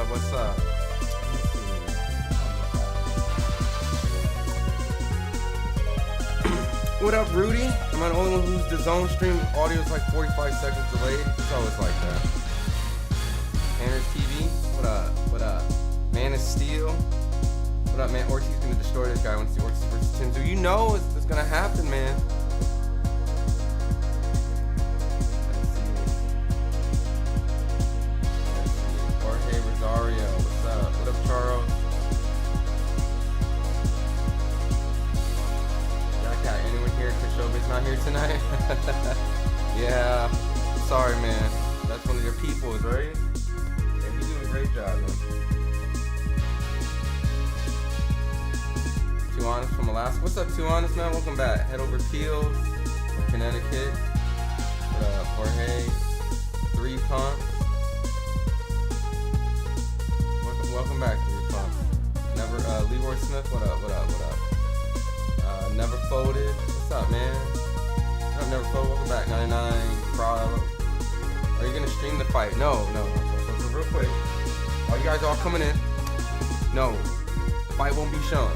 up? What's up? What up, Rudy? Am I the only one who's the zone stream audio is like 45 seconds delayed? It's always like that. Hanners TV, what up? What up? Man of Steel, what up, man? Ortiz gonna destroy this guy. I want to see Ortiz versus Tinzu. You know it's gonna happen, man. Jorge Rosario, what's up? What up, Charles? Anyone here? Kashoba's not here tonight? Yeah. Sorry, man. That's one of your peoples, right? Yeah, he's doing a great job, man. Too Honest from Alaska. What's up, Too Honest, man? Welcome back. Head over Peels, Connecticut. What up, Jorge? 3 Pump. Welcome back, 3 Pump. Never, Leroy Smith. What up? What up? What up? Never Folded. What's up, man? I've never folded. Welcome back. 99. Proud. Are you gonna stream the fight? No. So real quick, all you guys all coming in. No, fight won't be shown.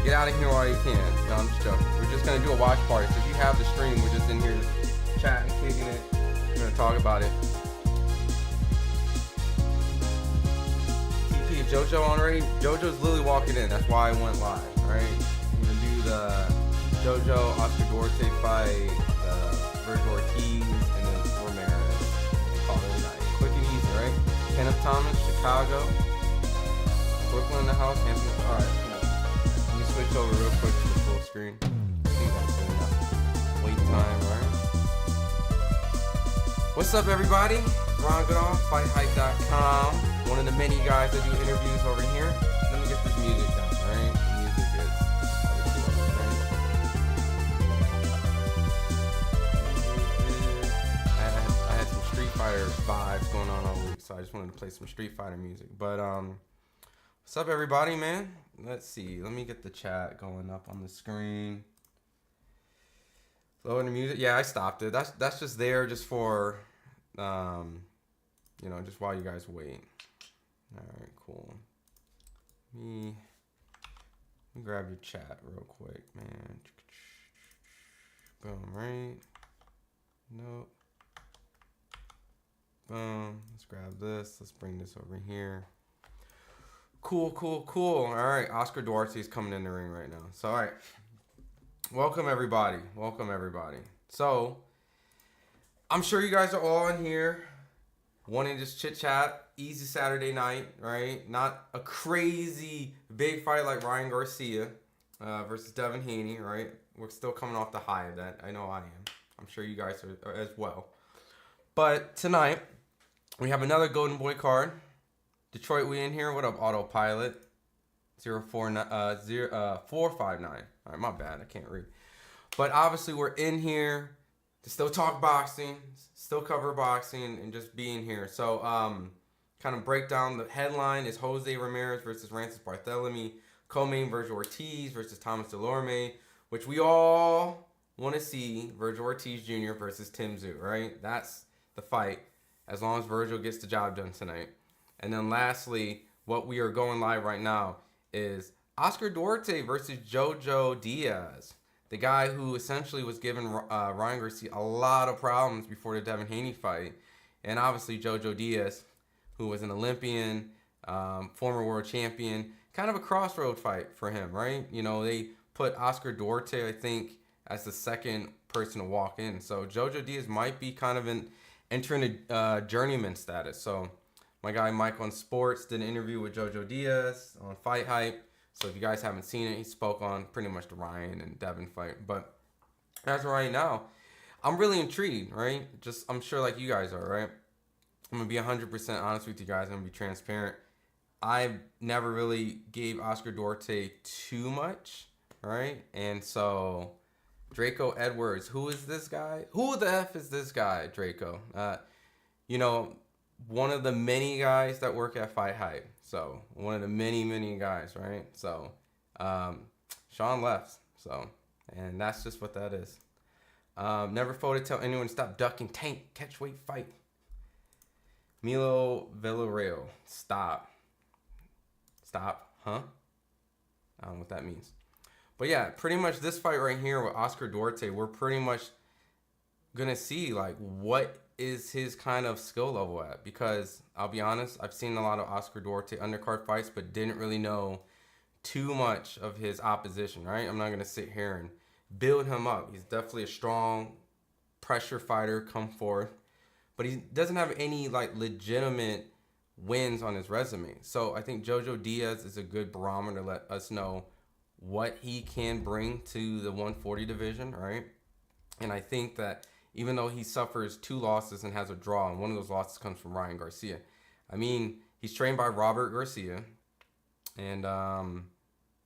Get out of here while you can. No, I'm just joking. We're just gonna do a watch party. So if you have the stream, we're just in here chatting, kicking it. We're gonna talk about it. TP, is Jojo on already? Jojo's literally walking in. That's why I went live. All right. The Jojo Oscar Duarte fight, Vergil Ortiz, and then Ramirez. Call it a night. Quick and easy, right? Kenneth Thomas, Chicago. Brooklyn in the house. Anthony. Alright, let me switch over real quick to the full screen. I think that's good enough. Wait time, alright? What's up, everybody? Ron Goodall, FightHype.com. One of the many guys that do interviews over here. Let me get this music done, alright? Fighter vibes going on all week, so I just wanted to play some Street Fighter music. But what's up, everybody, man? Let's see. Let me get the chat going up on the screen. Lower the music. Yeah, I stopped it. That's just there just for you know, just while you guys wait. All right, cool. Let me grab your chat real quick, man. Boom, right? Nope. Boom. Let's grab this. Let's bring this over here. Cool. All right. Oscar Duarte is coming in the ring right now. So, all right. Welcome, everybody. So, I'm sure you guys are all in here wanting to just chit chat. Easy Saturday night, right? Not a crazy big fight like Ryan Garcia versus Devin Haney, right? We're still coming off the high of that. I know I am. I'm sure you guys are as well. But tonight, we have another Golden Boy card. Detroit, we in here. What up, Autopilot? 459. All right, my bad. I can't read. But obviously, we're in here to still talk boxing, still cover boxing, and just being here. So, kind of break down the headline is Jose Ramirez versus Rances Barthelemy. Co-main Vergil Ortiz versus Thomas Dulorme, which we all want to see Vergil Ortiz Jr. versus Tim Tszyu, right? That's the fight, as long as Vergil gets the job done tonight. And then lastly, what we are going live right now is Oscar Duarte versus Jojo Diaz, the guy who essentially was giving Ryan Garcia a lot of problems before the Devin Haney fight. And obviously Jojo Diaz, who was an Olympian, former world champion, kind of a crossroad fight for him, right? You know, they put Oscar Duarte, I think, as the second person to walk in. So Jojo Diaz might be kind of entering a journeyman status. So my guy Mike on Sports did an interview with Jojo Diaz on FightHype. So if you guys haven't seen it, he spoke on pretty much the Ryan and Devin fight. But as of right now, I'm really intrigued, right? Just, I'm sure like you guys are, right? I'm going to be 100% honest with you guys. I'm going to be transparent. I never really gave Oscar Duarte too much, right? And so Draco Edwards, who is this guy? Who the F is this guy, Draco? You know, one of the many guys that work at FightHype. So one of the many guys, right? So Sean left. So, and that's just what that is. Never folded. Tell anyone to stop ducking. Tank. Catch weight fight. Milo Villarreal. Stop. Stop, huh? I don't know what that means. But yeah, pretty much this fight right here with Oscar Duarte, we're pretty much gonna see like what is his kind of skill level at, because I'll be honest, I've seen a lot of Oscar Duarte undercard fights, but didn't really know too much of his opposition, right? I'm not gonna sit here and build him up. He's definitely a strong pressure fighter, come forth, but he doesn't have any like legitimate wins on his resume. So I think Jojo Diaz is a good barometer to let us know what he can bring to the 140 division, right? And I think that even though he suffers 2 losses and has a draw, and one of those losses comes from Ryan Garcia. I mean, he's trained by Robert Garcia, and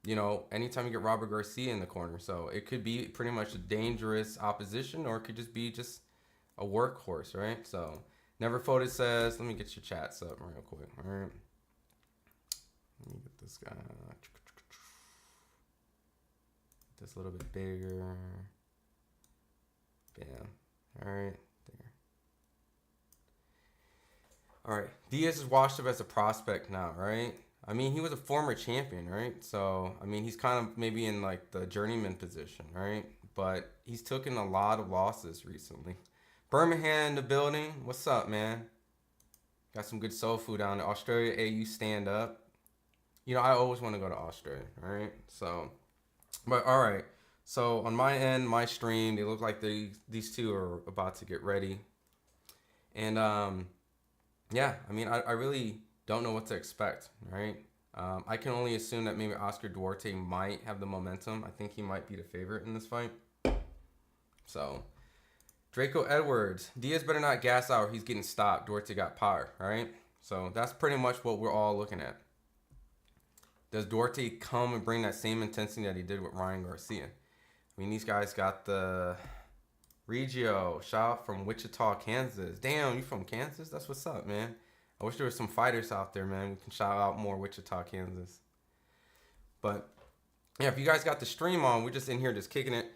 you know, anytime you get Robert Garcia in the corner, so it could be pretty much a dangerous opposition, or it could just be just a workhorse, right? So Never Folded says, let me get your chats up real quick, all right? Let me get this guy. This a little bit bigger. Bam. All right, there. All right, Diaz is washed up as a prospect now, right? I mean, he was a former champion, right? So, I mean, he's kind of maybe in like the journeyman position, right? But he's taken a lot of losses recently. Birmingham in the building. What's up, man? Got some good soul food down there. Australia, AU stand up. You know, I always want to go to Australia, right? So, but all right. So on my end, my stream, they look like these two are about to get ready. And yeah, I mean, I really don't know what to expect, right? I can only assume that maybe Oscar Duarte might have the momentum. I think he might be the favorite in this fight. So, Draco Edwards. Diaz better not gas out or he's getting stopped. Duarte got power, right? So that's pretty much what we're all looking at. Does Duarte come and bring that same intensity that he did with Ryan Garcia? I mean, these guys got the Regio, shout out from Wichita, Kansas. Damn, you from Kansas? That's what's up, man. I wish there was some fighters out there, man. We can shout out more Wichita, Kansas. But, yeah, if you guys got the stream on, we're just in here just kicking it.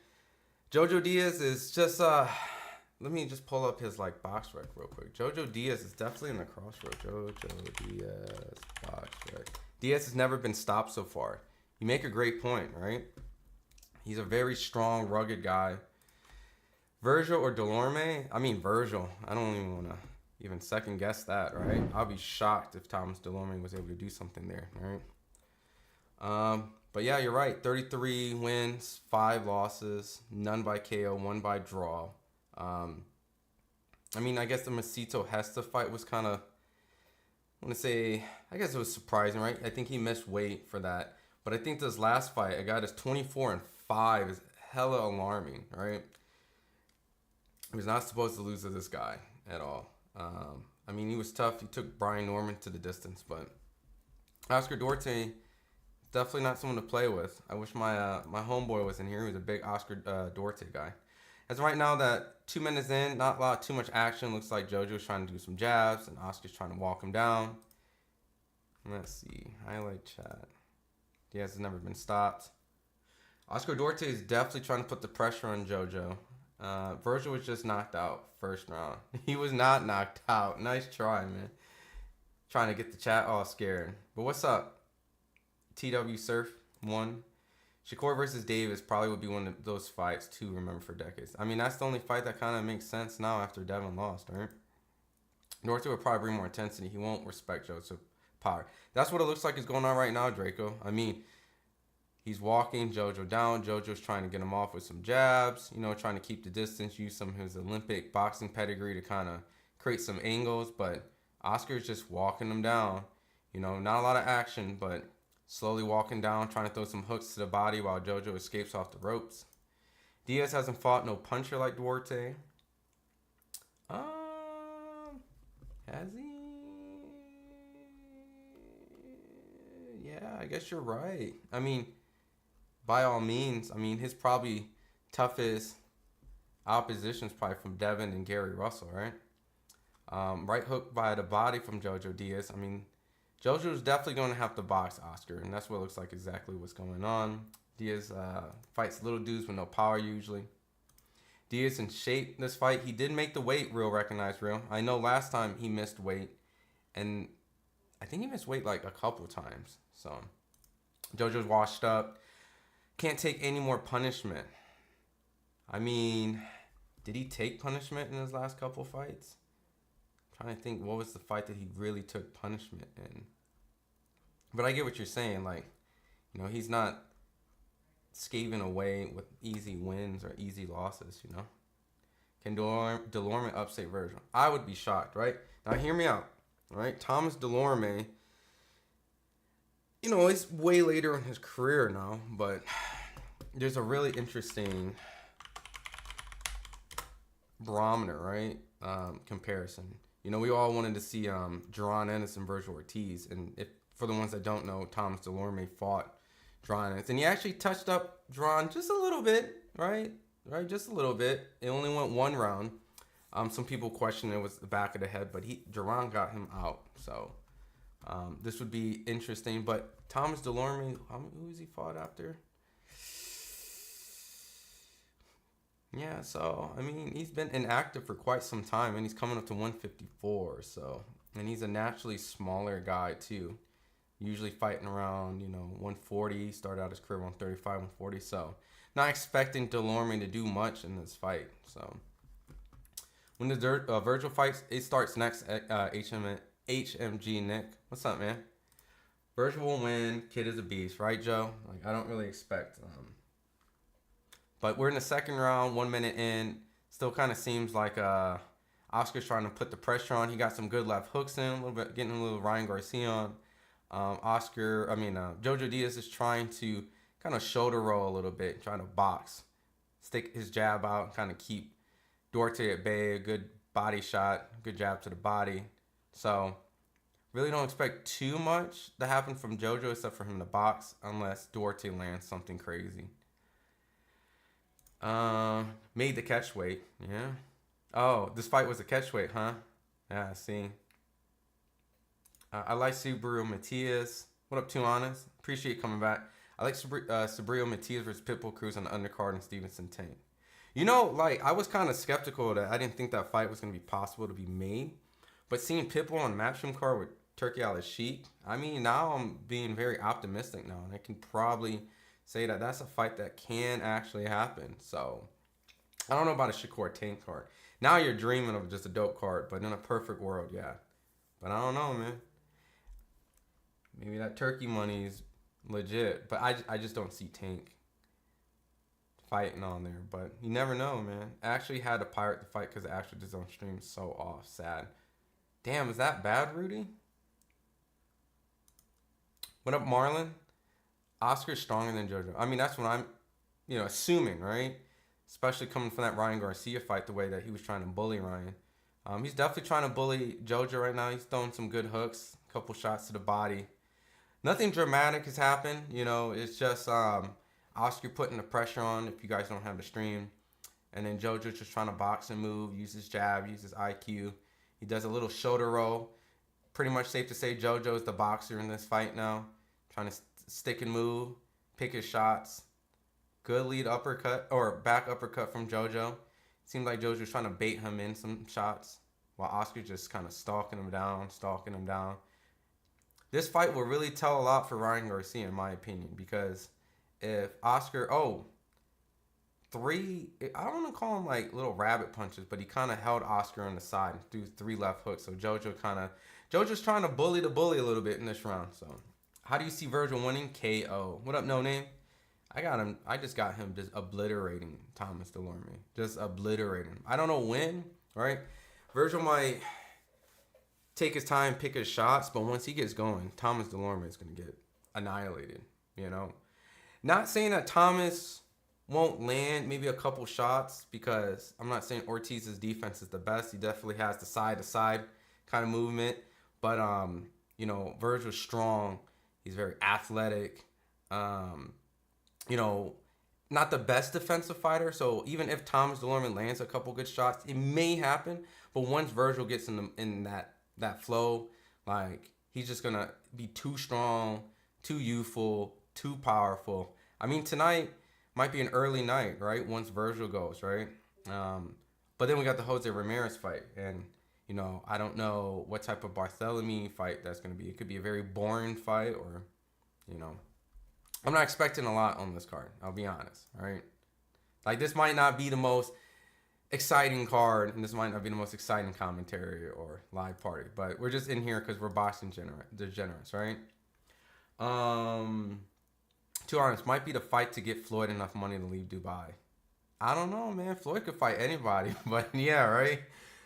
Jojo Diaz is just, let me just pull up his, like, box rec real quick. Jojo Diaz is definitely in the crossroad. Jojo Diaz, box rec. Diaz has never been stopped so far. You make a great point, right? He's a very strong, rugged guy. Vergil or Dulorme? I mean, Vergil. I don't even want to even second guess that, right? I'll be shocked if Thomas Dulorme was able to do something there, right? But yeah, you're right. 33 wins, 5 losses, none by KO, 1 by draw. I mean, I guess the Masito Hesta fight was kind of, I want to say, I guess it was surprising, right? I think he missed weight for that. But I think this last fight, a guy that's 24-5 is hella alarming, right? He was not supposed to lose to this guy at all. I mean, he was tough. He took Brian Norman to the distance, but Oscar Duarte, definitely not someone to play with. I wish my my homeboy was in here. He was a big Oscar Duarte guy. As of right now, that 2 minutes in, not too much action. Looks like Jojo's trying to do some jabs, and Oscar's trying to walk him down. Let's see. Highlight chat. Diaz has never been stopped. Oscar Duarte is definitely trying to put the pressure on Jojo. Vergil was just knocked out first round. He was not knocked out. Nice try, man. Trying to get the chat all scared. But what's up? TW Surf 1. Shakur versus Davis probably would be one of those fights to remember for decades. I mean, that's the only fight that kind of makes sense now after Devin lost, right? Duarte would probably bring more intensity. He won't respect Jojo's power. That's what it looks like is going on right now, Draco. I mean, he's walking Jojo down. Jojo's trying to get him off with some jabs, you know, trying to keep the distance, use some of his Olympic boxing pedigree to kind of create some angles. But Oscar's just walking him down. You know, not a lot of action, but slowly walking down, trying to throw some hooks to the body while Jojo escapes off the ropes. Diaz hasn't fought no puncher like Duarte. Has he? Yeah, I guess you're right. I mean, by all means, I mean, his probably toughest opposition is probably from Devin and Gary Russell, right? Right hook by the body from Jojo Diaz. I mean, Jojo's definitely going to have to box Oscar, and that's what it looks like exactly what's going on. Diaz fights little dudes with no power usually. Diaz in shape this fight. He did make the weight real recognized real. I know last time he missed weight, and I think he missed weight like a couple times. So Jojo's washed up. Can't take any more punishment. I mean, did he take punishment in his last couple fights? I'm trying to think, what was the fight that he really took punishment in? But I get what you're saying. Like, you know, he's not scathing away with easy wins or easy losses, you know? Can Dulorme upset Vergil? I would be shocked, right? Now, hear me out, right? Thomas Dulorme, you know, it's way later in his career now, but there's a really interesting barometer, right? Comparison. You know, we all wanted to see Jaron Ennis and Vergil Ortiz, and if for the ones that don't know, Thomas Dulorme fought Jaron Ennis, and he actually touched up Jaron just a little bit, right? Right, just a little bit. It only went one round. Some people question it was the back of the head, but Jaron got him out. So this would be interesting. But Thomas Dulorme, who has he fought after? Yeah, so I mean, he's been inactive for quite some time, and he's coming up to 154. So, and he's a naturally smaller guy too. Usually fighting around, you know, 140. Started out his career 135, 140. So. Not expecting Dulorme to do much in this fight. So when the Vergil fights, it starts next at HMG Nick. What's up, man? Vergil will win. Kid is a beast, right, Joe? Like, I don't really expect. But we're in the second round, 1 minute in. Still kind of seems like Oscar's trying to put the pressure on. He got some good left hooks in, a little bit, getting a little Ryan Garcia on. Jojo Diaz is trying to kind of shoulder roll a little bit, trying to box, stick his jab out, kind of keep Duarte at bay, a good body shot, good jab to the body. So really don't expect too much to happen from Jojo except for him to box, unless Duarte lands something crazy. Made the catch weight, yeah. Oh, this fight was a catch weight, huh? Yeah, see. I like Subaru Matias. What up, Too Honest? Appreciate you coming back. I like Subriel Matias versus Pitbull Cruz on the undercard and Stevenson Tank. You know, like, I was kind of skeptical that I didn't think that fight was going to be possible to be made. But seeing Pitbull on the Matchroom card with Turki Al-Sheikh, I mean, now I'm being very optimistic now. And I can probably say that that's a fight that can actually happen. So, I don't know about a Shakur Tank card. Now you're dreaming of just a dope card. But in a perfect world, yeah. But I don't know, man. Maybe that Turkey money is legit, but I just don't see Tank fighting on there. But you never know, man. I actually had to pirate the fight because it actually just on stream so off. Sad. Damn, is that bad, Rudy? What up, Marlon? Oscar's stronger than Jojo. I mean, that's what I'm, you know, assuming, right? Especially coming from that Ryan Garcia fight, the way that he was trying to bully Ryan. He's definitely trying to bully Jojo right now. He's throwing some good hooks, a couple shots to the body. Nothing dramatic has happened, you know. It's just Oscar putting the pressure on if you guys don't have the stream. And then Jojo just trying to box and move, use his jab, use his IQ. He does a little shoulder roll. Pretty much safe to say Jojo is the boxer in this fight now. Trying to stick and move, pick his shots. Good lead uppercut, or back uppercut from Jojo. Seems like Jojo's trying to bait him in some shots, while Oscar just kind of stalking him down. This fight will really tell a lot for Ryan Garcia, in my opinion, because if Oscar, I don't want to call them like little rabbit punches, but he kind of held Oscar on the side and threw 3 left hooks. So Jojo's trying to bully the bully a little bit in this round. So how do you see Vergil winning? KO. What up, No Name? I just got him just obliterating Thomas Dulorme. Just obliterating him. I don't know when, right? Vergil might take his time, pick his shots, but once he gets going, Thomas Dulorme is going to get annihilated, you know? Not saying that Thomas won't land maybe a couple shots, because I'm not saying Ortiz's defense is the best. He definitely has the side-to-side kind of movement, but, you know, Vergil's strong. He's very athletic. You know, not the best defensive fighter, so even if Thomas Dulorme lands a couple good shots, it may happen, but once Vergil gets in that flow, like, he's just gonna be too strong, too youthful, too powerful. I mean, tonight might be an early night, right? Once Vergil goes, right? But then we got the Jose Ramirez fight, and You know, I don't know what type of Barthelemy fight that's going to be. It could be a very boring fight, or, you know, I'm not expecting a lot on this card. I'll be honest. All right. Like, this might not be the most exciting card, and this might not be the most exciting commentary or live party, but we're just in here because we're boxing degenerates, right? To be honest, might be the fight to get Floyd enough money to leave Dubai. I don't know, man. Floyd could fight anybody, but yeah, right?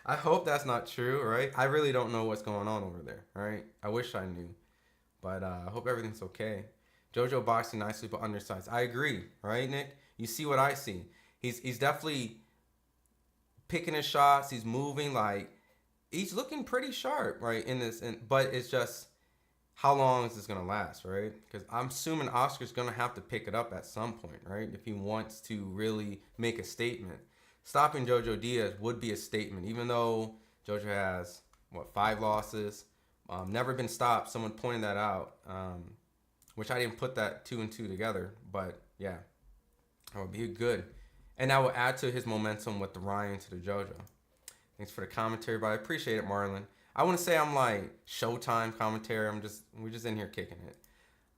I hope that's not true, right? I really don't know what's going on over there, right? I wish I knew, but I hope everything's okay. Jojo boxing nicely, but undersized. I agree, right, Nick? You see what I see. He's definitely picking his shots. He's moving, like, he's looking pretty sharp, right, in this. But it's just, how long is this going to last, right? Because I'm assuming Oscar's going to have to pick it up at some point, right? If he wants to really make a statement. Stopping Jojo Diaz would be a statement, even though Jojo has, 5 losses. Never been stopped. Someone pointed that out, which I didn't put that 2 and 2 together. But, yeah, that would be good. And that will add to his momentum with the Ryan to the Jojo. Thanks for the commentary, but I appreciate it, Marlon. I wouldn't say I'm like Showtime commentary. We're just in here kicking it.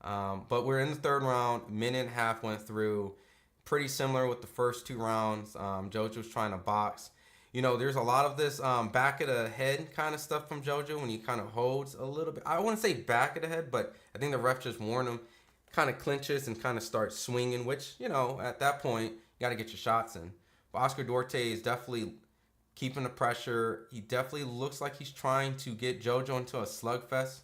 But we're in the 3rd round. Minute and a half went through. Pretty similar with the first 2 rounds. Jojo's trying to box. You know, there's a lot of this back of the head kind of stuff from Jojo when he kind of holds a little bit. I wouldn't say back of the head, but I think the ref just warned him. Kind of clinches and kind of starts swinging, which, you know, at that point, you got to get your shots in. But Oscar Duarte is definitely keeping the pressure. He definitely looks like he's trying to get Jojo into a slugfest.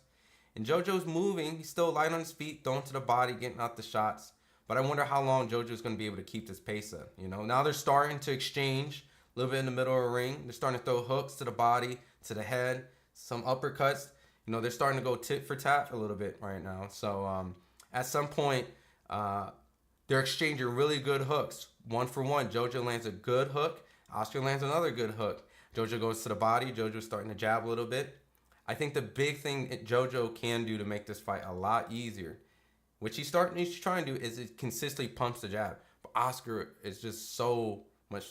And Jojo's moving. He's still light on his feet, throwing to the body, getting out the shots. But I wonder how long Jojo's going to be able to keep this pace up. You know, now they're starting to exchange a little bit in the middle of the ring. They're starting to throw hooks to the body, to the head, some uppercuts. You know, they're starting to go tit for tat a little bit right now. So at some point, they're exchanging really good hooks. 1 for 1. Jojo lands a good hook. Oscar lands another good hook. Jojo goes to the body. Jojo's starting to jab a little bit. I think the big thing Jojo can do to make this fight a lot easier, which he's trying to do, is it consistently pumps the jab. But Oscar is just so much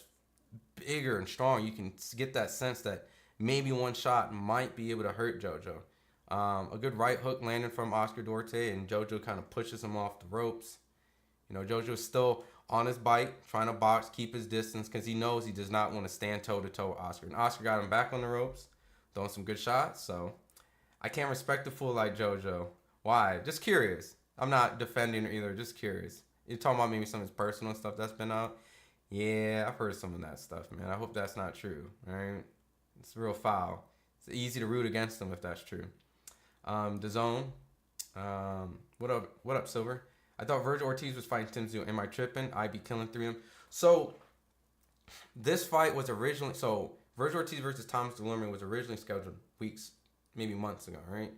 bigger and strong. You can get that sense that maybe one shot might be able to hurt Jojo. A good right hook landed from Oscar Duarte, and Jojo kind of pushes him off the ropes. You know, Jojo's still on his bike, trying to box, keep his distance, because he knows he does not want to stand toe-to-toe with Oscar. And Oscar got him back on the ropes, throwing some good shots. So I can't respect a fool like Jojo. Why? Just curious. I'm not defending her either, just curious. You're talking about maybe some of his personal stuff that's been out? Yeah, I've heard some of that stuff, man. I hope that's not true, right? It's real foul. It's easy to root against him if that's true. The Zone. What up, Silver? I thought Vergil Ortiz was fighting Tim Tszyu. Am I tripping? I'd be killing 3 of them. So, this fight was originally... So, Vergil Ortiz versus Thomas Dulorme was originally scheduled weeks, maybe months ago, right?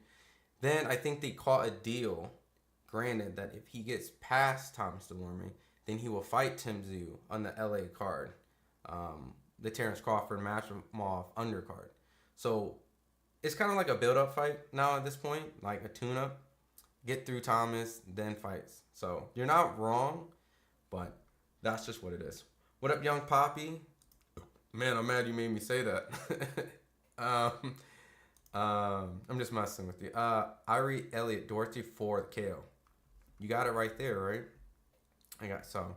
Then, I think they caught a deal, granted, that if he gets past Thomas Dulorme, then he will fight Tim Tszyu on the LA card. The Terrence Crawford match him off undercard. So, it's kind of like a build-up fight now at this point, like a tune-up. Get through Thomas, then fights. So, you're not wrong, but that's just what it is. What up, Young Poppy? Man, I'm mad you made me say that. I'm just messing with you. Irie Elliott, Duarte for the KO. You got it right there, right? So,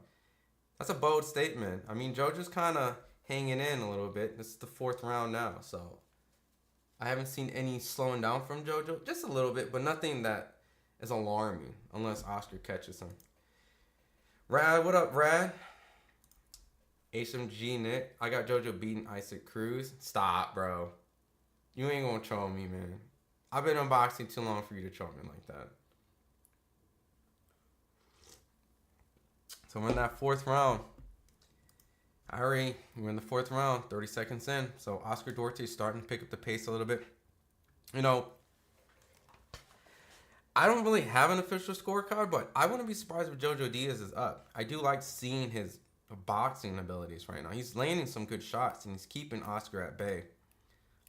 that's a bold statement. I mean, Jojo's kind of hanging in a little bit. This is the 4th round now, so I haven't seen any slowing down from Jojo. Just a little bit, but nothing that is alarming unless Oscar catches him. Rad, what up, Rad? HMG Nick, I got Jojo beating Isaac Cruz. Stop, bro. You ain't gonna troll me, man. I've been unboxing too long for you to troll me like that. So we're in that 4th round. We're in the 4th round, 30 seconds in. So Oscar Duarte is starting to pick up the pace a little bit. You know, I don't really have an official scorecard, but I wouldn't be surprised if Jojo Diaz is up. I do like seeing his boxing abilities right now. He's landing some good shots, and he's keeping Oscar at bay.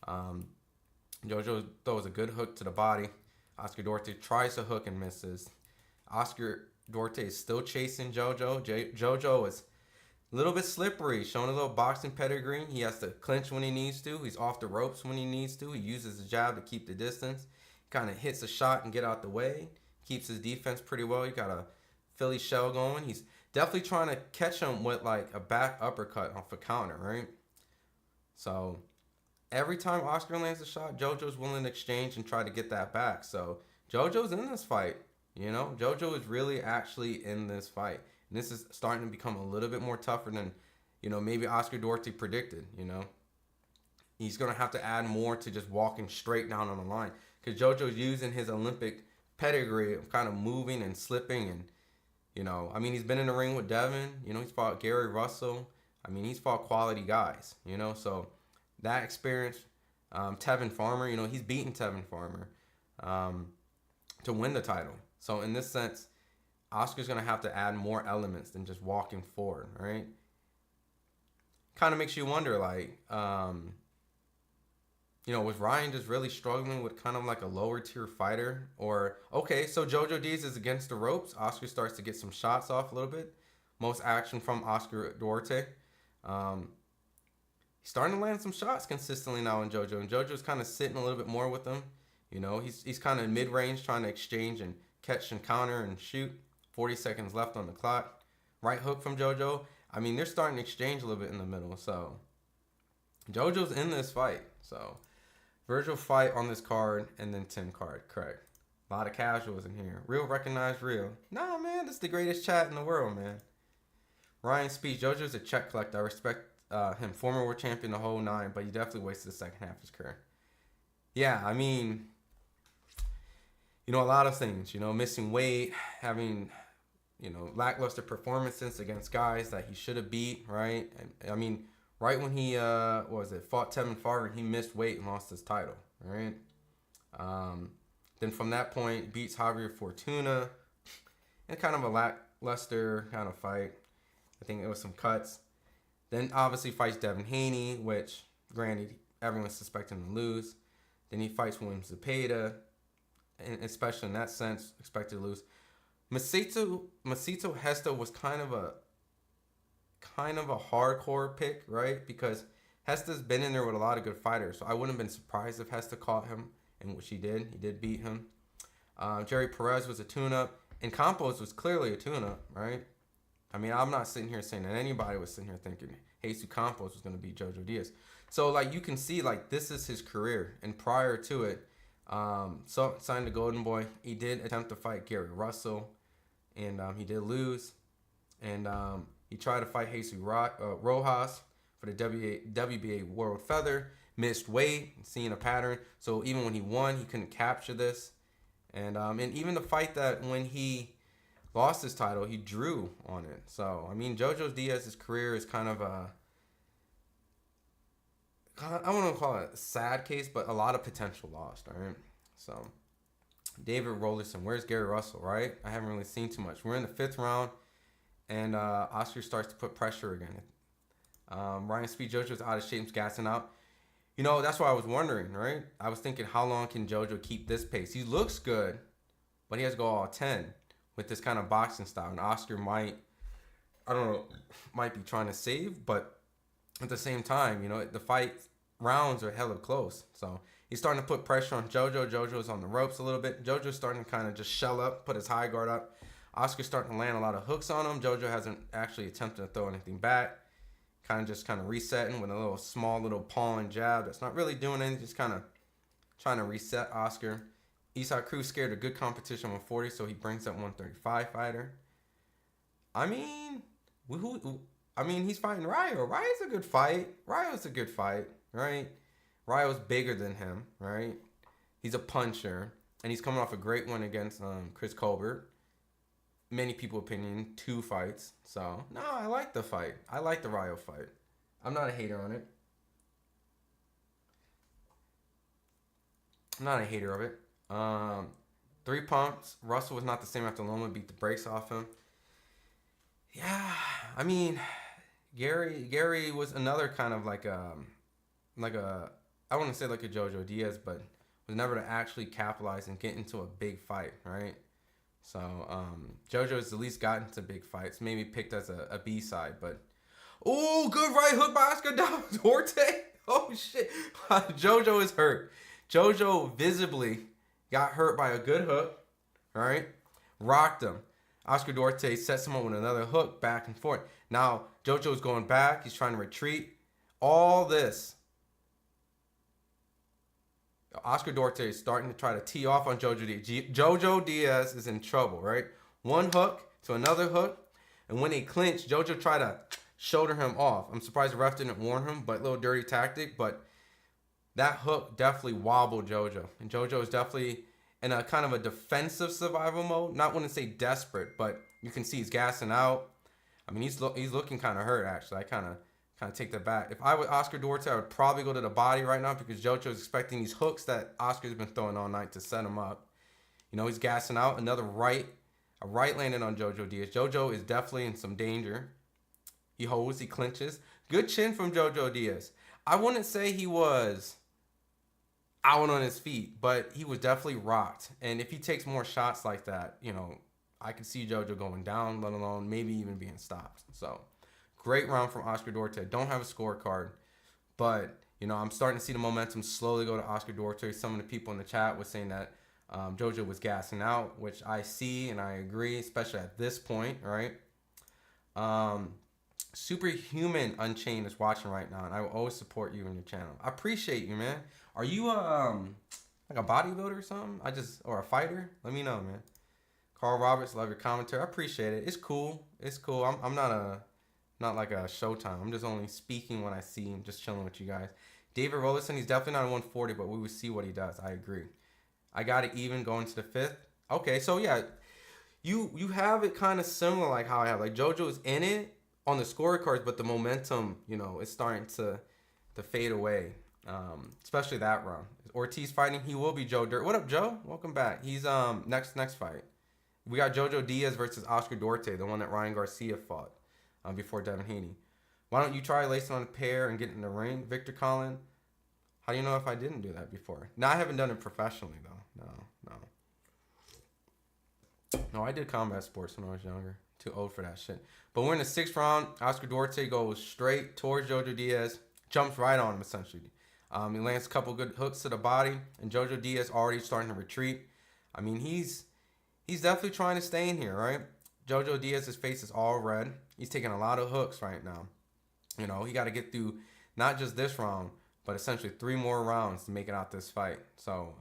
Jojo throws a good hook to the body. Oscar Duarte tries to hook and misses. Oscar Duarte is still chasing Jojo. Jojo is A little bit slippery, showing a little boxing pedigree. He has to clinch when he needs to. He's off the ropes when he needs to. He uses his jab to keep the distance. Kind of hits a shot and get out the way. Keeps his defense pretty well. He got a Philly shell going. He's definitely trying to catch him with like a back uppercut off a counter, right? So every time Oscar lands a shot, Jojo's willing to exchange and try to get that back. So Jojo's in this fight. You know, Jojo is really actually in this fight. And this is starting to become a little bit more tougher than, you know, maybe Oscar Duarte predicted, you know. He's going to have to add more to just walking straight down on the line. Because Jojo's using his Olympic pedigree of kind of moving and slipping. And, you know, I mean, he's been in the ring with Devin. You know, he's fought Gary Russell. I mean, he's fought quality guys, you know. So that experience, Tevin Farmer, you know, he's beaten Tevin Farmer to win the title. So in this sense, Oscar's going to have to add more elements than just walking forward, right? Kind of makes you wonder, like, you know, was Ryan just really struggling with kind of like a lower tier fighter? Or, okay, so Jojo Diaz is against the ropes. Oscar starts to get some shots off a little bit. Most action from Oscar Duarte. He's starting to land some shots consistently now in Jojo. And Jojo's kind of sitting a little bit more with him. You know, he's kind of mid-range trying to exchange and catch and counter and shoot. 40 seconds left on the clock. Right hook from Jojo. I mean, they're starting to exchange a little bit in the middle. So, Jojo's in this fight. So, Vergil fight on this card and then 10 card. Correct. A lot of casuals in here. Real recognize real. Nah, man, this is the greatest chat in the world, man. Ryan speech. Jojo's a check collector. I respect him. Former world champion the whole nine, but he definitely wasted the second half of his career. Yeah, I mean, you know, a lot of things. You know, missing weight, having, you know, lackluster performances against guys that he should have beat, right? I mean, right when he, fought Tevin Farmer, he missed weight and lost his title, right? Then from that point, beats Javier Fortuna in kind of a lackluster kind of fight. I think it was some cuts. Then obviously fights Devin Haney, which, granted, everyone's suspecting him to lose. Then he fights William Zepeda, and especially in that sense, expected to lose. Masito Hesta was kind of a hardcore pick, right? Because Hesta's been in there with a lot of good fighters, so I wouldn't have been surprised if Hesta caught him, and which he did. He did beat him. Jerry Perez was a tune-up, and Campos was clearly a tune-up, right? I mean, I'm not sitting here saying that anybody was sitting here thinking Jesus Campos was going to beat Jojo Diaz. So, like, you can see, like, this is his career, and prior to it, so signed to Golden Boy. He did attempt to fight Gary Russell, and he did lose. And he tried to fight Jesus Rojas for the WBA World Feather. Missed weight, seeing a pattern. So even when he won, he couldn't capture this. And even the fight that when he lost his title, he drew on it. So, I mean, Jojo Diaz's career is kind of a, I wouldn't call it a sad case, but a lot of potential lost, all right? So, David Rollerson, where's Gary Russell, right? I haven't really seen too much. We're in the 5th round, and Oscar starts to put pressure again. Ryan Speed, Jojo's out of shape, he's gassing out. You know, that's what I was wondering, right? I was thinking, how long can Jojo keep this pace? He looks good, but he has to go all 10 with this kind of boxing style. And Oscar might be trying to save, but at the same time, you know, the fight rounds are hella close. So he's starting to put pressure on Jojo. Jojo's on the ropes a little bit. Jojo's starting to kind of just shell up, put his high guard up. Oscar's starting to land a lot of hooks on him. Jojo hasn't actually attempted to throw anything back. Kind of resetting with a small little pawing jab that's not really doing anything, just kind of trying to reset Oscar. Eastside Cruz scared of good competition 140, so he brings up 135 fighter. I mean, he's fighting Rayo. Rayo's a good fight. Right? Rayo's bigger than him, right? He's a puncher, and he's coming off a great win against Chris Colbert. Many people's opinion, 2 fights. So, no, I like the fight. I like the Rayo fight. I'm not a hater on it. I'm not a hater of it. 3 pumps. Russell was not the same after Loma beat the brakes off him. Yeah, I mean, Gary was another kind of like a I wouldn't say like a Jojo Diaz, but was never to actually capitalize and get into a big fight, right? So Jojo's at least gotten to big fights, maybe picked as a B-side, but Oh, good right hook by Oscar Duarte. Oh, shit. Jojo is hurt. Jojo visibly got hurt by a good hook. All right. Rocked him. Oscar Duarte sets him up with another hook back and forth. Now, Jojo's going back. He's trying to retreat. All this. Oscar Duarte is starting to try to tee off on Jojo Diaz. Jojo Diaz is in trouble, right? One hook to another hook. And when they clinch, Jojo tried to shoulder him off. I'm surprised the ref didn't warn him, but little dirty tactic. But that hook definitely wobbled Jojo. And Jojo is definitely in a kind of a defensive survival mode. Not want to say desperate, but you can see he's gassing out. I mean, he's looking kind of hurt, actually. I kind of take that back. If I were Oscar Duarte, I would probably go to the body right now because Jojo is expecting these hooks that Oscar's been throwing all night to set him up. You know, he's gassing out. Another right. A right landed on Jojo Diaz. Jojo is definitely in some danger. He holds, he clinches. Good chin from Jojo Diaz. I wouldn't say he was out on his feet, but he was definitely rocked. And if he takes more shots like that, you know, I could see Jojo going down, let alone maybe even being stopped. So, great round from Oscar Duarte. Don't have a scorecard, but, you know, I'm starting to see the momentum slowly go to Oscar Duarte. Some of the people in the chat were saying that Jojo was gassing out, which I see and I agree, especially at this point, right? Superhuman Unchained is watching right now, and I will always support you and your channel. I appreciate you, man. Are you like a bodybuilder or something? Or a fighter? Let me know, man. Carl Roberts, love your commentary. I appreciate it. It's cool. It's cool. I'm not like a Showtime. I'm just only speaking when I see him, just chilling with you guys. David Rollerson, he's definitely not a 140, but we will see what he does. I agree. I got it even going to the 5th. Okay, so yeah, you have it kind of similar like how I have. Like Jojo's in it on the scorecards, but the momentum, you know, is starting to fade away. Especially that round. Ortiz fighting, he will be Joe Dirt. What up, Joe? Welcome back. He's next fight. We got Jojo Diaz versus Oscar Duarte, the one that Ryan Garcia fought before Devin Haney. Why don't you try lacing on a pair and get in the ring, Victor Collin? How do you know if I didn't do that before? No, I haven't done it professionally though. No, I did combat sports when I was younger. Too old for that shit. But we're in the 6th round. Oscar Duarte goes straight towards Jojo Diaz. Jumps right on him, essentially. He lands a couple good hooks to the body. And Jojo Diaz already starting to retreat. I mean, he's definitely trying to stay in here, right? Jojo Diaz's face is all red. He's taking a lot of hooks right now. You know, he got to get through not just this round, but essentially 3 more rounds to make it out this fight. So,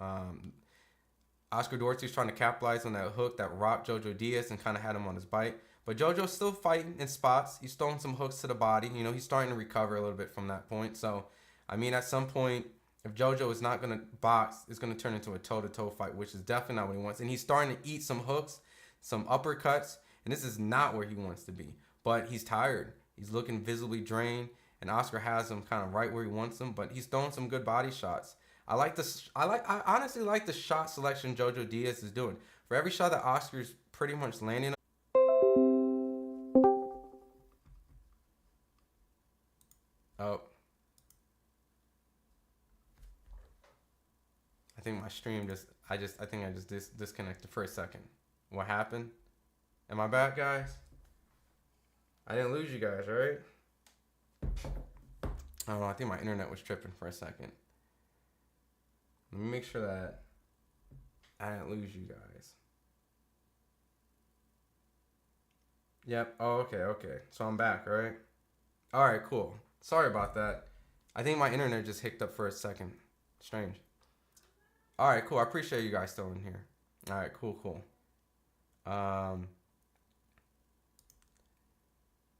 Oscar Duarte's trying to capitalize on that hook that rocked Jojo Diaz and kind of had him on his bite. But Jojo's still fighting in spots. He's throwing some hooks to the body. You know, he's starting to recover a little bit from that point. So, I mean, at some point, if Jojo is not going to box, it's going to turn into a toe-to-toe fight, which is definitely not what he wants. And he's starting to eat some hooks, some uppercuts, and this is not where he wants to be. But he's tired. He's looking visibly drained, and Oscar has him kind of right where he wants him, but he's throwing some good body shots. I honestly like the shot selection Jojo Diaz is doing. For every shot that Oscar's pretty much landing. Oh. I think my stream I think I just disconnected for a second. What happened? Am I back, guys? I didn't lose you guys, right? I don't know. I think my internet was tripping for a second. Let me make sure that I didn't lose you guys. Yep. Oh, okay. So I'm back, right? All right, cool. Sorry about that. I think my internet just hicked up for a second. Strange. All right, cool. I appreciate you guys still in here. All right, cool.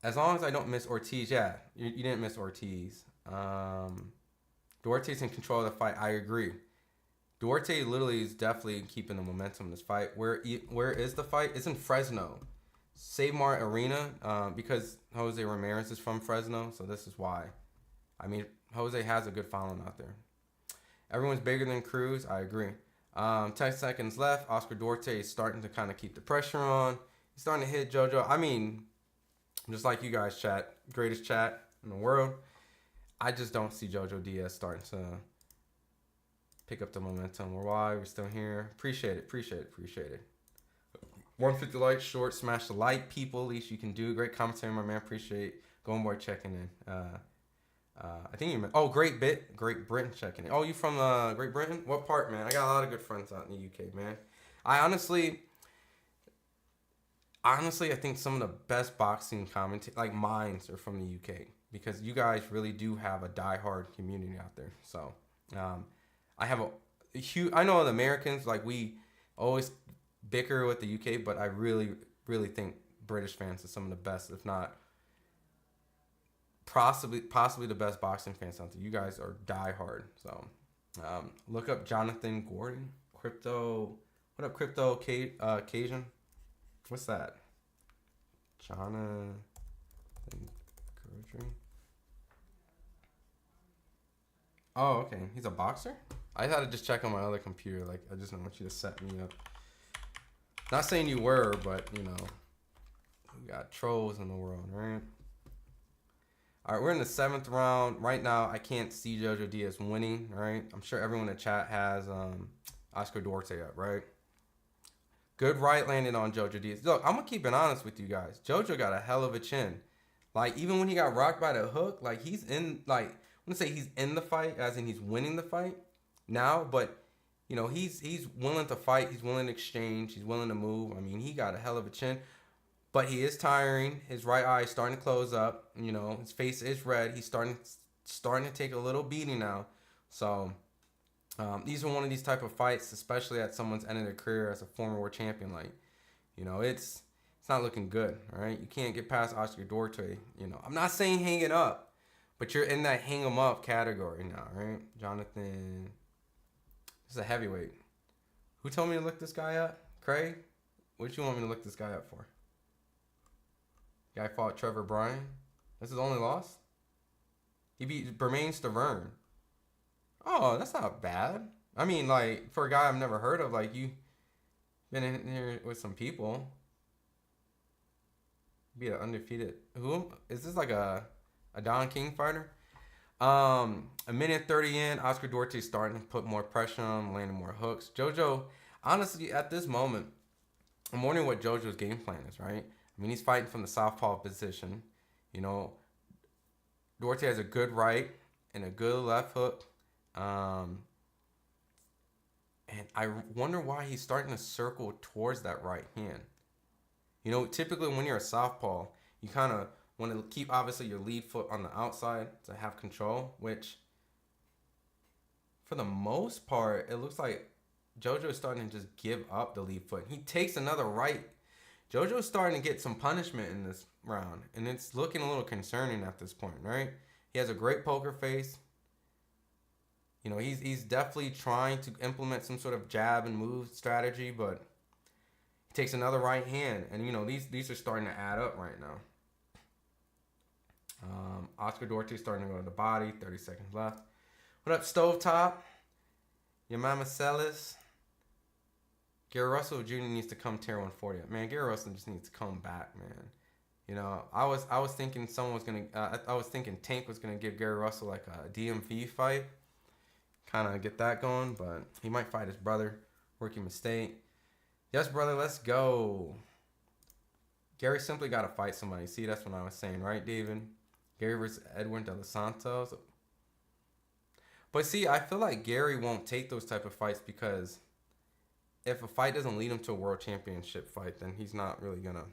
As long as I don't miss Ortiz, yeah, you didn't miss Ortiz. Duarte's in control of the fight. I agree. Duarte literally is definitely keeping the momentum in this fight. Where is the fight? It's in Fresno. Save Mart Arena, because Jose Ramirez is from Fresno, so this is why. I mean, Jose has a good following out there. Everyone's bigger than Cruz. I agree. 10 seconds left. Oscar Duarte is starting to kind of keep the pressure on. He's starting to hit Jojo. I mean, just like you guys chat, greatest chat in the world. I just don't see Jojo Diaz starting to pick up the momentum. We're still here. Appreciate it. 150 likes short. Smash the like, people. Least you can do. Great commentary, my man. Appreciate. Golden Boy checking in. I think you meant. Oh, Great Britain checking in. Oh, you from Great Britain? What part, man? I got a lot of good friends out in the UK, man. I honestly, I think some of the best boxing like minds are from the UK because you guys really do have a diehard community out there. So, I have a huge. I know the Americans like we always bicker with the UK, but I really, really think British fans are some of the best, if not possibly the best boxing fans out there. You guys are diehard. So, look up Jonathan Gordon, crypto. What up, crypto Cajun? What's that? Jonathan Gordon. Oh, okay. He's a boxer? I had to just check on my other computer. Like, I just don't want you to set me up. Not saying you were, but, you know, we got trolls in the world, right? All right, we're in the 7th round. Right now, I can't see Jojo-Diaz winning, right? I'm sure everyone in the chat has Oscar Duarte up, right? Good right landed on Jojo-Diaz. Look, I'm going to keep it honest with you guys. Jojo got a hell of a chin. Like, even when he got rocked by the hook, like, he's in, like, I'm going to say he's in the fight, as in he's winning the fight now, but, you know, he's willing to fight. He's willing to exchange. He's willing to move. I mean, he got a hell of a chin. But he is tiring. His right eye is starting to close up. You know, his face is red. He's starting to take a little beating now. So, these are one of these type of fights, especially at someone's end of their career as a former world champion. Like, you know, it's not looking good, all right? You can't get past Oscar Duarte. You know, I'm not saying hang it up, but you're in that hang 'em up category now, right? Jonathan, this is a heavyweight. Who told me to look this guy up? Craig? What you want me to look this guy up for? Guy fought Trevor Bryan. That's his only loss? He beat Bermain Stavern. Oh, that's not bad. I mean, like, for a guy I've never heard of, like, you been in here with some people. Be an undefeated. Who? Is this like a Don King fighter? A minute 30 in, Oscar Duarte starting to put more pressure on him, landing more hooks. Jojo, honestly, at this moment, I'm wondering what Jojo's game plan is, right? I mean, he's fighting from the southpaw position. You know, Duarte has a good right and a good left hook. And I wonder why he's starting to circle towards that right hand. You know, typically when you're a southpaw, you kind of want to keep, obviously, your lead foot on the outside to have control, which, for the most part, it looks like Jojo is starting to just give up the lead foot. He takes another right. Jojo's starting to get some punishment in this round, and it's looking a little concerning at this point, right? He has a great poker face. You know, he's definitely trying to implement some sort of jab and move strategy, but he takes another right hand, and, you know, these are starting to add up right now. Oscar Duarte starting to go to the body. 30 seconds left. What up, Stovetop? Your mama Celis. Gary Russell Jr. needs to come tier 140 up. Man, Gary Russell just needs to come back, man. You know, I was thinking someone was gonna. I was thinking Tank was gonna give Gary Russell like a DMV fight, kind of get that going, but he might fight his brother. Rookie mistake. Yes, brother, let's go. Gary simply got to fight somebody. See, that's what I was saying, right, David? Gary versus Edwin De Los Santos. But see, I feel like Gary won't take those type of fights because if a fight doesn't lead him to a world championship fight, then he's not really gonna.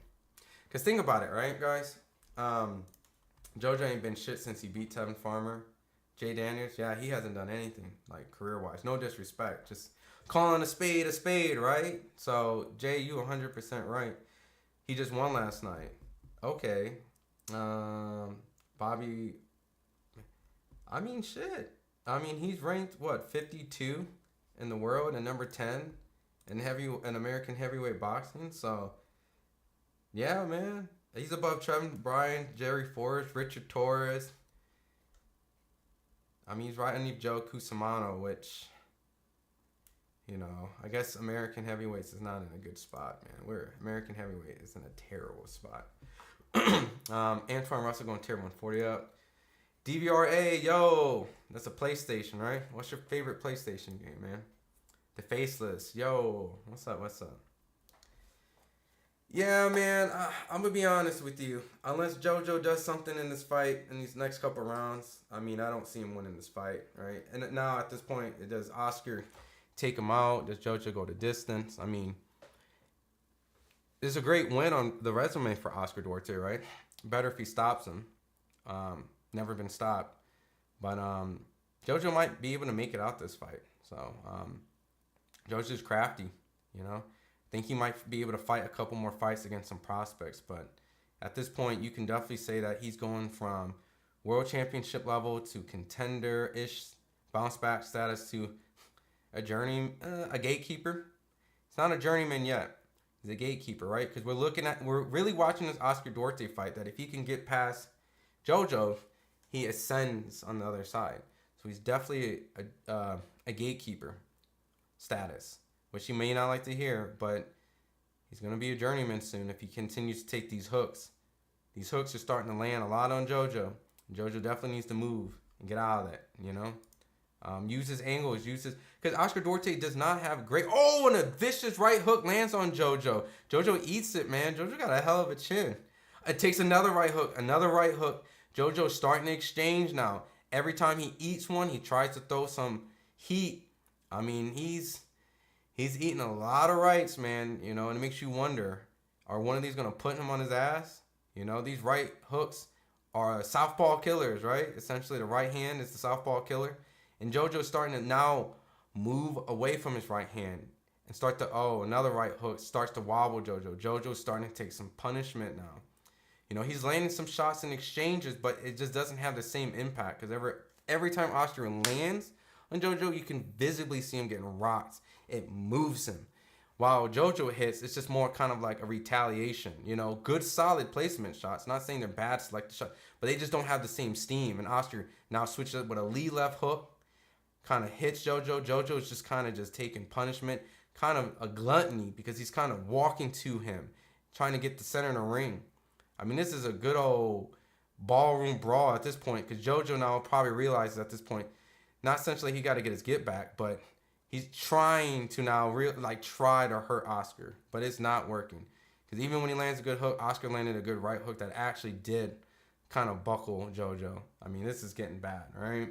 Because think about it, right, guys? Jojo ain't been shit since he beat Tevin Farmer. Jay Daniels, yeah, he hasn't done anything, like, career-wise. No disrespect. Just calling a spade, right? So, Jay, you 100% right. He just won last night. Okay. Bobby, I mean, shit. I mean, he's ranked, what, 52 in the world and number 10 in American heavyweight boxing. So, yeah, man. He's above Trevin Bryan, Jerry Forrest, Richard Torres. I mean, he's right underneath Joe Cusimano, which, you know, I guess American heavyweights is not in a good spot, man. American heavyweight is in a terrible spot. Antoine Russell going tier 140 up. DVRA, yo, that's a PlayStation, right? What's your favorite PlayStation game, man? The Faceless, yo, what's up? Yeah, man, I'm gonna be honest with you. Unless JoJo does something in this fight in these next couple rounds, I mean, I don't see him winning this fight, right? And now at this point, does Oscar take him out? Does JoJo go to distance? I mean, it's a great win on the resume for Oscar Duarte, right? Better if he stops him. Never been stopped, but JoJo might be able to make it out this fight. So JoJo's crafty, you know. Think he might be able to fight a couple more fights against some prospects, but at this point, you can definitely say that he's going from world championship level to contender-ish bounce back status to a gatekeeper. It's not a journeyman yet. He's a gatekeeper, right? Because we're really watching this Oscar Duarte fight. That if he can get past JoJo, he ascends on the other side. So he's definitely a gatekeeper status, which you may not like to hear, but he's going to be a journeyman soon if he continues to take these hooks. These hooks are starting to land a lot on JoJo. JoJo definitely needs to move and get out of that, you know? Use his angles, because Oscar Duarte does not have great, and a vicious right hook lands on JoJo. JoJo eats it, man. JoJo got a hell of a chin. It takes another right hook. JoJo's starting to exchange now. Every time he eats one, he tries to throw some heat. I mean, he's eating a lot of rights, man, you know, and it makes you wonder, are one of these going to put him on his ass? You know, these right hooks are southpaw killers, right? Essentially, the right hand is the southpaw killer. And JoJo's starting to now move away from his right hand and start to, another right hook starts to wobble JoJo. JoJo's starting to take some punishment now. You know, he's landing some shots in exchanges, but it just doesn't have the same impact because every time Oscar lands on JoJo, you can visibly see him getting rocked. It moves him. While JoJo hits, it's just more kind of like a retaliation. You know, good solid placement shots. Not saying they're bad selected shots, but they just don't have the same steam. And Oscar now switches up with a lead left hook, kind of hits JoJo. JoJo's just kind of just taking punishment, kind of a gluttony because he's kind of walking to him, trying to get the center in the ring. I mean, this is a good old ballroom brawl at this point because JoJo now probably realizes at this point, not essentially he got to get his get back, but he's trying to now try to hurt Oscar, but it's not working. Because even when he lands a good hook, Oscar landed a good right hook that actually did kind of buckle JoJo. I mean, this is getting bad, right?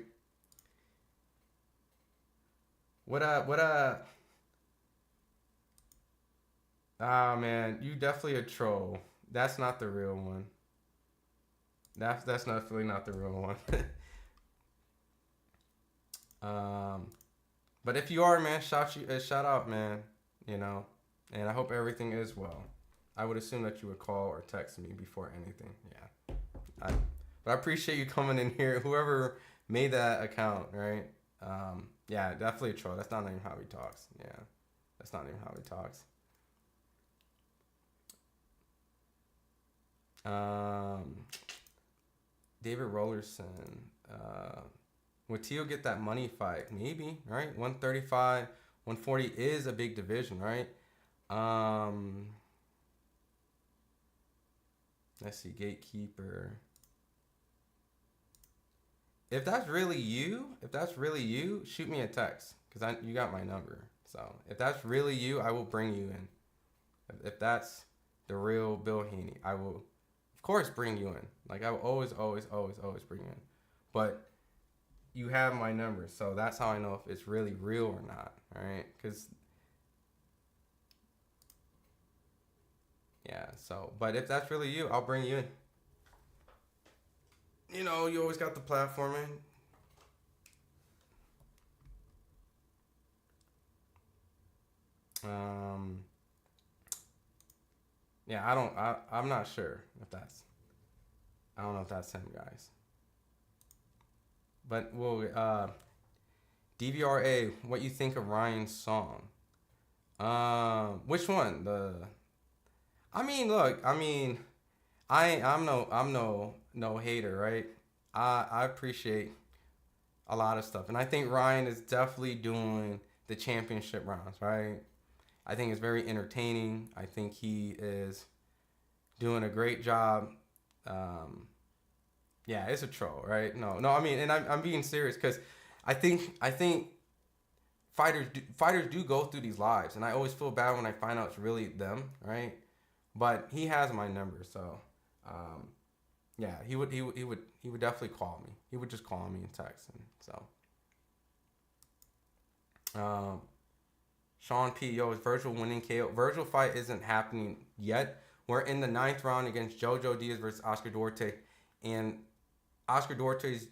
Ah, man, you definitely a troll. That's not the real one. That's definitely not the real one. But if you are, man, shout out, man. You know, and I hope everything is well. I would assume that you would call or text me before anything. Yeah. But I appreciate you coming in here. Whoever made that account, right? Yeah, definitely a troll. That's not even how he talks. Yeah, that's not even how he talks. David Rollerson. Would Teal get that money fight? Maybe, right? 135, 140 is a big division, right? Let's see, Gatekeeper. If that's really you, shoot me a text because you got my number. So if that's really you, I will bring you in. If that's the real Bill Haney, I will, of course, bring you in. Like I will always bring you in. But you have my number, so that's how I know if it's really real or not. All right, because yeah. So, but if that's really you, I'll bring you in. You know, you always got the platforming. Yeah, I'm not sure if that's. I don't know if that's him, guys. But DVRA, what you think of Ryan's song? Which one? I mean, look, I'm no hater, right? I appreciate a lot of stuff, and I think Ryan is definitely doing the championship rounds, right? I think it's very entertaining. I think he is doing a great job. Yeah, it's a troll, right? No. I mean, and I'm being serious because I think fighters do go through these lives, and I always feel bad when I find out it's really them, right? but he has my number, so yeah, he would definitely call me. He would just call me and text, and so Sean P. Yo, is Vergil winning KO? Vergil fight isn't happening yet. We're in the 9th round against Jojo Diaz versus Oscar Duarte, and Oscar Duarte's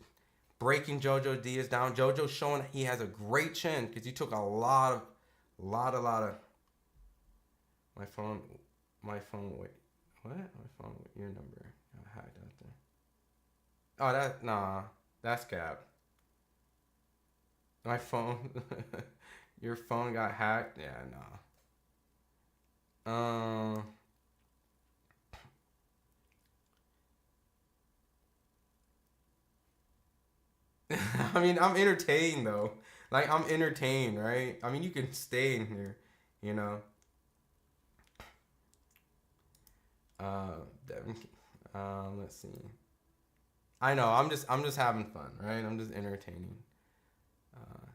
breaking Jojo Diaz down. Jojo's showing he has a great chin because he took a lot of my phone. Wait, what? My phone. Your number got hacked out there. That's cap. My phone. Your phone got hacked. Yeah, nah. I mean, I'm entertained though. Like I'm entertained, right? I mean, you can stay in here, you know. Devin, let's see. I know. I'm just having fun, right? I'm just entertaining. Uh,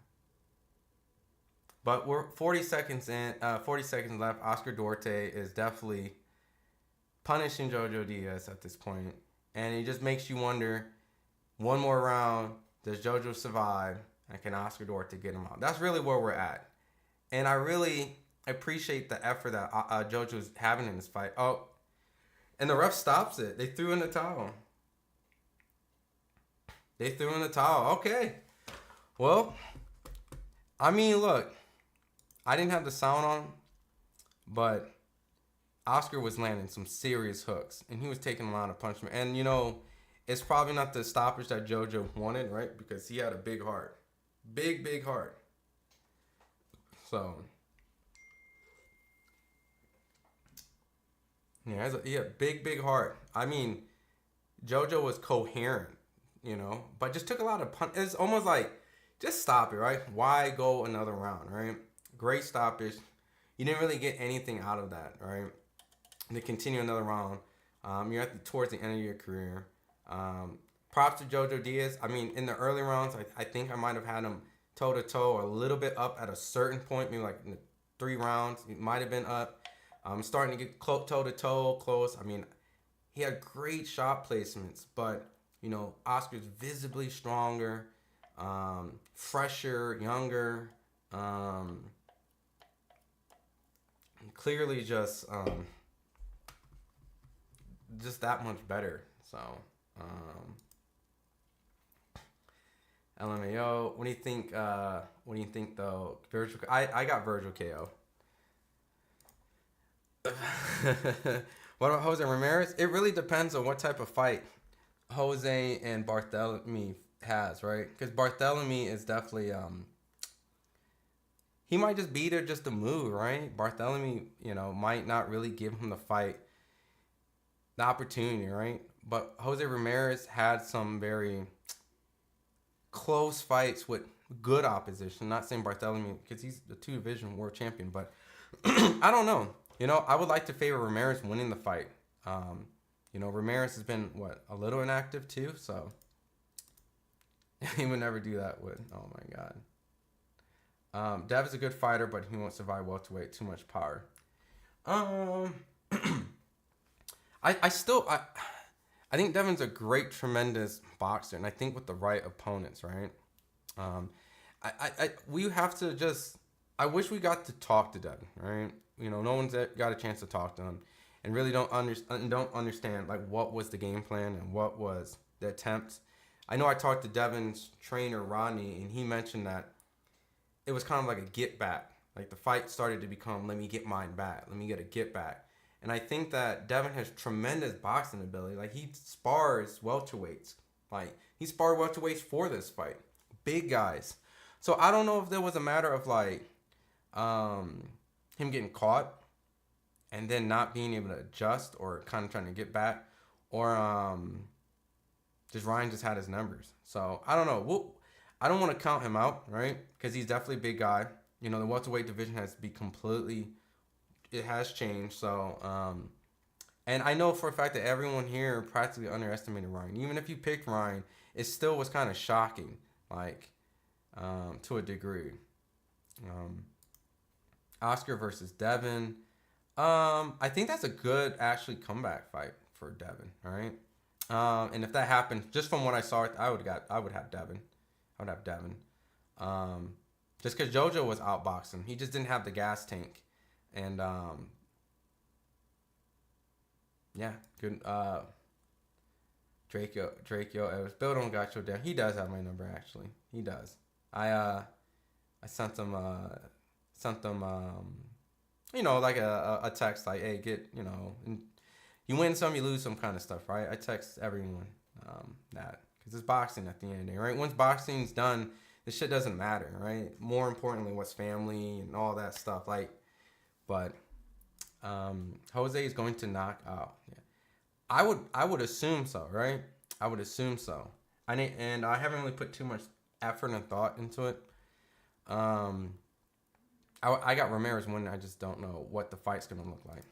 but we're 40 seconds in. 40 seconds left. Oscar Duarte is definitely punishing Jojo Diaz at this point, and it just makes you wonder. One more round. Does Jojo survive? And can Oscar Duarte get him out? That's really where we're at. And I really appreciate the effort that Jojo's having in this fight. Oh, and the ref stops it. They threw in the towel. Okay. Well, I mean, look. I didn't have the sound on, but Oscar was landing some serious hooks. And he was taking a lot of punishment. And, you know, it's probably not the stoppage that Jojo wanted, right? Because he had a big heart. Big heart. So, yeah, he had a big heart. I mean, Jojo was coherent, you know, but just took a lot of It's almost like, just stop it, right? Why go another round, right? Great stoppage. You didn't really get anything out of that, right? To continue another round, you're towards the end of your career. Props to Jojo Diaz. I mean, in the early rounds, I think I might have had him toe-to-toe or a little bit up at a certain point, maybe like in the 3 rounds. He might have been up. Starting to get toe-to-toe close. I mean, he had great shot placements, but, you know, Oscar's visibly stronger, fresher, younger, clearly just that much better. So, LMAO. What do you think? Though? Vergil, I got Vergil KO. What about Jose Ramirez? It really depends on what type of fight Jose and Barthelemy has, right? Because Barthelemy is definitely he might just be there just to move, right? Barthelemy, you know, might not really give him the opportunity, right? But Jose Ramirez had some very close fights with good opposition. Not saying Barthelemy, because he's the 2-division world champion, but I don't know. You know, I would like to favor Ramirez winning the fight. You know, Ramirez has been, a little inactive too, so he would never do that with, oh my God. Dev is a good fighter, but he won't survive welterweight. Too much power. I think Devin's a great, tremendous boxer, and I think with the right opponents, right? We have to just. I wish we got to talk to Devin, right? You know, no one's got a chance to talk to him, and really don't understand like what was the game plan and what was the attempt. I know I talked to Devin's trainer Rodney, and he mentioned that it was kind of like a get back. Like the fight started to become, let me get mine back, let me get a get back. And I think that Devin has tremendous boxing ability. Like he spars welterweights. Like he sparred welterweights for this fight. Big guys. So I don't know if there was a matter of like him getting caught and then not being able to adjust or kind of trying to get back, or just Ryan just had his numbers. So I don't know. I don't want to count him out, right? Because he's definitely a big guy. You know, the welterweight division has to be it has changed. So, and I know for a fact that everyone here practically underestimated Ryan. Even if you picked Ryan, it still was kind of shocking, like, to a degree. Oscar versus Devin. I think that's a good actually comeback fight for Devin. All right. And if that happened, just from what I saw, I would have Devin. I would have Devin. Just because Jojo was outboxing, he just didn't have the gas tank, and yeah, good. Draco, Bill don't got you down. He does have my number actually. He does. I sent him like a text like, hey, get, and you win some, you lose some kind of stuff, right? I text everyone that, because it's boxing at the end of the day, right? Once boxing's done, this shit doesn't matter, right? More importantly, what's family and all that stuff, like, but Jose is going to knock out. Yeah. I would assume so, right? I would assume so. I haven't really put too much effort and thought into it. I got Ramirez winning. I just don't know what the fight's gonna look like.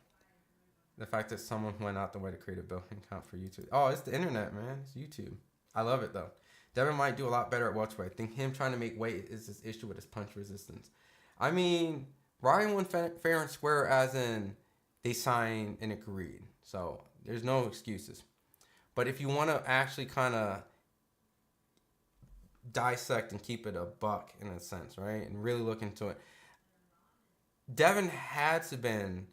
The fact that someone went out the way to create a building account for YouTube. Oh, it's the internet, man. It's YouTube. I love it though. Devin might do a lot better at welterweight. I think him trying to make weight is his issue with his punch resistance. I mean, Ryan won fair and square, as in they signed and agreed. So there's no excuses. But if you want to actually kind of dissect and keep it a buck in a sense, right, and really look into it, Devin had to been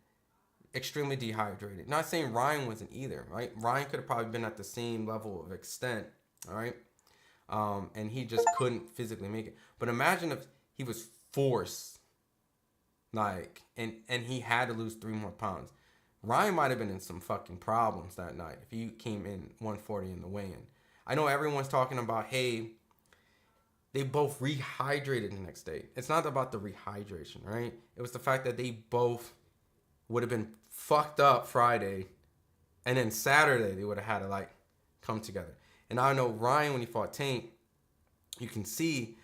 extremely dehydrated. Not saying Ryan wasn't either, right? Ryan could have probably been at the same level of extent, all right? And he just couldn't physically make it. But imagine if he was forced, like, and he had to lose 3 more pounds. Ryan might have been in some fucking problems that night if he came in 140 in the weigh-in. I know everyone's talking about, hey, they both rehydrated the next day. It's not about the rehydration, right? It was the fact that they both would have been fucked up Friday, and then Saturday they would have had to, like, come together. And I know Ryan, when he fought Tank, you can see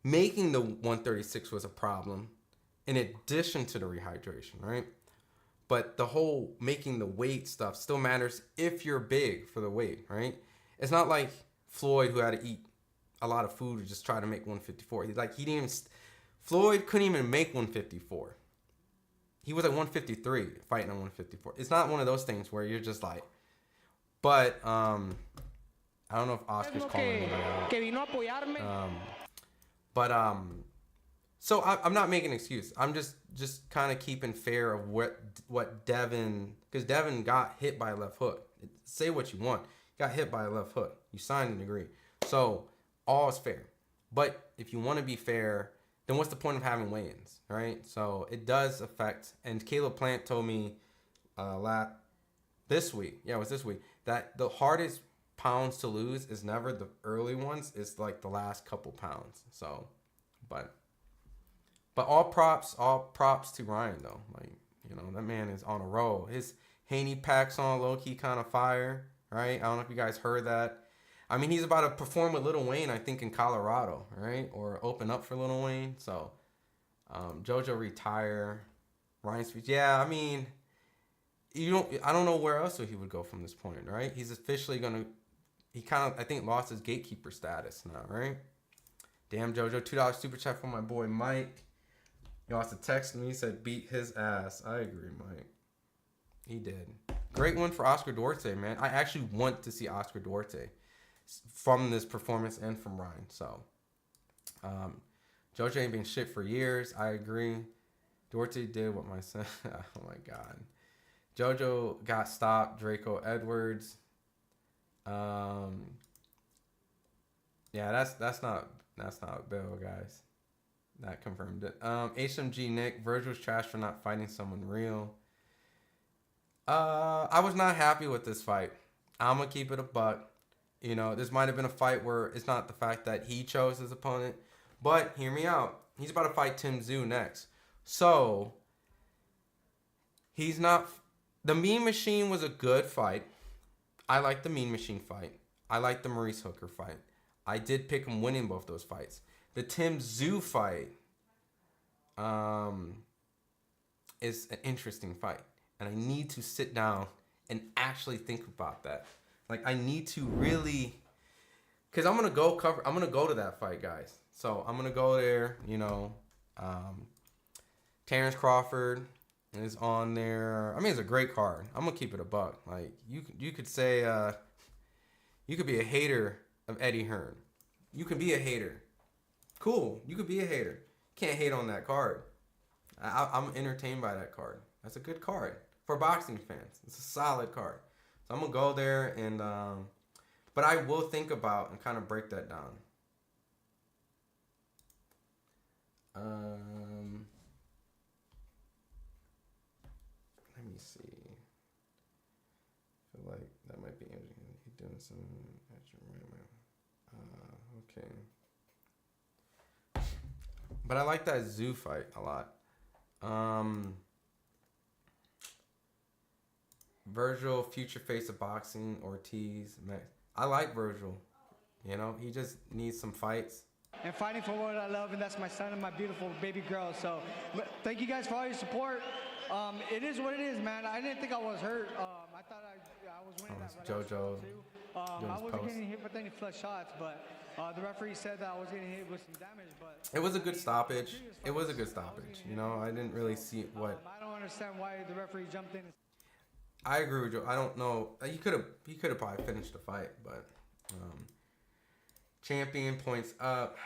making the 136 was a problem in addition to the rehydration, right? But the whole making the weight stuff still matters if you're big for the weight, right? It's not like Floyd, who had to eat a lot of food to just try to make 154. Floyd couldn't even make 154. He was at 153 fighting on 154. It's not one of those things where you're just like, but I don't know if Oscar's calling me out. So I'm not making an excuse. I'm just kind of keeping fair of what Devin, because Devin got hit by a left hook. Say what you want. Got hit by a left hook. You signed an agree. So all is fair. But if you want to be fair, then what's the point of having weigh-ins, right? So it does affect. And Caleb Plant told me this week, it was this week, that the hardest pounds to lose is never the early ones. It's like the last couple pounds. So, but all props to Ryan though. Like, that man is on a roll. His Haney packs on low-key kind of fire, right? I don't know if you guys heard that. I mean, he's about to perform with Lil Wayne, I think, in Colorado, right? Or open up for Lil Wayne. So, Jojo retire. Ryan Speech. Yeah, I mean, I don't know where else he would go from this point, right? He's officially he kind of, I think, lost his gatekeeper status now, right? Damn, Jojo. $2 super chat for my boy Mike. He also texted me, said beat his ass. I agree, Mike. He did. Great one for Oscar Duarte, man. I actually want to see Oscar Duarte from this performance and from Ryan. So, Jojo ain't been shit for years. I agree. Duarte did what my son. Oh my God. Jojo got stopped. Draco Edwards. Yeah, that's not Bill, guys. That confirmed it. HMG Nick, Vergil's trash for not fighting someone real. I was not happy with this fight. I'm gonna keep it a buck. This might have been a fight where it's not the fact that he chose his opponent, but hear me out. He's about to fight Tim Tszyu next. So, he's not... The Mean Machine was a good fight. I like the Mean Machine fight. I like the Maurice Hooker fight. I did pick him winning both those fights. The Tim Tszyu fight is an interesting fight. And I need to sit down and actually think about that. Like, I need to really... Because I'm going to go to that fight, guys. So, I'm going to go there, Terrence Crawford, is on there. I mean, it's a great card. I'm gonna keep it a buck. Like you could say you could be a hater of Eddie Hearn. You can be a hater. Cool. You could be a hater. Can't hate on that card. I'm entertained by that card. That's a good card for boxing fans. It's a solid card. So I'm gonna go there and but I will think about and kind of break that down. Let me see. I feel like that might be interesting. He's doing some okay. But I like that Zoo fight a lot. Vergil, future face of boxing, Ortiz, Max. I like Vergil. You know, he just needs some fights. And fighting for what I love, and that's my son and my beautiful baby girl. So thank you guys for all your support. It is what it is, man. I didn't think I was hurt. I thought I was winning that right Jojo. I wasn't getting hit with any flush shots, but the referee said that I was getting hit with some damage. But it was a good stoppage. It was a good stoppage. You know, I didn't really see what. I don't understand why the referee jumped in. I agree with you. I don't know. He could have probably finished the fight, but champion points up.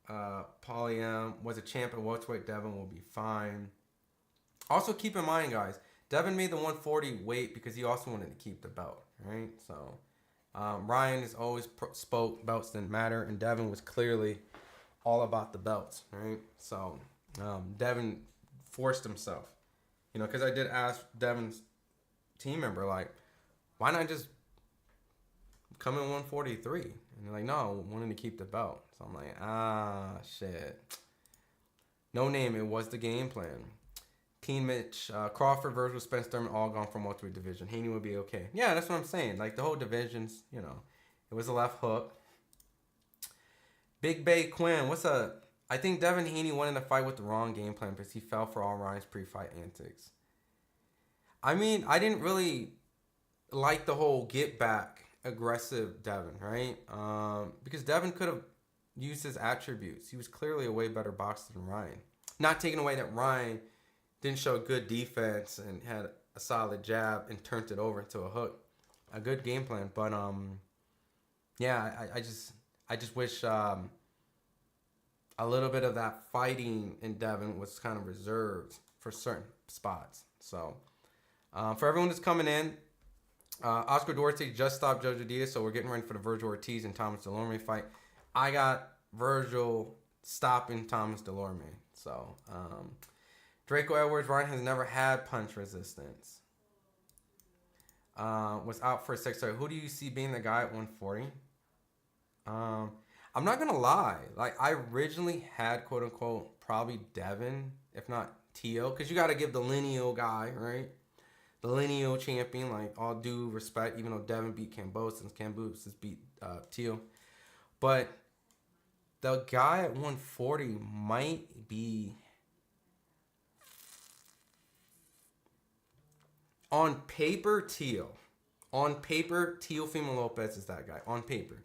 Polyam was a champ at welterweight. Devin will be fine. Also, keep in mind, guys, Devin made the 140 weight because he also wanted to keep the belt, right? So, Ryan has always spoke belts didn't matter, and Devin was clearly all about the belts, right? So, Devin forced himself, you know, because I did ask Devin's team member, like, why not just come in 143? And they're like, no, wanting to keep the belt. So I'm like, shit. No name, it was the game plan. Keen Mitch, Crawford, Vergil, Spence Thurman, all gone from welterweight division. Haney would be okay. Yeah, that's what I'm saying. Like, the whole division's, you know, it was a left hook. Big Bay Quinn, what's up? I think Devin Haney wanted to fight with the wrong game plan because he fell for all Ryan's pre-fight antics. I mean, I didn't really like the whole get back aggressive Devin, right? Because Devin could have used his attributes. He was clearly a way better boxer than Ryan. Not taking away that Ryan didn't show good defense and had a solid jab and turned it over into a hook. A good game plan. But yeah, I just wish a little bit of that fighting in Devin was kind of reserved for certain spots. So for everyone that's coming in, Oscar Duarte just stopped Jojo-Diaz, so we're getting ready for the Vergil Ortiz and Thomas Dulorme fight. I got Vergil stopping Thomas Dulorme. So Draco Edwards, Ryan has never had punch resistance. Was out for a 6-star. Who do you see being the guy at 140? I'm not gonna lie. Like, I originally had, quote unquote, probably Devin, if not Tio, because you got to give the lineal guy, right? The lineal champion, like, all due respect, even though Devin beat Cambosis, Cambosis beat Tio. But the guy at 140 might be, on paper, Tio. On paper, Teofimo Lopez is that guy. On paper.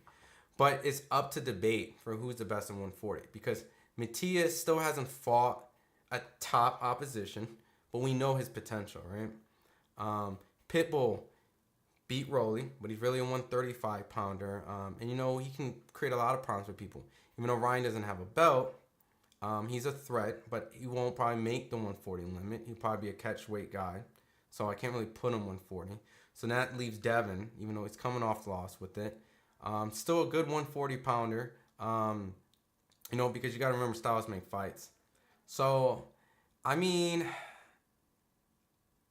But it's up to debate for who's the best in 140. Because Matias still hasn't fought a top opposition. But we know his potential, right? Pitbull beat Rolly. But he's really a 135-pounder. And, you know, he can create a lot of problems with people. Even though Ryan doesn't have a belt, he's a threat. But he won't probably make the 140 limit. He'll probably be a catch-weight guy. So I can't really put him 140. So that leaves Devin, even though he's coming off loss with it. Still a good 140-pounder. You know, because you got to remember styles make fights. So, I mean,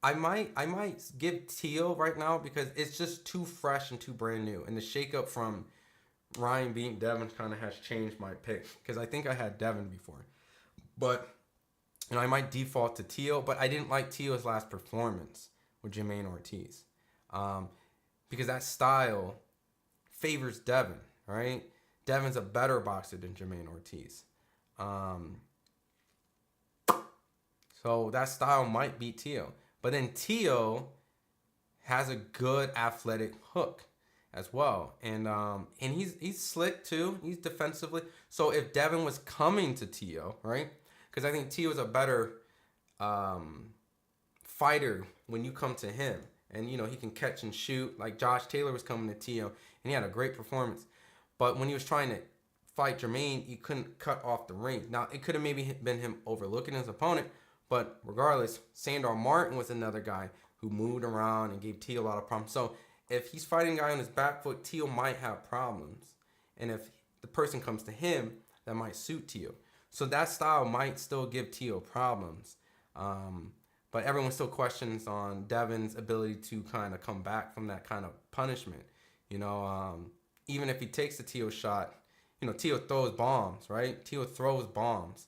I might give Tio right now because it's just too fresh and too brand new. And the shakeup from Ryan beating Devin kind of has changed my pick. Because I think I had Devin before. But, you know, I might default to Tio. But I didn't like Tio's last performance with Jermaine Ortiz. Because that style favors Devin, right? Devin's a better boxer than Jermaine Ortiz. So that style might beat Tio. But then Tio has a good athletic hook as well. And he's slick too. He's defensively. So if Devin was coming to Tio, right? Because I think Tio is a better fighter when you come to him. And, he can catch and shoot. Like Josh Taylor was coming to Tio, and he had a great performance. But when he was trying to fight Jermaine, he couldn't cut off the ring. Now, it could have maybe been him overlooking his opponent, but regardless, Sandor Martin was another guy who moved around and gave Tio a lot of problems. So if he's fighting a guy on his back foot, Tio might have problems. And if the person comes to him, that might suit Tio. So that style might still give Tio problems. But everyone still questions on Devin's ability to kind of come back from that kind of punishment. Even if he takes the Tio shot, Tio throws bombs, right? Tio throws bombs.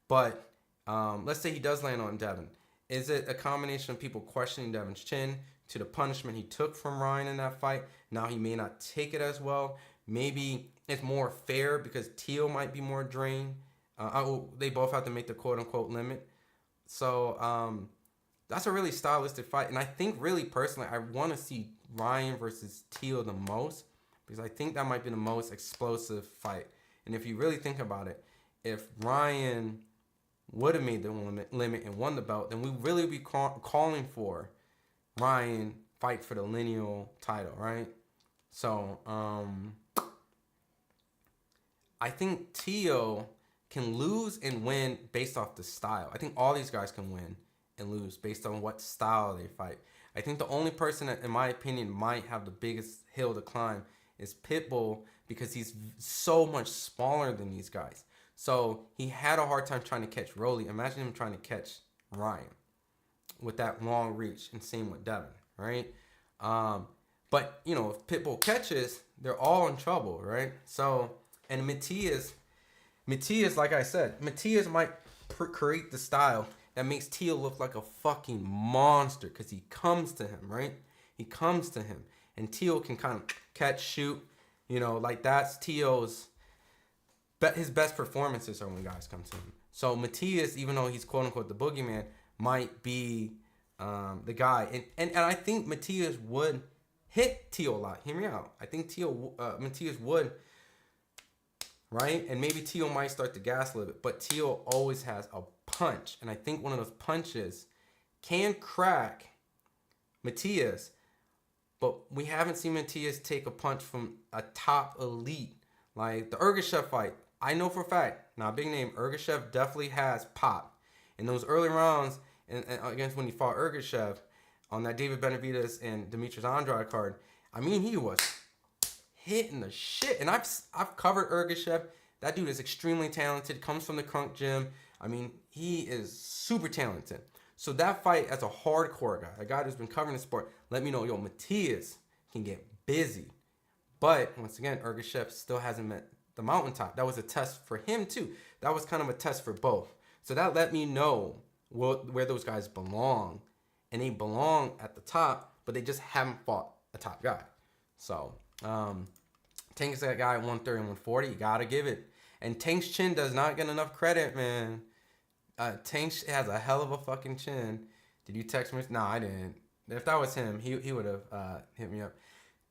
But let's say he does land on Devin. Is it a combination of people questioning Devin's chin to the punishment he took from Ryan in that fight? Now he may not take it as well. Maybe it's more fair because Tio might be more drained. They both have to make the quote-unquote limit. So that's a really stylistic fight. And I think really personally, I want to see Ryan versus Tio the most because I think that might be the most explosive fight. And if you really think about it, if Ryan would have made the limit and won the belt, then we really would be calling for Ryan fight for the lineal title, right? So I think Tio can lose and win based off the style. I think all these guys can win and lose based on what style they fight. I think the only person that, in my opinion, might have the biggest hill to climb is Pitbull because he's so much smaller than these guys. So he had a hard time trying to catch Rolly. Imagine him trying to catch Ryan with that long reach, and same with Devin, right? But, if Pitbull catches, they're all in trouble, right? So, and Matias, like I said, Matias might create the style that makes Tio look like a fucking monster because he comes to him, right? He comes to him. And Tio can kind of catch, shoot, like that's Tio's, his best performances are when guys come to him. So Matias, even though he's quote-unquote the boogeyman, might be the guy. And I think Matias would hit Tio a lot. Hear me out. I think Matias would, right? And maybe Tio might start to gas a little bit. But Tio always has a punch. And I think one of those punches can crack Matias. But we haven't seen Matias take a punch from a top elite. Like the Ergashev fight. I know for a fact, now big name, Ergashev definitely has pop. In those early rounds, and against when he fought Ergashev on that David Benavidez and Demetrius Andrade card, I mean, he was hitting the shit. And I've covered Ergashev. That dude is extremely talented, comes from the Crunk Gym. I mean, he is super talented. So that fight, as a hardcore guy, a guy who's been covering the sport, let me know, Matias can get busy. But, once again, Ergashev still hasn't met the mountaintop. That was a test for him, too. That was kind of a test for both. So that let me know where those guys belong. And they belong at the top, but they just haven't fought a top guy. So, Tank's that guy at 130 and 140. You got to give it. And Tank's chin does not get enough credit, man. Tank has a hell of a fucking chin. Did you text me? No, I didn't. If that was him, he would have hit me up.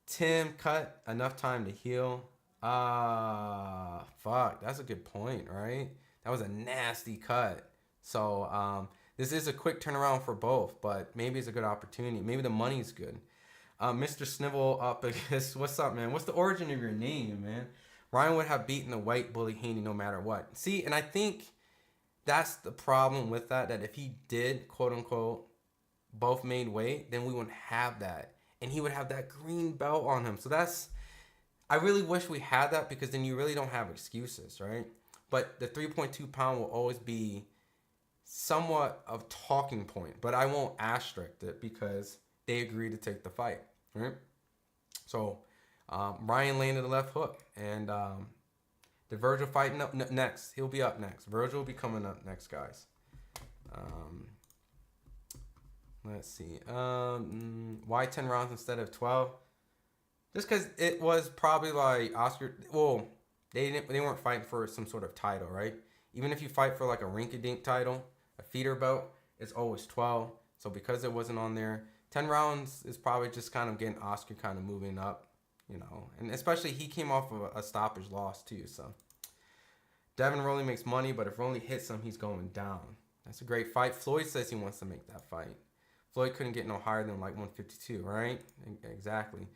Tim cut enough time to heal. Fuck. That's a good point, right? That was a nasty cut. So this is a quick turnaround for both, but maybe it's a good opportunity. Maybe the money's good. Mr. Snivel up against, what's up, man? What's the origin of your name, man? Ryan would have beaten the white bully Haney no matter what. See, and I think that's the problem with that if he did, quote unquote, both made weight, then we wouldn't have that. And he would have that green belt on him. So I really wish we had that because then you really don't have excuses, right? But the 3.2 pound will always be somewhat of talking point. But I won't asterisk it because they agreed to take the fight, right? So Ryan landed the left hook. And the Vergil fighting up next. He'll be up next. Vergil will be coming up next, guys. Let's see. Why 10 rounds instead of 12? Just because it was probably like Oscar. Well, they weren't fighting for some sort of title, right? Even if you fight for like a rinky-dink title, a feeder belt, it's always 12. So because it wasn't on there, 10 rounds is probably just kind of getting Oscar kind of moving up, And especially he came off of a stoppage loss too. So Devin Rolly makes money, but if Rolly hits him, he's going down. That's a great fight. Floyd says he wants to make that fight. Floyd couldn't get no higher than like 152, right? Exactly.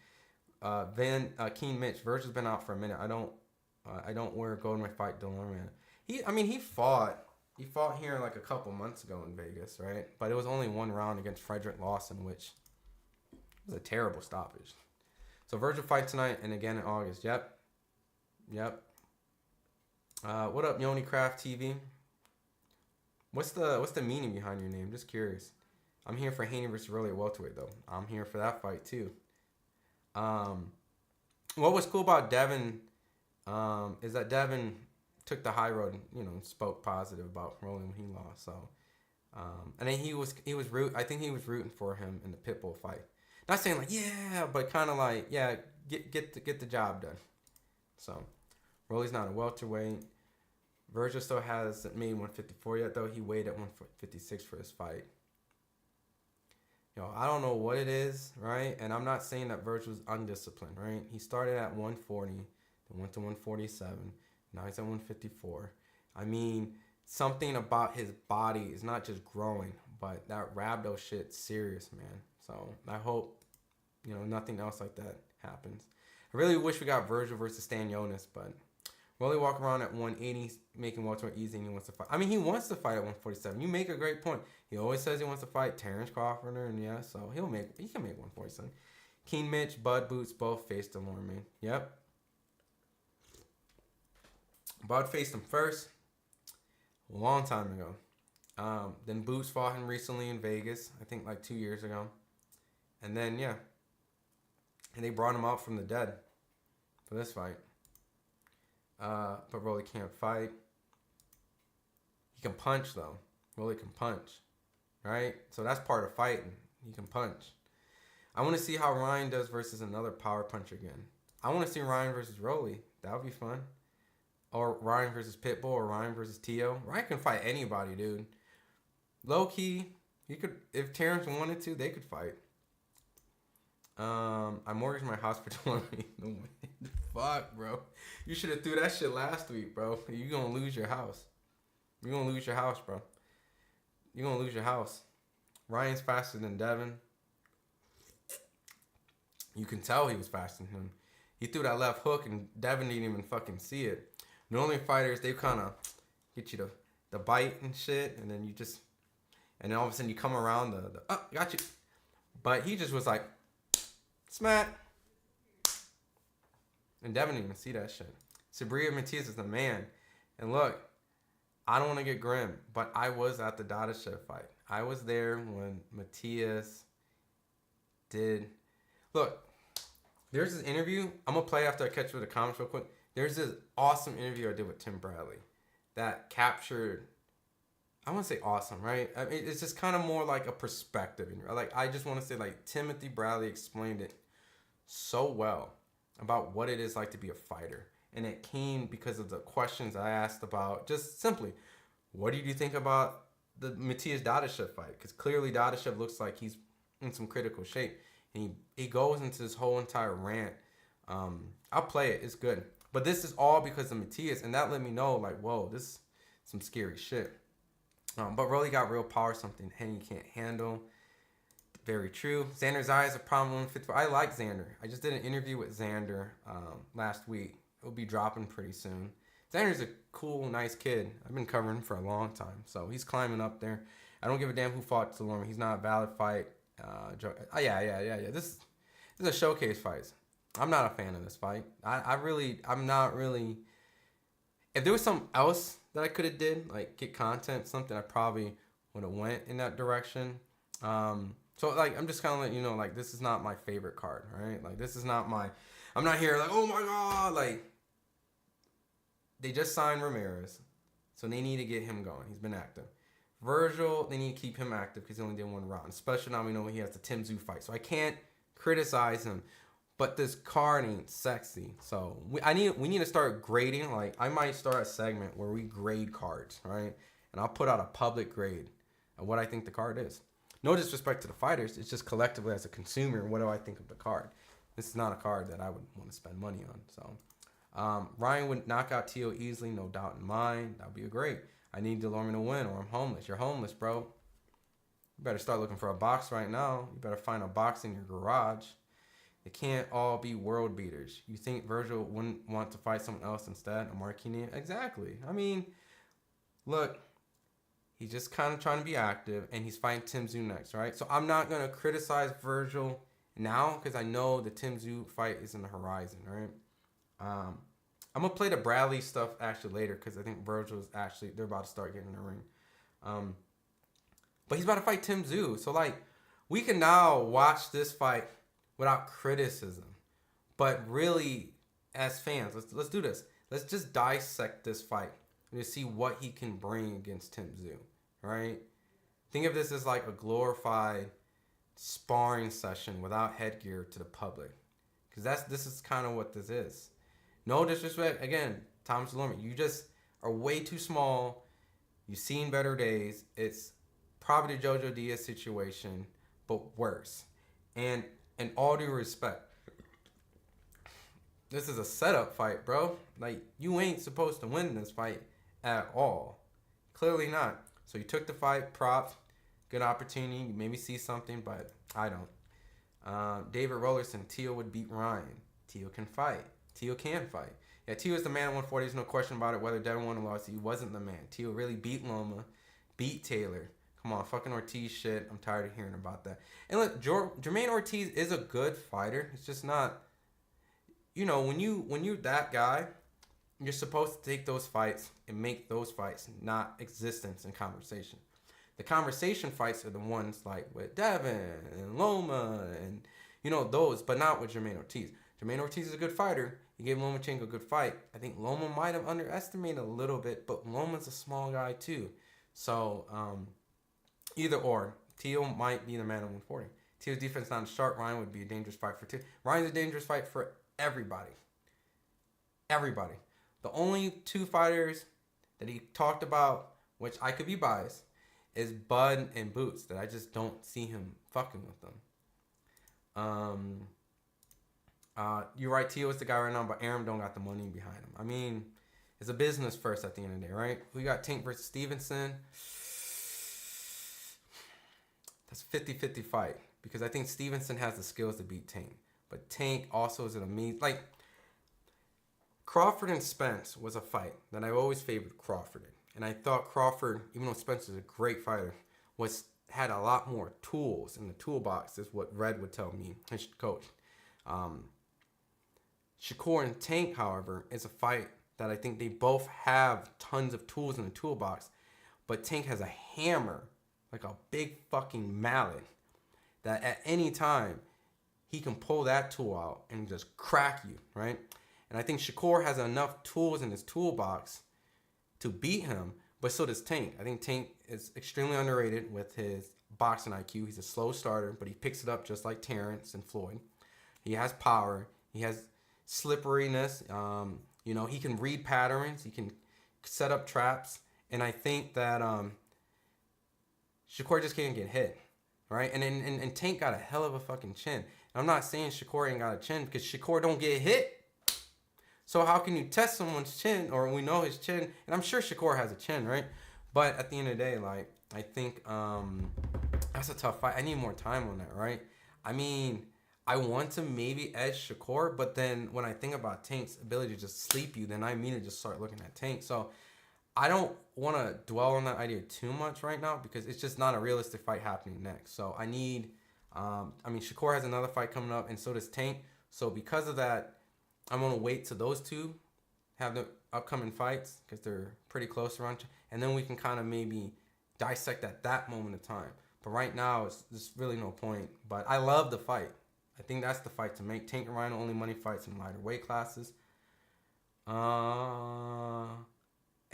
Keen Mitch. Vergil's been out for a minute. I don't wear gold in my fight, Dulorme. He fought. He fought here like a couple months ago in Vegas, right? But it was only one round against Frederick Lawson, which was a terrible stoppage. So Vergil fight tonight and again in August. Yep. What up, Yoni Craft TV? What's the meaning behind your name? Just curious. I'm here for Haney versus Rolly at welterweight though. I'm here for that fight too. What was cool about Devin is that Devin took the high road and, you know, spoke positive about Rolly when he lost. So and then I think he was rooting for him in the Pitbull fight. Not saying like yeah, but kind of like yeah, get the job done. So Rolly's not a welterweight. Vergil still hasn't made 154 yet though. He weighed at 156 for his fight. I don't know what it is, right? And I'm not saying that Vergil's undisciplined, right? He started at 140, then went to 147. Now he's at 154. I mean, something about his body is not just growing, but that rhabdo shit's serious, man. So I hope, nothing else like that happens. I really wish we got Vergil versus Stan Jonas, but Rolly walk around at 180, making welterweight easy, and he wants to fight. I mean, he wants to fight at 147. You make a great point. He always says he wants to fight Terrence Crawford, and yeah, so he can make 147. Keen Mitch, Bud Boots, both faced Dulorme. Yep. Bud faced him first, a long time ago. Then Boots fought him recently in Vegas, I think like 2 years ago. And then, yeah. And they brought him out from the dead for this fight. But Rolly can't fight. He can punch though. Rolly can punch, right? So that's part of fighting. He can punch. I want to see how Ryan does versus another power puncher again. I want to see Ryan versus Rolly. That would be fun. Or Ryan versus Pitbull or Ryan versus Tio. Ryan can fight anybody, dude. Low key, he could. If Terrence wanted to, they could fight. I mortgaged my house for Dulorme. No way. Fuck, bro. You should have threw that shit last week, bro. You gonna lose your house. You gonna lose your house, bro. You gonna lose your house. Ryan's faster than Devin. You can tell he was faster than him. He threw that left hook and Devin didn't even fucking see it. Normally fighters, they kind of get you the bite and shit, and then and then all of a sudden you come around got you. But he just was like, smack. And Devin didn't even see that shit. Sabria Matias is the man. And look, I don't want to get grim, but I was at the Dada-Shev fight. I was there when Matias did. Look, there's this interview. I'm going to play after I catch you with the comments real quick. There's this awesome interview I did with Tim Bradley that captured, I want to say awesome, right? I mean, it's just kind of more like a perspective. Like, I just want to say, like, Timothy Bradley explained it so well about what it is like to be a fighter. And it came because of the questions I asked about just simply, what do you think about the Matias Dada-Shev fight? Because clearly Dada-Shev looks like he's in some critical shape. And he goes into this whole entire rant. I'll play it. It's good. But this is all because of Matias. And that let me know, like, whoa, this is some scary shit. But Rolly got real power, something Henry can't handle. Very true. Xander's eye is a problem. I like Xander. I just did an interview with Xander last week. It'll be dropping pretty soon. Xander's a cool, nice kid. I've been covering him for a long time. So he's climbing up there. I don't give a damn who fought Dulorme. He's not a valid fight. Yeah. This is a showcase fight. I'm not a fan of this fight. I'm not really. If there was something else that I could have did, like get content, something, I probably would have went in that direction. So like, I'm just kind of letting you know, like, this is not my favorite card, right? Like, this is not my. I'm not here like, oh my god, like. They just signed Ramirez, so they need to get him going. He's been active. Vergil, they need to keep him active because he only did one round. Especially now we know he has the Tim Tszyu fight, so I can't criticize him. But this card ain't sexy, so we need to start grading. Like, I might start a segment where we grade cards, right? And I'll put out a public grade of what I think the card is. No disrespect to the fighters, it's just collectively as a consumer, what do I think of the card? This is not a card that I would want to spend money on. So Ryan would knock out Tio easily, no doubt in mind. That would be great. I need Dulorme to win or I'm homeless. You're homeless, bro. You better start looking for a box right now. You better find a box in your garage. It can't all be world beaters. You think Vergil wouldn't want to fight someone else instead? A marquee? Exactly. I mean, look, he's just kind of trying to be active, and he's fighting Tim Tszyu next, right? So I'm not going to criticize Vergil now because I know the Tim Tszyu fight is in the horizon, right? I'm going to play the Bradley stuff actually later because I think Vergil is actually, they're about to start getting in the ring. But he's about to fight Tim Tszyu. So, like, we can now watch this fight without criticism. But really, as fans, let's do this. Let's just dissect this fight and see what he can bring against Tim Tszyu, right? Think of this as like a glorified sparring session without headgear to the public. Because this is kind of what this is. No disrespect. Again, Thomas Dulorme, you just are way too small. You've seen better days. It's probably the Jojo-Diaz situation, but worse. And in all due respect, this is a setup fight, bro. Like, you ain't supposed to win this fight at all. Clearly not. So you took the fight, props, good opportunity. You maybe see something, but I don't. David Rollerson, Tio would beat Ryan. Tio can fight. Tio can fight. Yeah, Tio is the man at 140. There's no question about it. Whether Devin won or lost, he wasn't the man. Tio really beat Loma, beat Taylor. Come on, fucking Ortiz shit. I'm tired of hearing about that. And look, Jermaine Ortiz is a good fighter. It's just not, you know, when you're that guy, you're supposed to take those fights and make those fights not existence in conversation. The conversation fights are the ones like with Devin and Loma and, you know, those, but not with Jermaine Ortiz. Jermaine Ortiz is a good fighter. He gave Lomachenko a good fight. I think Loma might have underestimated a little bit, but Loma's a small guy too. So, either or. Tio might be the man at 140. Tio's defense not sharp. Ryan would be a dangerous fight for Tio. Ryan's a dangerous fight for everybody. Everybody. The only two fighters that he talked about, which I could be biased, is Bud and Boots. That I just don't see him fucking with them. You're right, Tio is the guy right now, but Aram don't got the money behind him. I mean, it's a business first at the end of the day, right? We got Tank versus Stevenson. That's a 50-50 fight because I think Stevenson has the skills to beat Tank. But Tank also is an amazing... Like, Crawford and Spence was a fight that I always favored Crawford in. And I thought Crawford, even though Spence is a great fighter, had a lot more tools in the toolbox, is what Red would tell me, his coach. Shakur and Tank, however, is a fight that I think they both have tons of tools in the toolbox. But Tank has a hammer, like a big fucking mallet, that at any time he can pull that tool out and just crack you, right? And I think Shakur has enough tools in his toolbox to beat him, but so does Tank. I think Tank is extremely underrated with his boxing IQ. He's a slow starter, but he picks it up just like Terrence and Floyd. He has power. He has slipperiness. You know, he can read patterns. He can set up traps. And I think that Shakur just can't get hit, right? And Tank got a hell of a fucking chin. And I'm not saying Shakur ain't got a chin because Shakur don't get hit. So how can you test someone's chin, or we know his chin, and I'm sure Shakur has a chin, right? But at the end of the day, like, I think that's a tough fight. I need more time on that, right? I mean, I want to maybe edge Shakur, but then when I think about Tank's ability to just sleep you, then I immediately just start looking at Tank. So I don't want to dwell on that idea too much right now because it's just not a realistic fight happening next. So I need, Shakur has another fight coming up, and so does Tank. So because of that, I'm going to wait till those two have the upcoming fights because they're pretty close around. And then we can kind of maybe dissect at that moment of time. But right now, there's really no point. But I love the fight. I think that's the fight to make. Tank and Ryan only money fights in lighter weight classes. In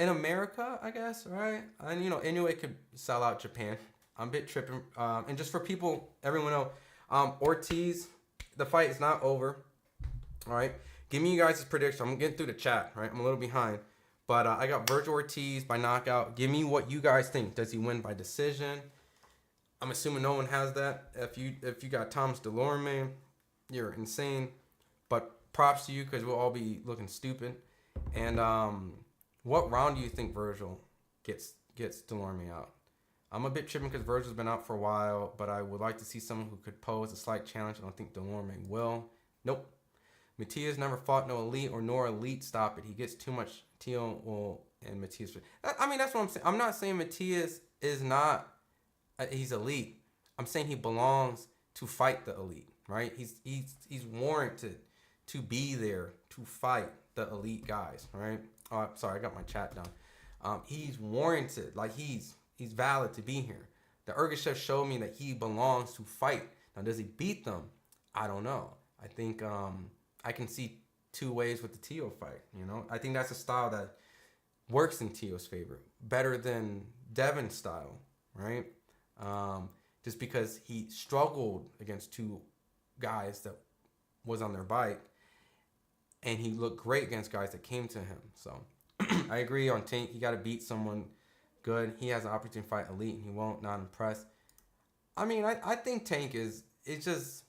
America, I guess, right? And, you know, anyway, could sell out Japan. I'm a bit tripping. And just for people, everyone know, Ortiz, the fight is not over. All right. Give me you guys' prediction. I'm getting through the chat, right? I'm a little behind. But I got Vergil Ortiz by knockout. Give me what you guys think. Does he win by decision? I'm assuming no one has that. If you got Thomas Dulorme, you're insane. But props to you because we'll all be looking stupid. And what round do you think Vergil gets Dulorme out. I'm a bit tripping because Vergil's been out for a while, but I would like to see someone who could pose a slight challenge. I don't think Dulorme will. Nope. Matias never fought no elite or nor elite stop it. He gets too much and Matias. I mean, that's what I'm saying. I'm not saying Matias is not, he's elite. I'm saying he belongs to fight the elite, right? He's warranted to be there to fight the elite guys, right? Oh, sorry, I got my chat down. He's warranted, like he's valid to be here. The Ergashev showed me that he belongs to fight. Now, does he beat them? I don't know. I think I can see two ways with the Tio fight. You know, I think that's a style that works in Tio's favor better than Devin's style, right? Just because he struggled against two guys that was on their bike, and he looked great against guys that came to him. So I agree on Tank. He got to beat someone good. He has an opportunity to fight elite, and he won't. Not impressed. I mean, I think Tank is. It's just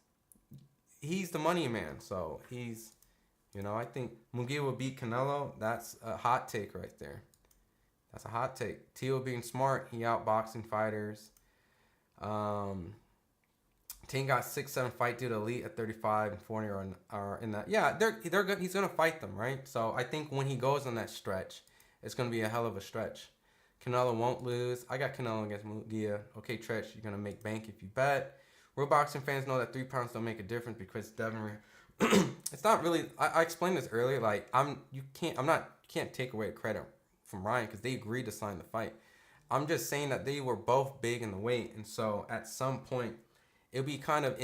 he's the money man. So he's, you know, I think Munguia will beat Canelo. That's a hot take right there. That's a hot take. Tio being smart, he outboxing fighters. Tank got 6-7 fight due to elite at 35 and 40 are in that. Yeah, they're good. He's gonna fight them, right? So I think when he goes on that stretch, it's gonna be a hell of a stretch. Canelo won't lose. I got Canelo against Munguia. Okay, Tretch, you're gonna make bank if you bet. Real boxing fans know that 3 pounds don't make a difference because Devin. It's not really. I explained this earlier. Like you can't take away credit from Ryan because they agreed to sign the fight. I'm just saying that they were both big in the weight, and so at some point, it'd be kind of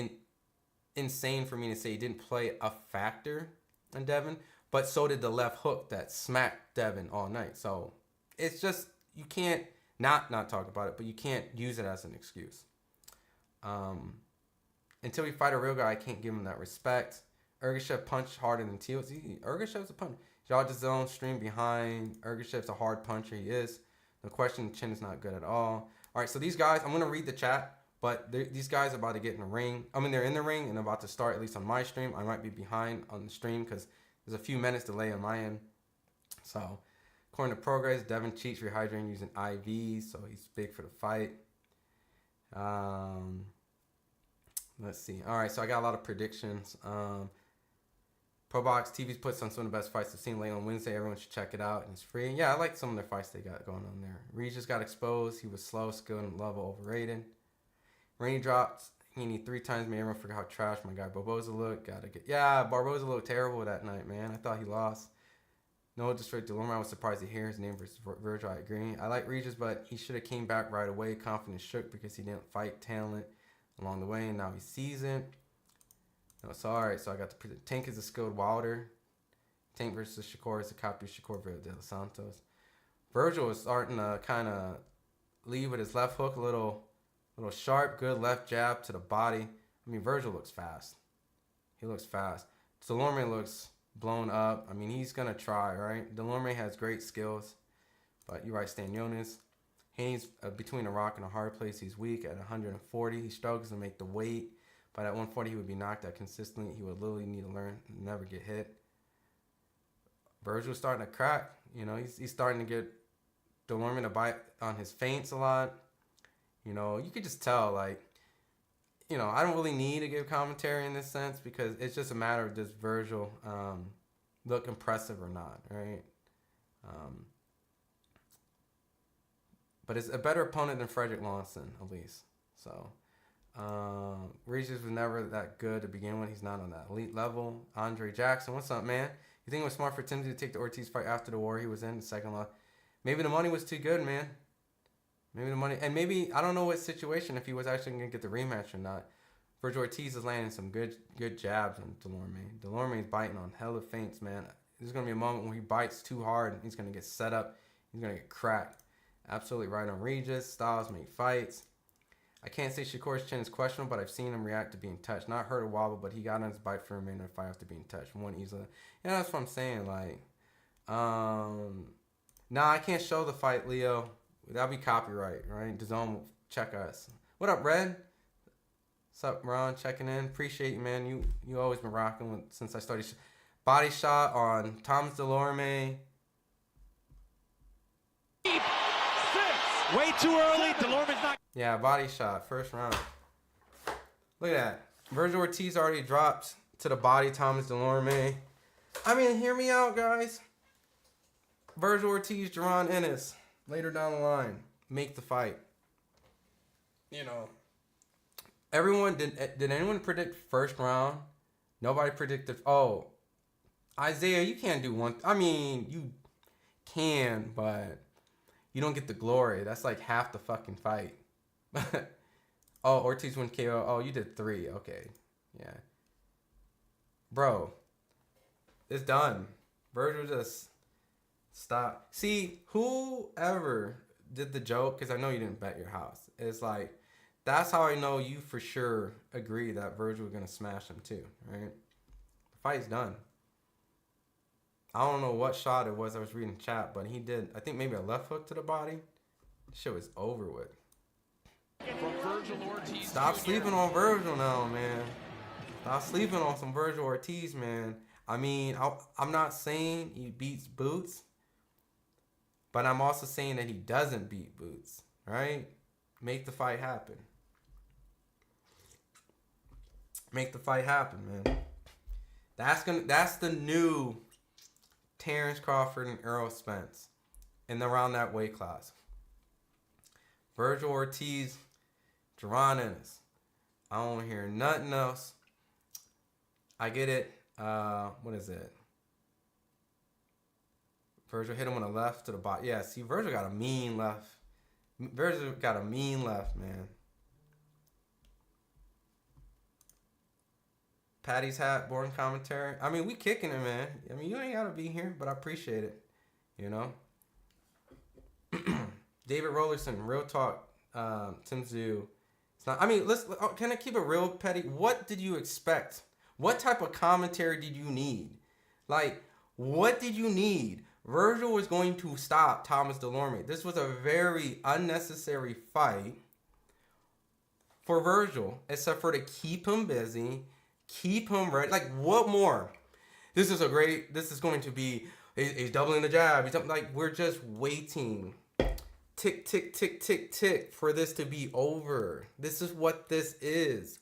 insane for me to say he didn't play a factor in Devin, but so did the left hook that smacked Devin all night. So it's just you can't not talk about it, but you can't use it as an excuse. Until we fight a real guy, I can't give him that respect. Ergashev punched harder than Tio. Ergashev's a puncher. Y'all just don't stream behind. Ergashev's a hard puncher. He is. No question, Chin is not good at all. All right, so these guys, I'm going to read the chat, but these guys are about to get in the ring. I mean, they're in the ring and about to start, at least on my stream. I might be behind on the stream because there's a few minutes delay on my end. So, according to Progress, Devin cheats rehydrating using IVs, so he's big for the fight. Let's see. All right, so I got a lot of predictions. ProBox TV's puts on some of the best fights I've seen late on Wednesday. Everyone should check it out, and it's free. Yeah, I like some of their fights they got going on there. Regis got exposed. He was slow, skilled, and level overrated. Rainy dropped. He need 3 times. Made everyone forget how trash my guy Barboza looked. Barboza looked terrible that night, man. I thought he lost. No disrespect to Dulorme. I was surprised to hear his name versus Vergil. I agree. I like Regis, but he should have came back right away. Confidence shook because he didn't fight talent along the way, and now he's seasoned. No, so all right. So I got the Tank is a skilled Wilder. Tank versus Shakur is a copy of Shakur de los Santos. Vergil is starting to kind of lead with his left hook, a little sharp, good left jab to the body. I mean, Vergil looks fast. He looks fast. Dulorme looks blown up. I mean, he's gonna try, right? Dulorme has great skills, but you're right, Stan Jonas. Haney's between a rock and a hard place. He's weak at 140. He struggles to make the weight. But at 140, he would be knocked out consistently. He would literally need to learn to never get hit. Vergil's starting to crack. You know, he's starting to get Dulorme to bite on his feints a lot. You know, you could just tell, like, you know, I don't really need to give commentary in this sense because it's just a matter of does Vergil look impressive or not, right? But it's a better opponent than Frederick Lawson, at least. So, Regis was never that good to begin with. He's not on that elite level. Andre Jackson, what's up, man? You think it was smart for Timothy to take the Ortiz fight after the war he was in, the second loss? Maybe the money was too good, man. Maybe the money, and maybe, I don't know what situation, if he was actually going to get the rematch or not. Vergil Ortiz is landing some good jabs on Dulorme. Dulorme is biting on hella feints, man. There's going to be a moment when he bites too hard and he's going to get set up. He's going to get cracked. Absolutely right on Regis. Styles make fights. I can't say Shakur's chin is questionable, but I've seen him react to being touched. Not hurt or wobble, but he got on his bike for a minute and fight after being touched. One easily. Yeah, that's what I'm saying. Like, nah, I can't show the fight, Leo. That'll be copyright, right? DAZN will check us. What up, Red? What's up, Ron? Checking in. Appreciate you, man. You always been rocking with, since I started. Body shot on Thomas Dulorme. Way too early. Dulorme's not. Yeah, body shot, first round. Look at that. Vergil Ortiz already dropped to the body. Thomas Dulorme. I mean, hear me out, guys. Vergil Ortiz, Jaron Ennis. Later down the line, make the fight. You know, everyone did anyone predict first round? Nobody predicted. Oh, Isaiah, you can't do one. I mean, you can, but you don't get the glory. That's like half the fucking fight. Oh, Ortiz went KO. Oh, you did 3. Okay, yeah, bro, it's done. Vergil just stop. See, whoever did the joke, because I know you didn't bet your house. It's like, that's how I know you for sure agree that Vergil was going to smash him too, right? The fight's done. I don't know what shot it was. I was reading chat, but he did, I think maybe a left hook to the body. Shit was over with. From Vergil Ortiz. Stop sleeping on Vergil now, man. Stop sleeping on some Vergil Ortiz, man. I mean, I'm not saying he beats Boots, but I'm also saying that he doesn't beat Boots, right? Make the fight happen. Make the fight happen, man. That's the new Terrence Crawford and Errol Spence in around that weight class. Vergil Ortiz, Jaron Ennis. I don't hear nothing else. I get it. What is it? Vergil hit him on the left to the bottom. Yeah, see, Vergil got a mean left. Vergil got a mean left, man. Patty's hat, born commentary. I mean, we kicking it, man. I mean, you ain't got to be here, but I appreciate it. You know? David Rollerson, real talk. Tim Zoo. It's not, I mean, can I keep it real, Petty? What did you expect? What type of commentary did you need? Like, what did you need? Vergil was going to stop Thomas Dulorme. This was a very unnecessary fight for Vergil, except for to keep him busy, keep him ready. Like, what more? This is going to be, he's doubling the jab. We're just waiting. Tick, tick, tick, tick, tick for this to be over. This is what this is.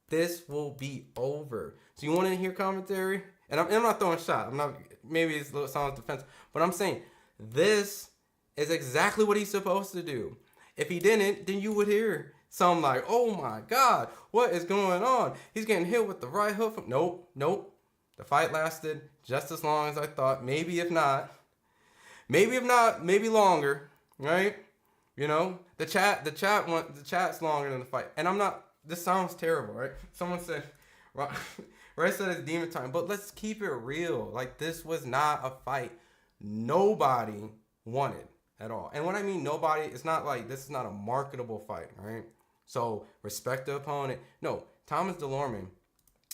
This will be over. So you want to hear commentary? And I'm not throwing shots. Maybe it's a little sounds defensive, but I'm saying this is exactly what he's supposed to do. If he didn't, then you would hear some like, oh my God, what is going on? He's getting hit with the right hook. Nope. The fight lasted just as long as I thought. Maybe if not, maybe longer, right? You know, the chat's longer than the fight. And this sounds terrible, right? Someone said, Ray said it's demon time, but let's keep it real. Like, this was not a fight nobody wanted at all. And when I mean nobody, it's not like this is not a marketable fight, right? So respect the opponent. No, Thomas Dulorme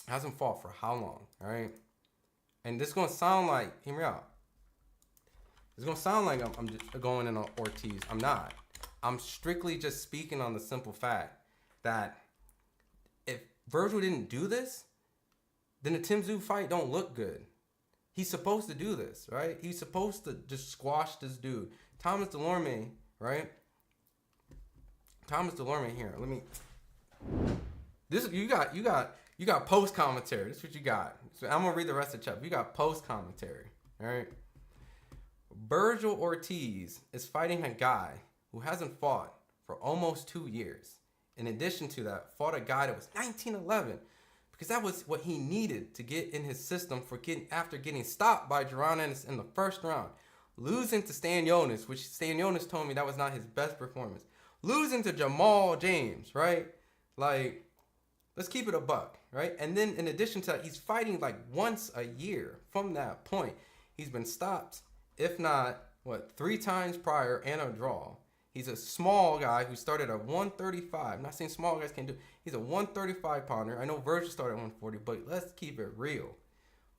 hasn't fought for how long, all right? And this is going to sound like, hear me out. It's going to sound like I'm just going in on Ortiz. I'm not. I'm strictly just speaking on the simple fact that if Vergil didn't do this, then the Tim Tszyu fight don't look good. He's supposed to do this, right? He's supposed to just squash this dude. Thomas Dulorme, right? Thomas Dulorme here. You got post commentary. This is what you got. So I'm gonna read the rest of the chat. You got post commentary, all right? Vergil Ortiz is fighting a guy who hasn't fought for almost 2 years. In addition to that, fought a guy that was 1911 because that was what he needed to get in his system after getting stopped by Jaron Ennis in the first round. Losing to Stan Jonas, which Stan Jonas told me that was not his best performance. Losing to Jamal James, right? Like, let's keep it a buck, right? And then in addition to that, he's fighting like once a year from that point. He's been stopped, if not, 3 times prior and a draw. He's a small guy who started at 135. I'm not saying small guys can't do it. He's a 135 pounder. I know Vergil started at 140, but let's keep it real.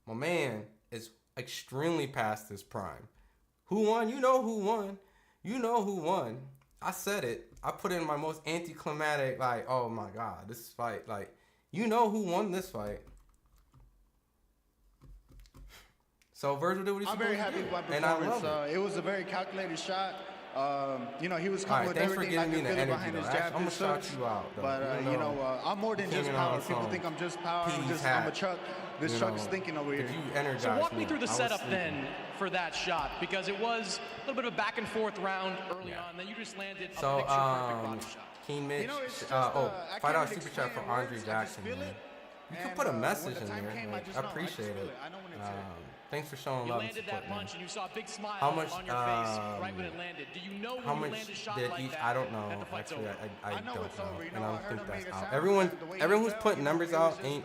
My man is extremely past his prime. Who won? You know who won. You know who won. I said it. I put it in my most anticlimactic, like, oh my God, this fight. Like, you know who won this fight. So Vergil did what he's supposed to do. I'm very happy with my performance. It was a very calculated shot. You know, he was All coming right, with thanks for everything. I giving me could the feel it energy, behind though. his Actually, jab I'm and gonna shout such. you out, though. But Even you though know, I'm more than you just came in on power. some People think I'm just power. Petey's I'm a hat. Chuck. This You Chuck know, is thinking over here. If you energize So walk me through the I was setup sleeping. then for that shot, because it was a little bit of a back and forth round early on. Then you just landed a So, picture-perfect body shot. King Mitch, You know, it's just, $5 I can't super really chat for explain in Andre words, I Jackson, just feel man. it. You can And, put a when message the in time there. came, Like, I just I know. I just appreciate feel it. it. I know when it's here. Thanks for showing You love and landed support, that man. punch, and you saw a big smile How much, on your face right when it landed. Do you know How when you much land a shot did like each? that I don't know. that the fight's Actually, over? I know don't it's know, over. You and know, I I don't heard think him that's make it out. sound Everyone, like the way he everyone who's felt, putting you know, numbers it was out just, ain't.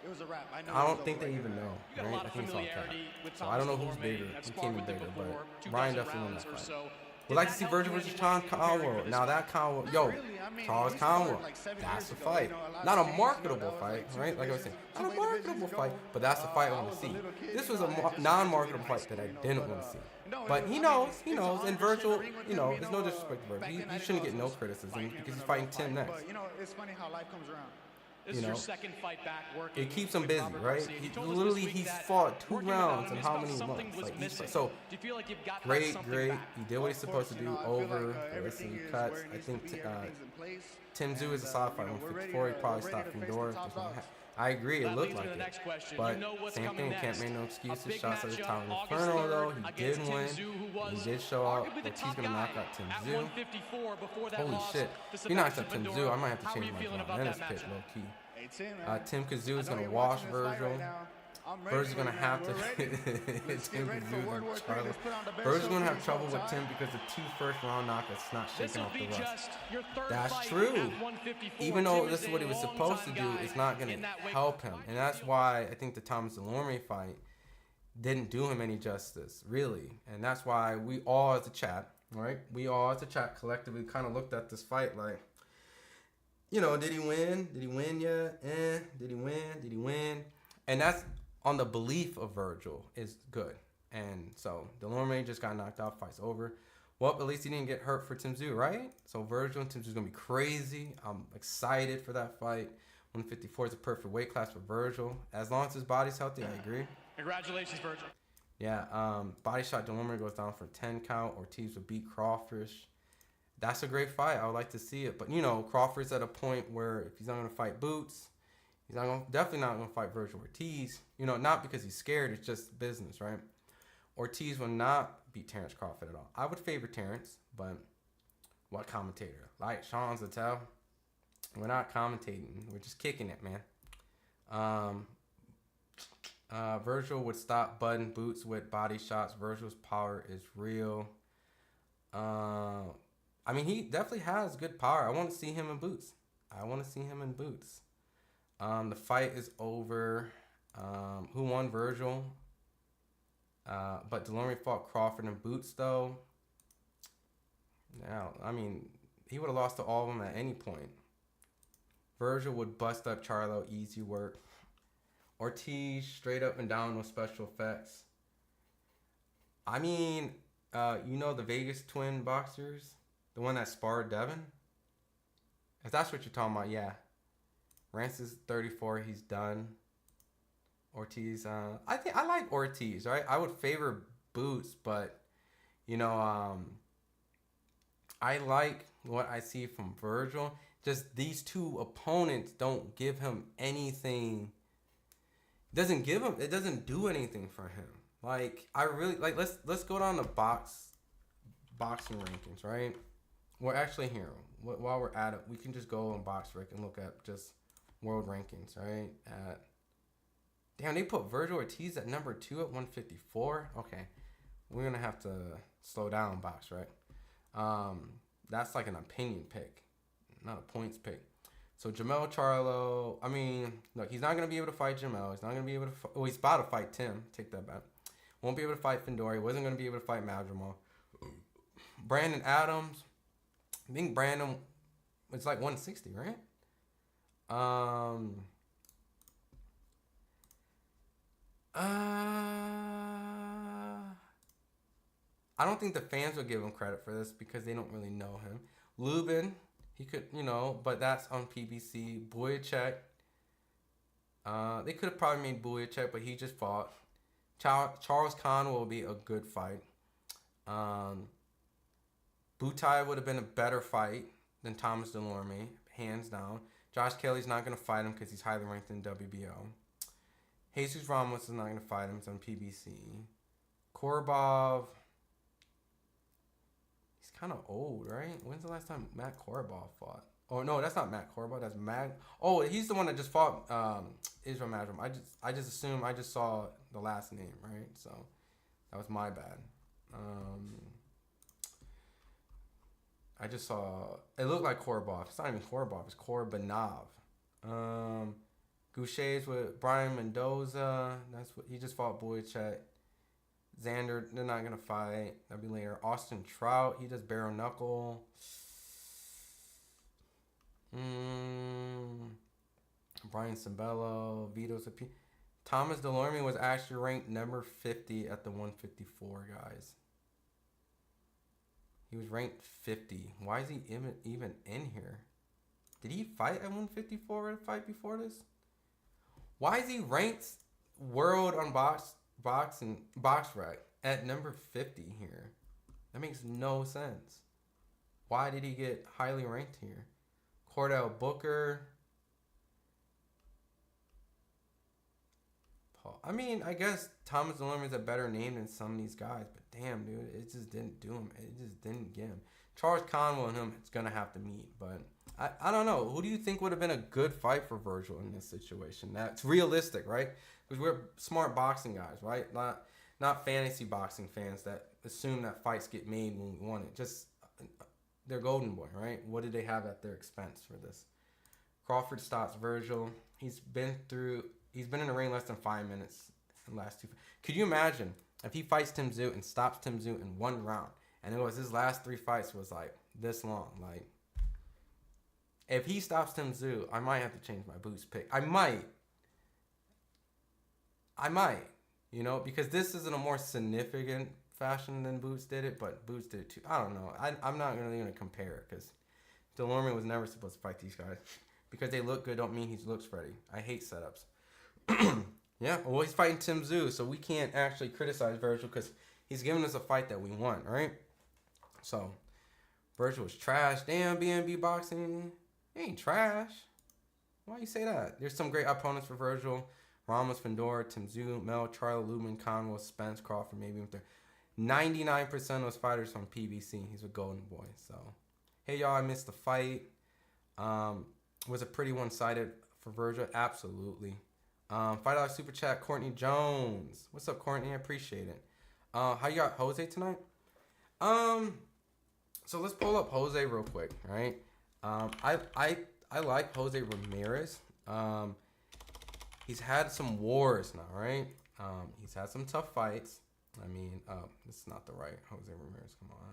It was a wrap. I know I it don't was think over they right even there. know. You got a Right? lot I of think it's all cap. familiarity with So I don't know who's Dulorme. bigger, I've who sparred came in with him bigger, before, but Ryan 2,000 definitely won rounds that or fight. so. Would Did like to that see help Vergil you in versus any Sean way preparing for Conwell. this Now fight? that Conwell, Not yo, really. I mean, Charles we started Conwell, like 7 that's years the ago. fight. You know, a lot Not a changed, you know, marketable that was fight, like right? Like I was saying, not a 2 marketable divisions fight, ago. but that's the fight I I want to was a see. little kid, This you was know, a I had just non-marketable graduated high fight that I school, didn't but, want to see. no, But it was, he I mean, knows, he it's knows. And 100% the Vergil, ring with you him, know, you there's know, no disrespect to back Vergil. then I He didn't shouldn't know get I no was criticism fighting him because in he's a fighting real Tim fight, next. But, you know, it's funny how life comes around. This You is your know, second fight back working. it keeps him with busy, Robert right? Garcia. He told us this literally week he's that fought 2 working without rounds him, in you how felt many something months? was Like each missing. fight. So Do you feel like you've got that great. something back? He did what he's supposed to You do know, I feel over like, the rest of everything the is cuts. where it I needs to think be, everything's in place. Tim Tszyu is a And, solid fight. you know, we're ready 154, he to- probably we're stopped ready to from face the Duarte. top dogs. I agree, it That looked leads me like to the it. next question. But You know what's same coming thing, can't next. make no A excuses. big Shots at the matchup, time of August Inferno, 3rd, though. He against did Tim win. Tszyu, who was He did show out. arguably the Ortiz top gonna knock guy out Tim at Tszyu. 154 before that Holy loss shit. to If he knocks out Sebastian Tim Fundora. Tszyu, I might have to How are change you my feeling mind. about That that is pick matchup? low key. Hey, Tim, man. Tim Tszyu is I know gonna you're wash watching this fight Vergil. right now. I'm ready Vergil's for gonna you, have man. to. We're ready. Let's Tim get ready for Tszyu World War and III. Charlo. Let's put on the best Vergil's show gonna for have this trouble whole with time. Tim because the 2 first-round knockouts not This shaking will off be the rust. just your third That's fight true. at 154. Even though Tim this is is what a he was supposed to do, longtime it's guy not going in to that weight help class. him. And that's why I think the Thomas Dulorme fight didn't do him any justice, really. And that's why we all as a chat, right? We all as a chat collectively kind of looked at this fight like, you know, did he win? Did he win yet? Did he win? Did he win? And that's on the belief of Vergil is good. And so Dulorme just got knocked out, fight's over. Well, at least he didn't get hurt for Tim Tszyu, right? So Vergil and Tim Tszyu is going to be crazy. I'm excited for that fight. 154 is a perfect weight class for Vergil. As long as his body's healthy, I agree. Congratulations, Vergil. Yeah, body shot Dulorme goes down for 10 count. Ortiz would beat Crawford. That's a great fight. I would like to see it. But, you know, Crawford's at a point where if he's not going to fight Boots, he's definitely not going to fight Vergil Ortiz. You know, not because he's scared. It's just business, right? Ortiz will not beat Terrence Crawford at all. I would favor Terrence, but what commentator? Like Sean Zattel, we're not commentating. We're just kicking it, man. Vergil would stop Button Boots with body shots. Vergil's power is real. I mean, he definitely has good power. I want to see him in Boots. The fight is over. Who won? Vergil. But Dulorme fought Crawford and Boots, though. Now, I mean, he would have lost to all of them at any point. Vergil would bust up Charlo, easy work. Ortiz, straight up and down, no special effects. I mean, you know the Vegas twin boxers? The one that sparred Devin? If that's what you're talking about, yeah. Rances 34, he's done. Ortiz, I like Ortiz, right? I would favor Boots, but, you know, I like what I see from Vergil. Just these two opponents don't give him anything. It doesn't do anything for him. Like, I really, like, let's go down to boxing rankings, right? We're actually here. While we're at it, we can just go on BoxRec and look at just world rankings, right? Damn, they put Vergil Ortiz at number 2 at 154. Okay, we're gonna have to slow down, Box, right? That's like an opinion pick, not a points pick. So Jamel Charlo, I mean, look, he's not gonna be able to fight Jamel. He's not gonna be able to. Well, he's about to fight Tim. Take that back. Won't be able to fight Fundora. He wasn't gonna be able to fight Madrimal. Brandon Adams. I think Brandon. It's like 160, right? I don't think the fans will give him credit for this because they don't really know him. Lubin, he could, you know, but that's on PBC. Boyacek, they could have probably made Boyacek, but he just fought. Charles Khan will be a good fight. Butai would have been a better fight than Thomas Dulorme, hands down. Josh Kelly's not going to fight him because he's highly ranked in WBO. Jesus Ramos is not going to fight him. It's on PBC. Korobov, he's kind of old, right? When's the last time Matt Korobov fought? Oh no, that's not Matt Korobov. That's Mag. Oh, he's the one that just fought Israel Madrim. I just assumed I just saw the last name, right? So that was my bad. I just saw it looked like Korobov. It's not even Korobov. It's Korbanov. Goucher's with Brian Mendoza. That's what he just fought. Boyachet. Xander, they're not gonna fight. That'll be later. Austin Trout, he does barrel knuckle. Brian Cimbello, Vito's a P. Thomas Dulorme was actually ranked number 50 at the 154, guys. He was ranked 50. Why is he even in here? Did he fight at 154 fight before this? Why is he ranked world on BoxRec at number 50 here? That makes no sense. Why did he get highly ranked here? Cordell Booker. Paul. I mean, I guess Thomas Dulorme is a better name than some of these guys, but damn, dude, it just didn't do him. It just didn't get him. Charles Conwell and him, it's going to have to meet, but I don't know. Who do you think would have been a good fight for Vergil in this situation? That's realistic, right? Because we're smart boxing guys, right? Not fantasy boxing fans that assume that fights get made when we want it. Just they're golden boy, right? What did they have at their expense for this? Crawford stops Vergil. He's been in the ring less than 5 minutes in the last two. Could you imagine if he fights Tim Tszyu and stops Tim Tszyu in one round, and it was his last 3 fights was like this long? Like, if he stops Tim Tszyu, I might have to change my Boots pick. I might. You know, because this is in a more significant fashion than Boots did it, but Boots did it too. I don't know. I'm not really going to compare it because Dulorme was never supposed to fight these guys. Because they look good don't mean he looks ready. I hate setups. Yeah, well, he's fighting Tim Tszyu, so we can't actually criticize Vergil because he's giving us a fight that we want, right? So, Vergil was trash. Damn, BNB boxing. He ain't trash. Why you say that? There's some great opponents for Vergil. Ramos, Fandor, Tim Tszyu, Mel, Charlie, Lubin, Conwell, Spence, Crawford, maybe with their 99% of those fighters from PBC. He's a golden boy. So, hey y'all, I missed the fight. Was it pretty one-sided for Vergil? Absolutely. $5 super chat, Courtney Jones. What's up, Courtney? I appreciate it. How you got Jose tonight? So let's pull up Jose real quick, right? I like Jose Ramirez. He's had some wars now, right? He's had some tough fights. I mean, this is not the right Jose Ramirez. Come on.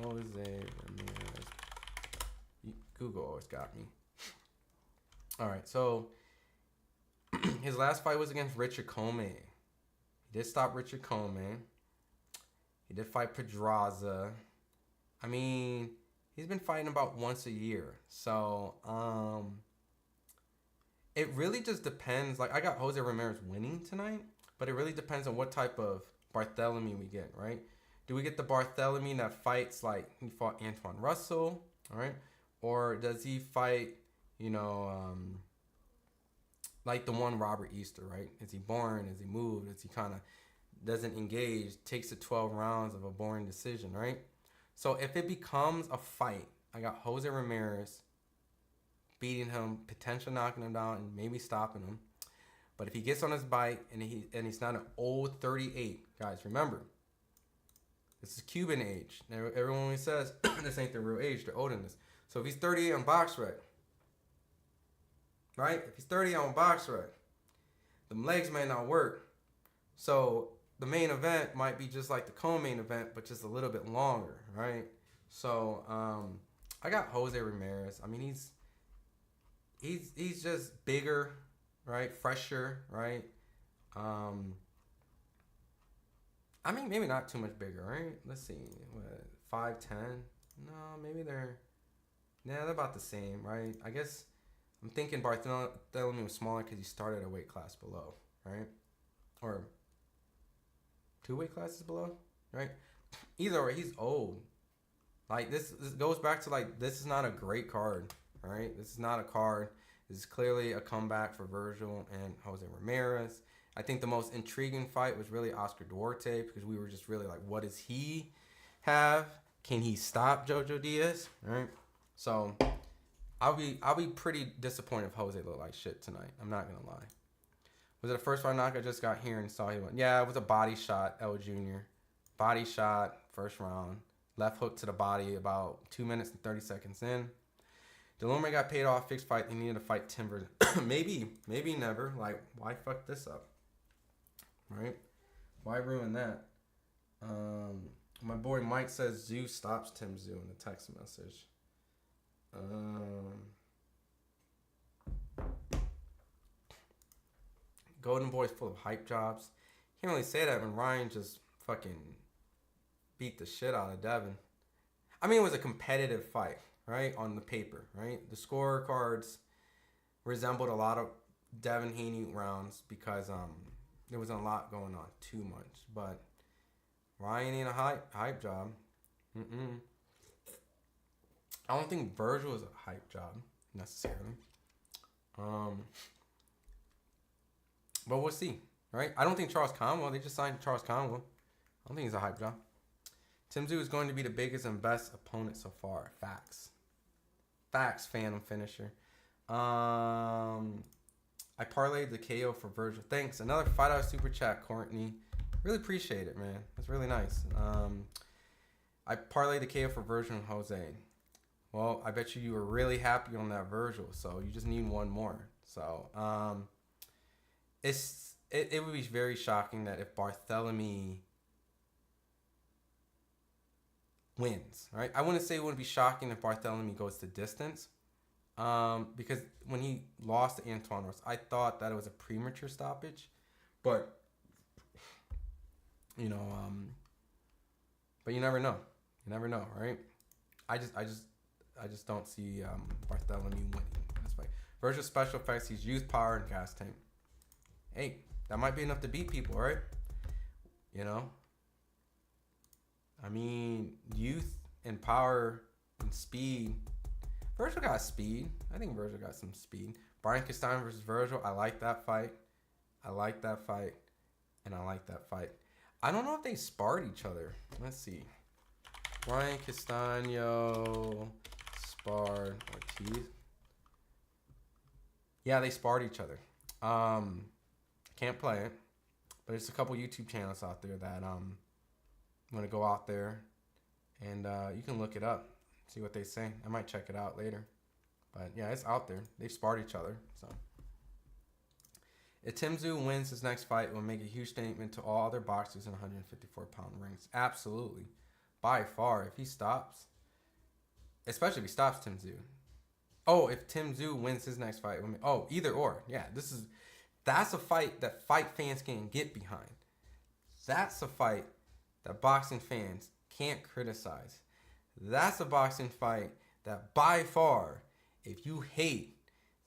Jose Ramirez. Google always got me. All right, so his last fight was against Richard Coleman. He did stop Richard Coleman. He did fight Pedraza. I mean, he's been fighting about once a year. So, it really just depends. Like, I got Jose Ramirez winning tonight, but it really depends on what type of Barthelemy we get, right? Do we get the Barthelemy that fights like he fought Antoine Russell, all right? Or does he fight, you know, like the one Robert Easter, right? Is he boring? Is he moved? Is he kind of doesn't engage? Takes it 12 rounds of a boring decision, right? So if it becomes a fight, I got Jose Ramirez beating him, potentially knocking him down, and maybe stopping him. But if he gets on his bike and he's not an old 38, guys, remember, this is Cuban age. Everyone always says this ain't the real age. They're older than this. So if he's 38 on BoxRec, right? If he's 30 on BoxRec, them legs may not work. So the main event might be just like the co-main event, but just a little bit longer, right? So I got Jose Ramirez. I mean, he's just bigger, right? Fresher, right? I mean, maybe not too much bigger, right? Let's see, what, 5'10"? No, maybe they're about the same, right? I guess I'm thinking Barthelemy was smaller because he started a weight class below, right? Or 2 weight classes below, right? Either way, he's old. Like, this goes back to, like, this is not a great card, right? This is not a card. This is clearly a comeback for Vergil and Jose Ramirez. I think the most intriguing fight was really Oscar Duarte, because we were just really like, what does he have? Can he stop Jojo Diaz? All right. So I'll be pretty disappointed if Jose looked like shit tonight. I'm not gonna lie. Was it the first fight knock I just got here and saw he went? Yeah, it was a body shot, El Jr. Body shot, first round. Left hook to the body about 2 minutes and 30 seconds in. Dulorme got paid off, fixed fight. He needed to fight Timber. maybe never. Like, why fuck this up? Right? Why ruin that? My boy Mike says Zoo stops Tim Zoo in the text message. Golden Boy's full of hype jobs. Can't really say that when Ryan just fucking beat the shit out of Devin. I mean, it was a competitive fight, right? On the paper, right? The scorecards resembled a lot of Devin Haney rounds because there wasn't a lot going on too much. But Ryan ain't a hype job. I don't think Vergil is a hype job necessarily. But we'll see, right? I don't think Charles Conwell. They just signed Charles Conwell. I don't think he's a hype job. Tim Tszyu is going to be the biggest and best opponent so far. Facts. Facts, Phantom finisher. I parlayed the KO for Vergil. Thanks. Another $5 super chat, Courtney. Really appreciate it, man. That's really nice. I parlayed the KO for Vergil and Jose. Well, I bet you were really happy on that Vergil, so you just need one more. So, it would be very shocking that if Barthelemy wins, right? I wouldn't say it wouldn't be shocking if Barthelemy goes the distance, because when he lost to Antoine Ross, I thought that it was a premature stoppage, but you know, but you never know. You never know, right? I just don't see Barthelemy winning this fight. Vergil special effects, he's youth, power, and gas tank. Hey, that might be enough to beat people, right? You know? I mean, youth and power and speed. Vergil got speed. I think Vergil got some speed. Brian Castano versus Vergil. I like that fight. I like that fight. And I like that fight. I don't know if they sparred each other. Let's see. Brian Castano sparred Ortiz. Yeah, they sparred each other. Can't play it, but there's a couple YouTube channels out there that I'm gonna go out there and you can look it up, see what they say. I might check it out later, but yeah, it's out there. They've sparred each other. So if Tim Tszyu wins his next fight, it will make a huge statement to all other boxers in 154-pound rings. Absolutely, by far. If he stops, especially if he stops Tim Tszyu. Oh, if Tim Tszyu wins his next fight, either or. Yeah, that's a fight that fight fans can get behind. That's a fight that boxing fans can't criticize. That's a boxing fight that by far, if you hate,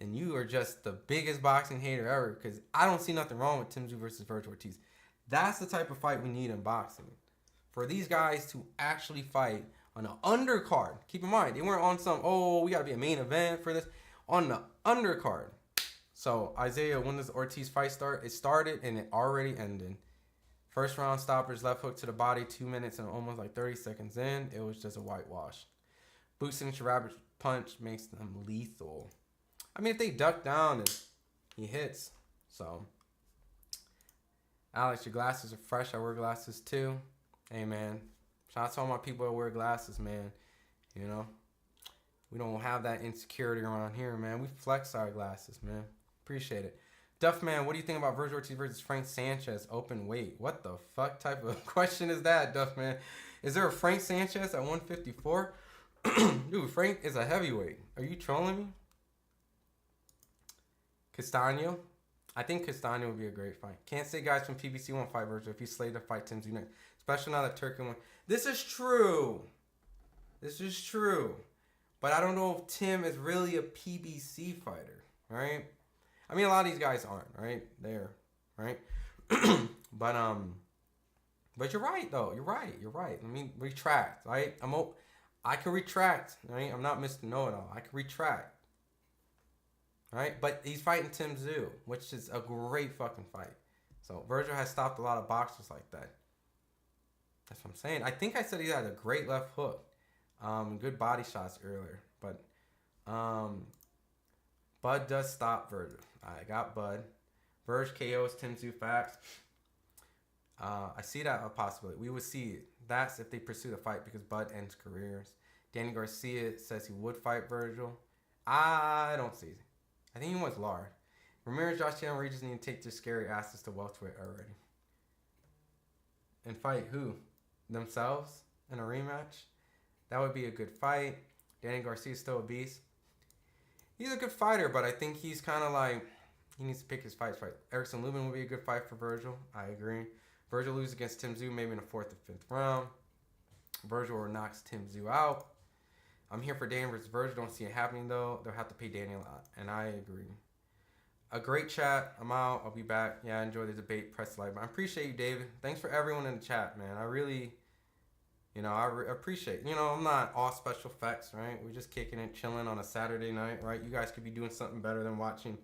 then you are just the biggest boxing hater ever, because I don't see nothing wrong with Tim Tszyu versus Vergil Ortiz. That's the type of fight we need in boxing. For these guys to actually fight on an undercard. Keep in mind, they weren't on some, we got to be a main event for this. On the undercard. So, Isaiah, when does Ortiz fight start? It started and it already ended. First round stoppers, left hook to the body, 2 minutes and almost like 30 seconds in. It was just a whitewash. Boot signature rabbit punch makes them lethal. I mean, if they duck down and he hits. So, Alex, your glasses are fresh. I wear glasses too. Hey, man. Shout out to all my people that wear glasses, man. You know, we don't have that insecurity around here, man. We flex our glasses, man. Appreciate it. Duffman, what do you think about Vergil Ortiz versus Frank Sanchez open weight? What the fuck type of question is that, Duffman? Is there a Frank Sanchez at 154? Dude, Frank is a heavyweight. Are you trolling me? Castano? I think Castano would be a great fight. Can't say guys from PBC won't fight Vergil if he's slated to fight Tim Tszyu next. Especially now that Turkey won. This is true. This is true. But I don't know if Tim is really a PBC fighter, right? I mean, a lot of these guys aren't, right? They're, right? But, But you're right, though. You're right. Let me retract, right? I can retract, right? I'm not Mr. Know-It-All. I can retract, right? But he's fighting Tim Tszyu, which is a great fucking fight. So Vergil has stopped a lot of boxers like that. That's what I'm saying. I think I said he had a great left hook, good body shots earlier. But Bud does stop Vergil. I got Bud. Verge KOs Tim Tszyu facts. I see that a possibility. We would see it. That's if they pursue the fight because Bud ends careers. Danny Garcia says he would fight Vergil. I don't see it. I think he wants Lard. Ramirez, Josh Chandler, Regis need to take their scary asses to welterweight already. And fight who? Themselves in a rematch? That would be a good fight. Danny Garcia is still a beast. He's a good fighter, but I think he's kind of like, he needs to pick his fights right. Erickson Lubin would be a good fight for Vergil. I agree. Vergil loses against Tim Tszyu maybe in the 4th or 5th round. Vergil knocks Tim Tszyu out. I'm here for Danny versus Vergil. Don't see it happening, though. They'll have to pay Danny a lot, and I agree. A great chat. I'm out. I'll be back. Yeah, I enjoy the debate. Press like. I appreciate you, David. Thanks for everyone in the chat, man. I really, I appreciate. I'm not all special effects, right? We're just kicking it, chilling on a Saturday night, right? You guys could be doing something better than watching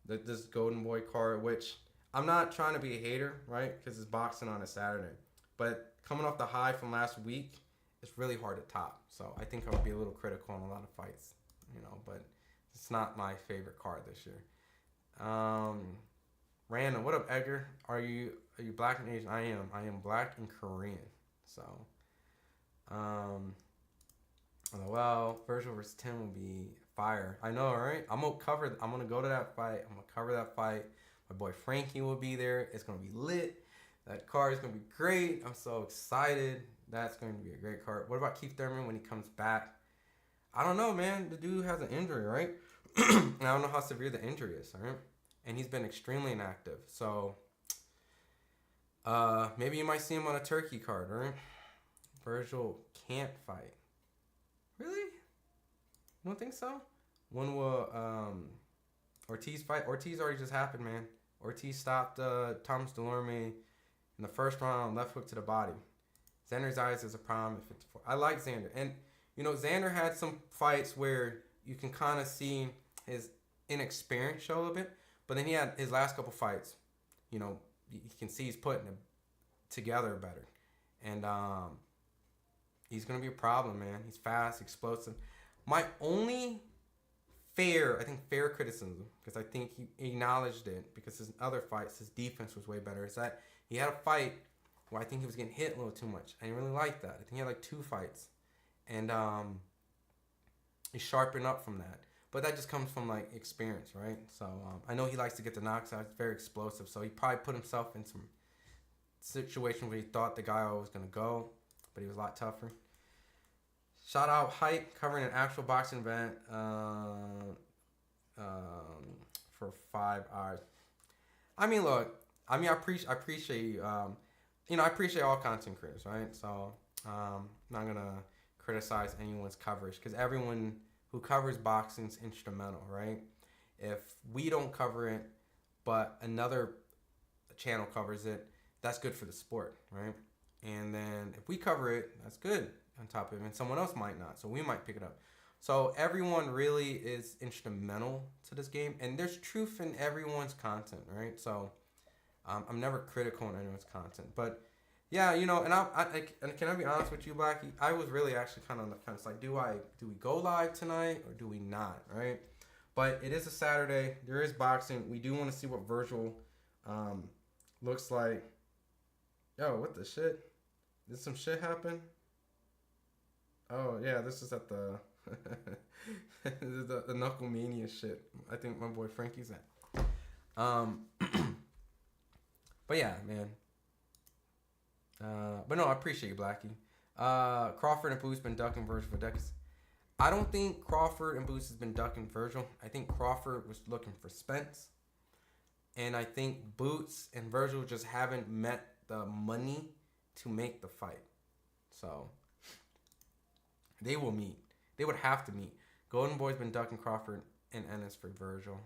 this Golden Boy card, which I'm not trying to be a hater, right? Because it's boxing on a Saturday. But coming off the high from last week, it's really hard to top. So I think I would be a little critical on a lot of fights, but it's not my favorite card this year. Random, what up, Edgar? Are you black and Asian? I am black and Korean. So, well, Vergil versus Tim will be fire. I know, right? I'm gonna go to that fight. I'm gonna cover that fight. My boy Frankie will be there. It's gonna be lit. That card is gonna be great. I'm so excited. That's going to be a great card. What about Keith Thurman when he comes back? I don't know, man. The dude has an injury, right? And I don't know how severe the injury is, all right? And he's been extremely inactive. So, maybe you might see him on a Turkey card, right? Vergil can't fight. Really? You don't think so? When will Ortiz fight? Ortiz already just happened, man. Ortiz stopped Thomas Dulorme in the first round, left hook to the body. Xander Zayas is a problem at 54. I like Xander. And, Xander had some fights where you can kind of see his inexperience show a little bit. But then he had his last couple fights. You can see he's putting them together better. And he's going to be a problem, man. He's fast, explosive. My only fair criticism, because I think he acknowledged it, because his other fights, his defense was way better, is that he had a fight where I think he was getting hit a little too much. I didn't really like that. I think he had like 2 fights. And he sharpened up from that. But that just comes from like experience, right? So I know he likes to get the knocks out. It's very explosive. So he probably put himself in some situation where he thought the guy was going to go. But he was a lot tougher. Shout out Hype covering an actual boxing event for 5 hours. I mean, look. I appreciate you. I appreciate all content creators, right? So, I'm not going to criticize anyone's coverage because everyone who covers boxing is instrumental, right? If we don't cover it, but another channel covers it, that's good for the sport, right? And then if we cover it, that's good on top of it, and someone else might not, so we might pick it up. So everyone really is instrumental to this game, and there's truth in everyone's content, right? So I'm never critical on anyone's content, but yeah, and and can I be honest with you, Blackie? I was really actually kind of on the fence, like, do we go live tonight or do we not, right? But it is a Saturday. There is boxing. We do want to see what Vergil looks like. Yo, what the shit? Did some shit happen? Oh yeah, this is at the the Knuckle Mania shit. I think my boy Frankie's at. But yeah, man. But no, I appreciate you, Blackie. Crawford and Boots been ducking Vergil for decades. I don't think Crawford and Boots has been ducking Vergil. I think Crawford was looking for Spence. And I think Boots and Vergil just haven't met the money to make the fight. So, they will meet. They would have to meet. Golden Boy's been ducking Crawford and Ennis for Vergil.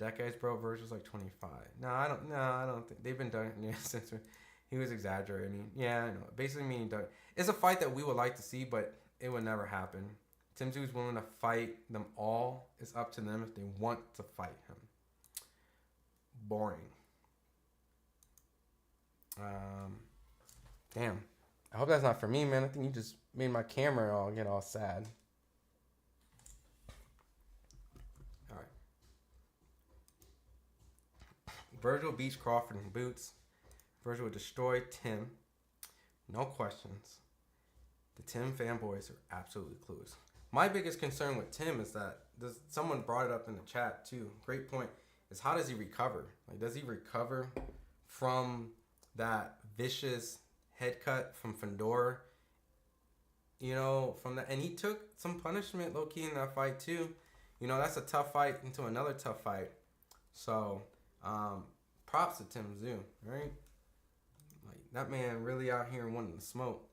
decades, bro. Vergil's like 25. No, I don't think they've been done since he was exaggerating. Yeah, I know. Basically meaning done. It's a fight that we would like to see, but it would never happen. Tim Tszyu's willing to fight them all. It's up to them if they want to fight him. Boring. Damn. I hope that's not for me, man. I think you just made my camera get all sad. All right. Vergil beats Crawford in boots. Vergil would destroy Tim. No questions. The Tim fanboys are absolutely clueless. My biggest concern with Tim is that someone brought it up in the chat too. Great point. Is how does he recover? Like, does he recover from that vicious head cut from Fedor? You know, from that, and he took some punishment low key in that fight too. You know, that's a tough fight into another tough fight. So, props to Tim Tszyu, right? Like, that man really out here wanting to smoke.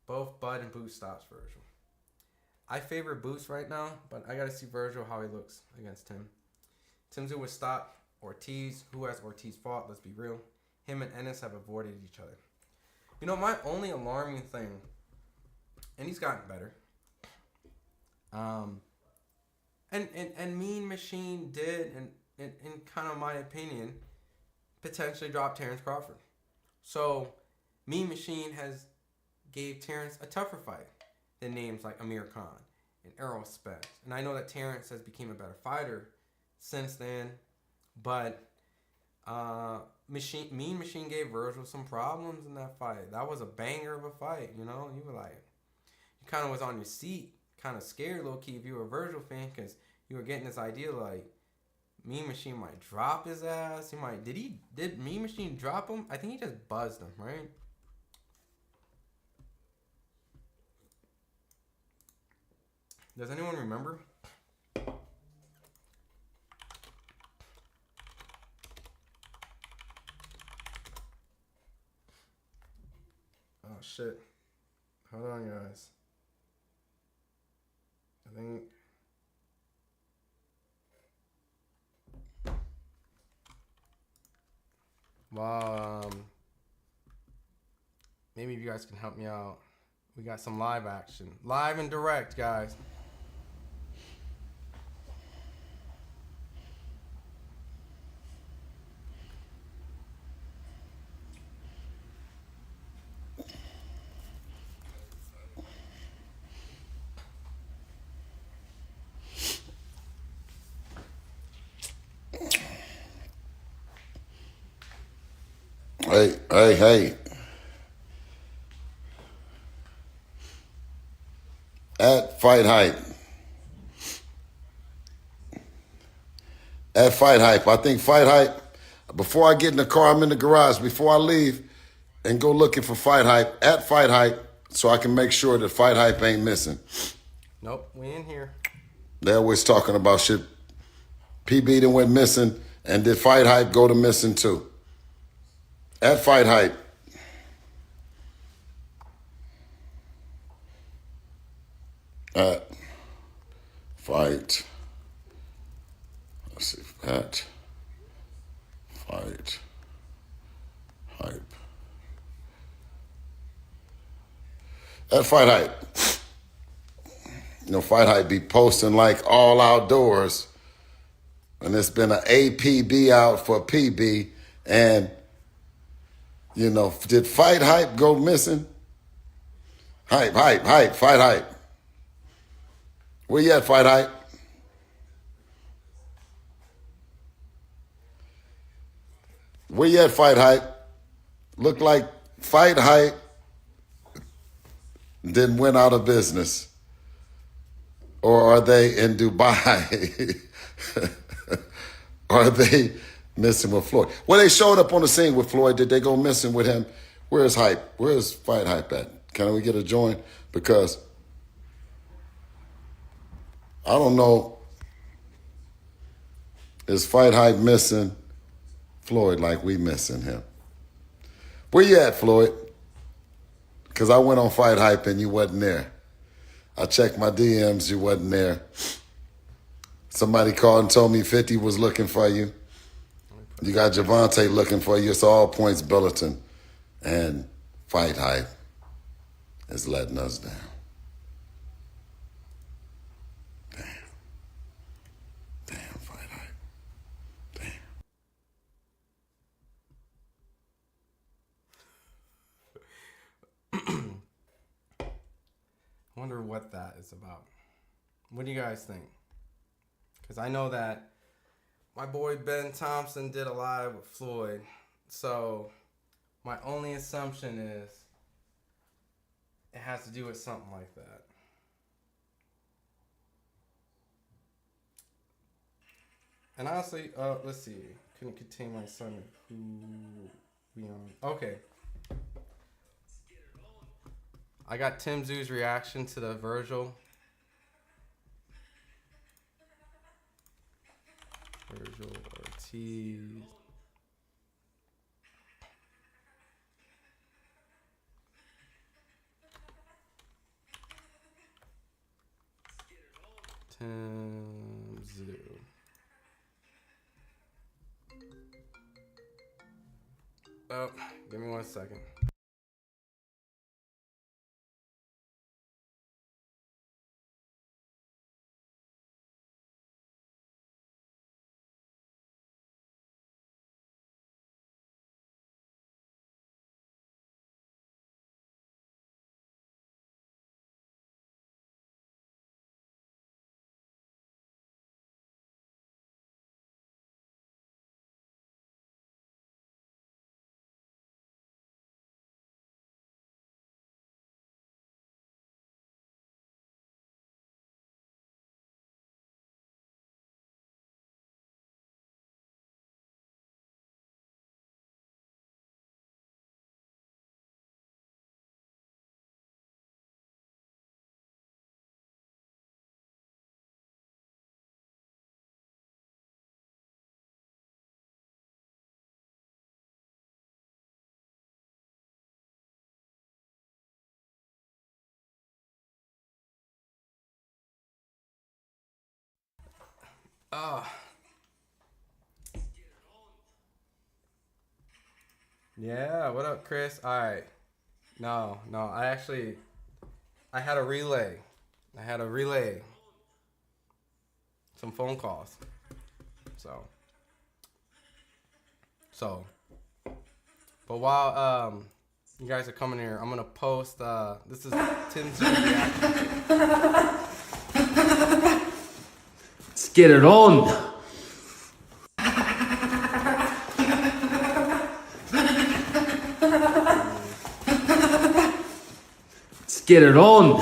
Both Bud and Boots stops Vergil. I favor Boots right now, but I gotta see Vergil how he looks against Tim. Tim Tszyu would stop Ortiz. Who has Ortiz fought? Let's be real. Him and Ennis have avoided each other. You know, my only alarming thing, and he's gotten better. And Mean Machine did, in kind of my opinion, potentially drop Terrence Crawford. So Mean Machine gave Terrence a tougher fight than names like Amir Khan and Errol Spence. And I know that Terrence has become a better fighter since then, but Mean Machine gave Vergil some problems in that fight. That was a banger of a fight, you know? You were like, you kind of was on your seat, kind of scared low-key if you were a Vergil fan, because you were getting this idea like Mean Machine might drop his ass. Did Mean Machine drop him? I think he just buzzed him, right? Does anyone remember? Oh shit. Hold on, guys. I think maybe you guys can help me out. We got some live action. Live and direct, guys. Hey. At FightHype. I think FightHype, before I get in the car, I'm in the garage, before I leave and go looking for FightHype, at FightHype, so I can make sure that FightHype ain't missing. Nope, we in here. They're always talking about shit. PB done went missing, and did FightHype go to missing too? At FightHype. At Fight. Let's see. At FightHype. At FightHype. You know, FightHype be posting like all outdoors. And it's been an APB out for PB. And, you know, did FightHype go missing? Hype, FightHype. Where you at, FightHype? Where you at, FightHype? Look like FightHype then went out of business. Or are they in Dubai? Are they missing with Floyd? Well, they showed up on the scene with Floyd. Did they go missing with him? Where's Hype? Where's FightHype at? Can we get a join? Because I don't know. Is FightHype missing Floyd like we missing him? Where you at, Floyd? Because I went on FightHype and you wasn't there. I checked my DMs, you wasn't there. Somebody called and told me 50 was looking for you. You got Javante looking for you. It's All Points Bulletin. And Fight Hype is letting us down. Damn, Fight Hype. Damn. I wonder what that is about. What do you guys think? Because I know that my boy Ben Thompson did a live with Floyd. So my only assumption is it has to do with something like that. And honestly, let's see. Couldn't contain my son. Who we on? Okay. I got Tim Zoo's reaction to the Vergil. Vergil Ortiz. Tim Zoo. Oh, give me 1 second. Yeah, what up, Chris? All right. No, I had a relay. Some phone calls. But while you guys are coming here, I'm gonna post. This is Tim's reaction. Let's get it on. Let's get it on.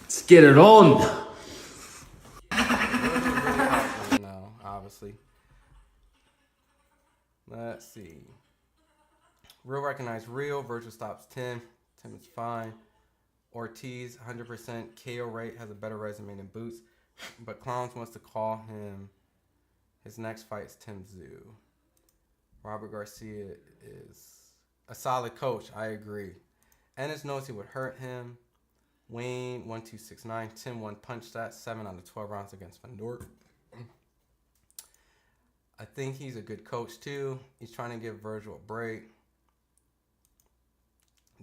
Let's get it on. No, obviously. Let's see. Real recognize real. Vergil stops Tim. Tim is fine. Ortiz, 100% KO rate, has a better resume than Boots. But Clowns wants to call him. His next fight is Tim Zoo. Robert Garcia is a solid coach. I agree. Ennis knows he would hurt him. Wayne, 1269. Tim won punch stats, 7 out of 12 rounds against Van Dort. I think he's a good coach too. He's trying to give Vergil a break.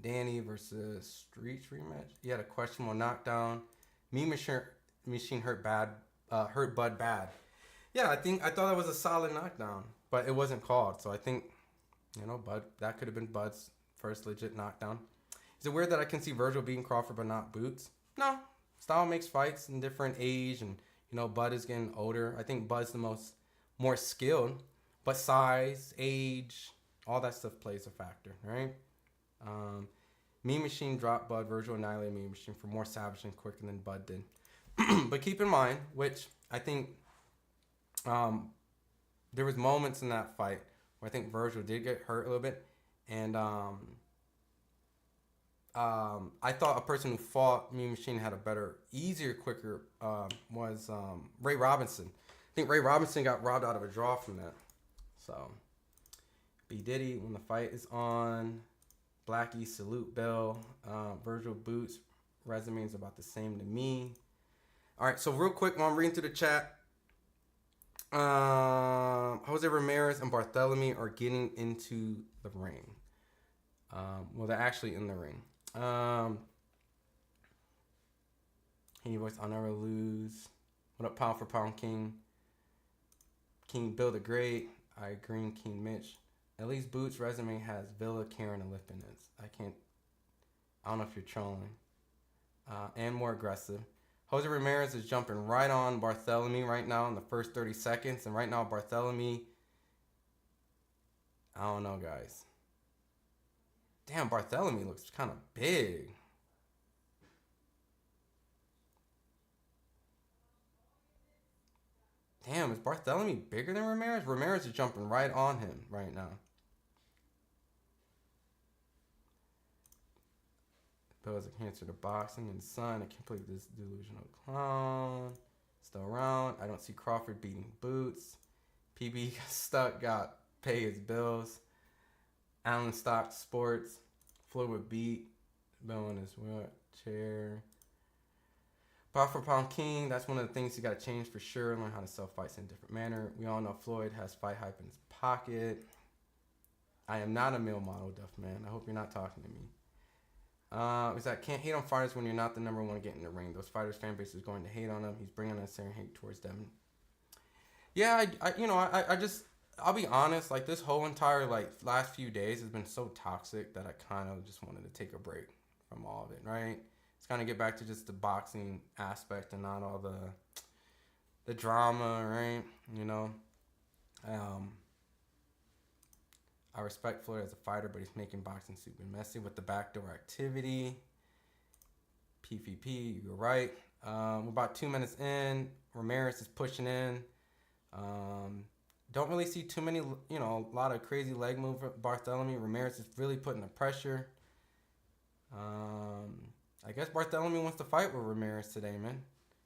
Danny versus Streets rematch. He had a questionable knockdown. Machine hurt Bud bad. Yeah, I thought that was a solid knockdown, but it wasn't called. So I think, Bud, that could have been Bud's first legit knockdown. Is it weird that I can see Vergil beating Crawford but not Boots? No. Style makes fights in different age, and Bud is getting older. I think Bud's the more skilled, but size, age, all that stuff plays a factor, right? Mean Machine dropped Bud. Vergil annihilated Mean Machine for more savage and quicker than Bud did. But keep in mind, which I think there was moments in that fight where I think Vergil did get hurt a little bit, and I thought a person who fought Mean Machine had a better, easier, quicker was Ray Robinson. I think Ray Robinson got robbed out of a draw from that. So B Diddy, when the fight is on, Blackie, salute Bell. Vergil boots. Resume is about the same to me. All right, so real quick while I'm reading through the chat. Jose Ramirez and Barthelemy are getting into the ring. Well, they're actually in the ring. Henny voice, I'll never lose. What up, pound for pound king? King Bill the Great. I agree, King Mitch. At least Boots' resume has Villa, Karen, and Lip in it. I don't know if you're trolling. And more aggressive. Jose Ramirez is jumping right on Barthelemy right now in the first 30 seconds. And right now, Barthelemy, I don't know, guys. Damn, Barthelemy looks kind of big. Damn, is Barthelemy bigger than Ramirez? Ramirez is jumping right on him right now. Bill is a cancer to boxing and son. I can't believe this delusional clown. Still around. I don't see Crawford beating Boots. PB got stuck, got pay his bills. Allen Stock Sports. Floyd would beat. Bill in his wheelchair. Pound for pound king. That's one of the things you got to change for sure. Learn how to sell fights in a different manner. We all know Floyd has FightHype in his pocket. I am not a male model, Duff Man. I hope you're not talking to me. Is that can't hate on fighters when you're not the number one getting in the ring. Those fighters' fan base is going to hate on them. He's bringing unnecessary hate towards them. Yeah, I'll be honest. Like this whole entire last few days has been so toxic that I kind of just wanted to take a break from all of it. Right? It's kind of get back to just the boxing aspect and not all the drama. Right? You know. I respect Floyd as a fighter, but he's making boxing super messy with the backdoor activity. PvP, you're right. We're about 2 minutes in. Ramirez is pushing in. Don't really see too many, a lot of crazy leg move for Barthelemy. Ramirez is really putting the pressure. I guess Barthelemy wants to fight with Ramirez today, man.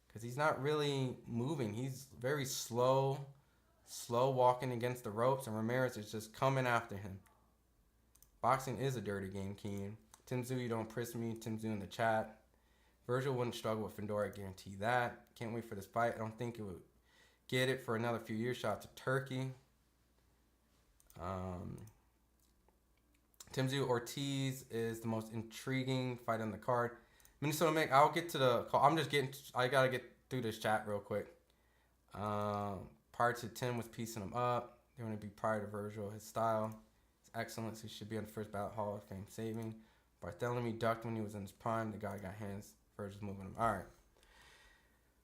Because he's not really moving. He's very slow walking against the ropes, and Ramirez is just coming after him. Boxing is a dirty game, Keen. Tim Zoo, you don't press me. Tim Zoo in the chat. Vergil wouldn't struggle with Fedor, I guarantee that. Can't wait for this fight. I don't think it would get it for another few years. Shout out to Turkey. Tim Zoo Ortiz is the most intriguing fight on the card. Minnesota Mick, I'll get to the call. I got to get through this chat real quick. Prior to Tim was piecing him up. They want to be prior to Vergil. His style, his excellence. He should be on the first ballot Hall of Fame saving. Barthelemy ducked when he was in his prime. The guy got hands. Vergil's moving him. All right.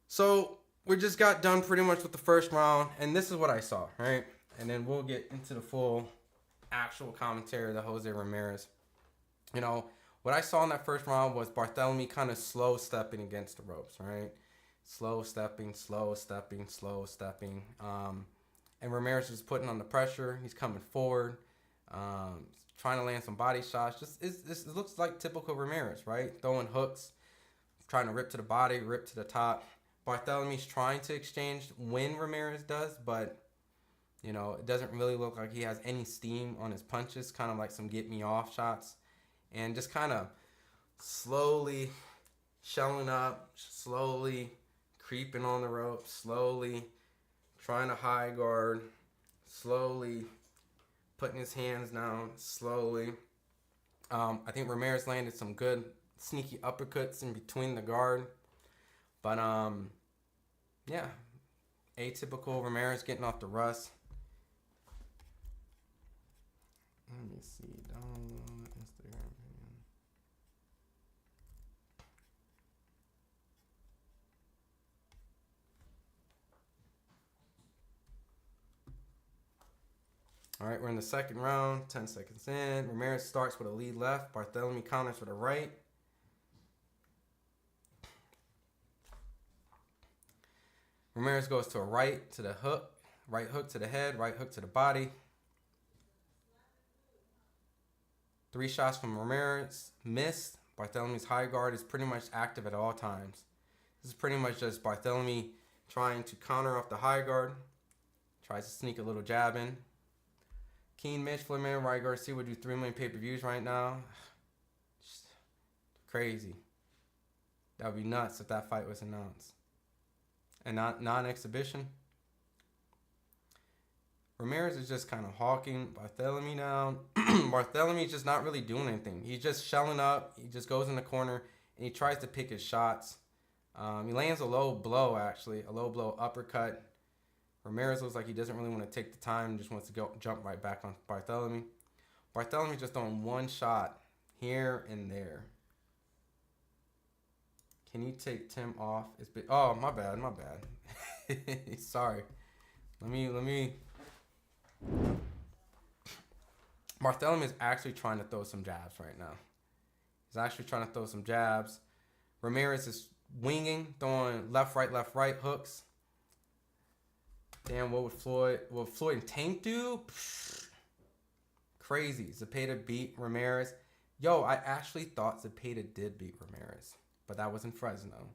So we just got done pretty much with the first round, and this is what I saw, right? And then we'll get into the full actual commentary of the Jose Ramirez. What I saw in that first round was Barthelemy kind of slow stepping against the ropes, right? Slow stepping. And Ramirez is putting on the pressure. He's coming forward, trying to land some body shots. It looks like typical Ramirez, right? Throwing hooks, trying to rip to the body, rip to the top. Barthelemy's trying to exchange when Ramirez does, but, it doesn't really look like he has any steam on his punches, kind of like some get-me-off shots. And just kind of slowly shelling up, slowly creeping on the rope, slowly trying to high guard, slowly putting his hands down, slowly. I think Ramirez landed some good sneaky uppercuts in between the guard. But, yeah, atypical Ramirez getting off the rust. Let me see. Download Instagram. All right, we're in the second round, 10 seconds in. Ramirez starts with a lead left. Barthelemy counters with a right. Ramirez goes to a right to the hook. Right hook to the head, right hook to the body. 3 shots from Ramirez, missed. Barthelemy's high guard is pretty much active at all times. This is pretty much just Barthelemy trying to counter off the high guard. Tries to sneak a little jab in. Keen Mitch, Flamin, Ryan Garcia would do 3 million pay-per-views right now. Just crazy. That would be nuts if that fight was announced. And not non-exhibition. Ramirez is just kind of hawking Barthelemy down. Barthelemy just not really doing anything. He's just shelling up. He just goes in the corner and he tries to pick his shots. He lands a low blow, actually. A low blow uppercut. Ramirez looks like he doesn't really want to take the time. Just wants to go jump right back on Barthelemy. Barthelemy just throwing one shot here and there. Can you take Tim off? Oh, my bad. Sorry. Let me. Barthelemy is actually trying to throw some jabs right now. He's actually trying to throw some jabs. Ramirez is winging, throwing left, right hooks. Damn, what would Floyd and Tank do? Crazy. Zepeda beat Ramirez. Yo, I actually thought Zepeda did beat Ramirez, but that was in Fresno.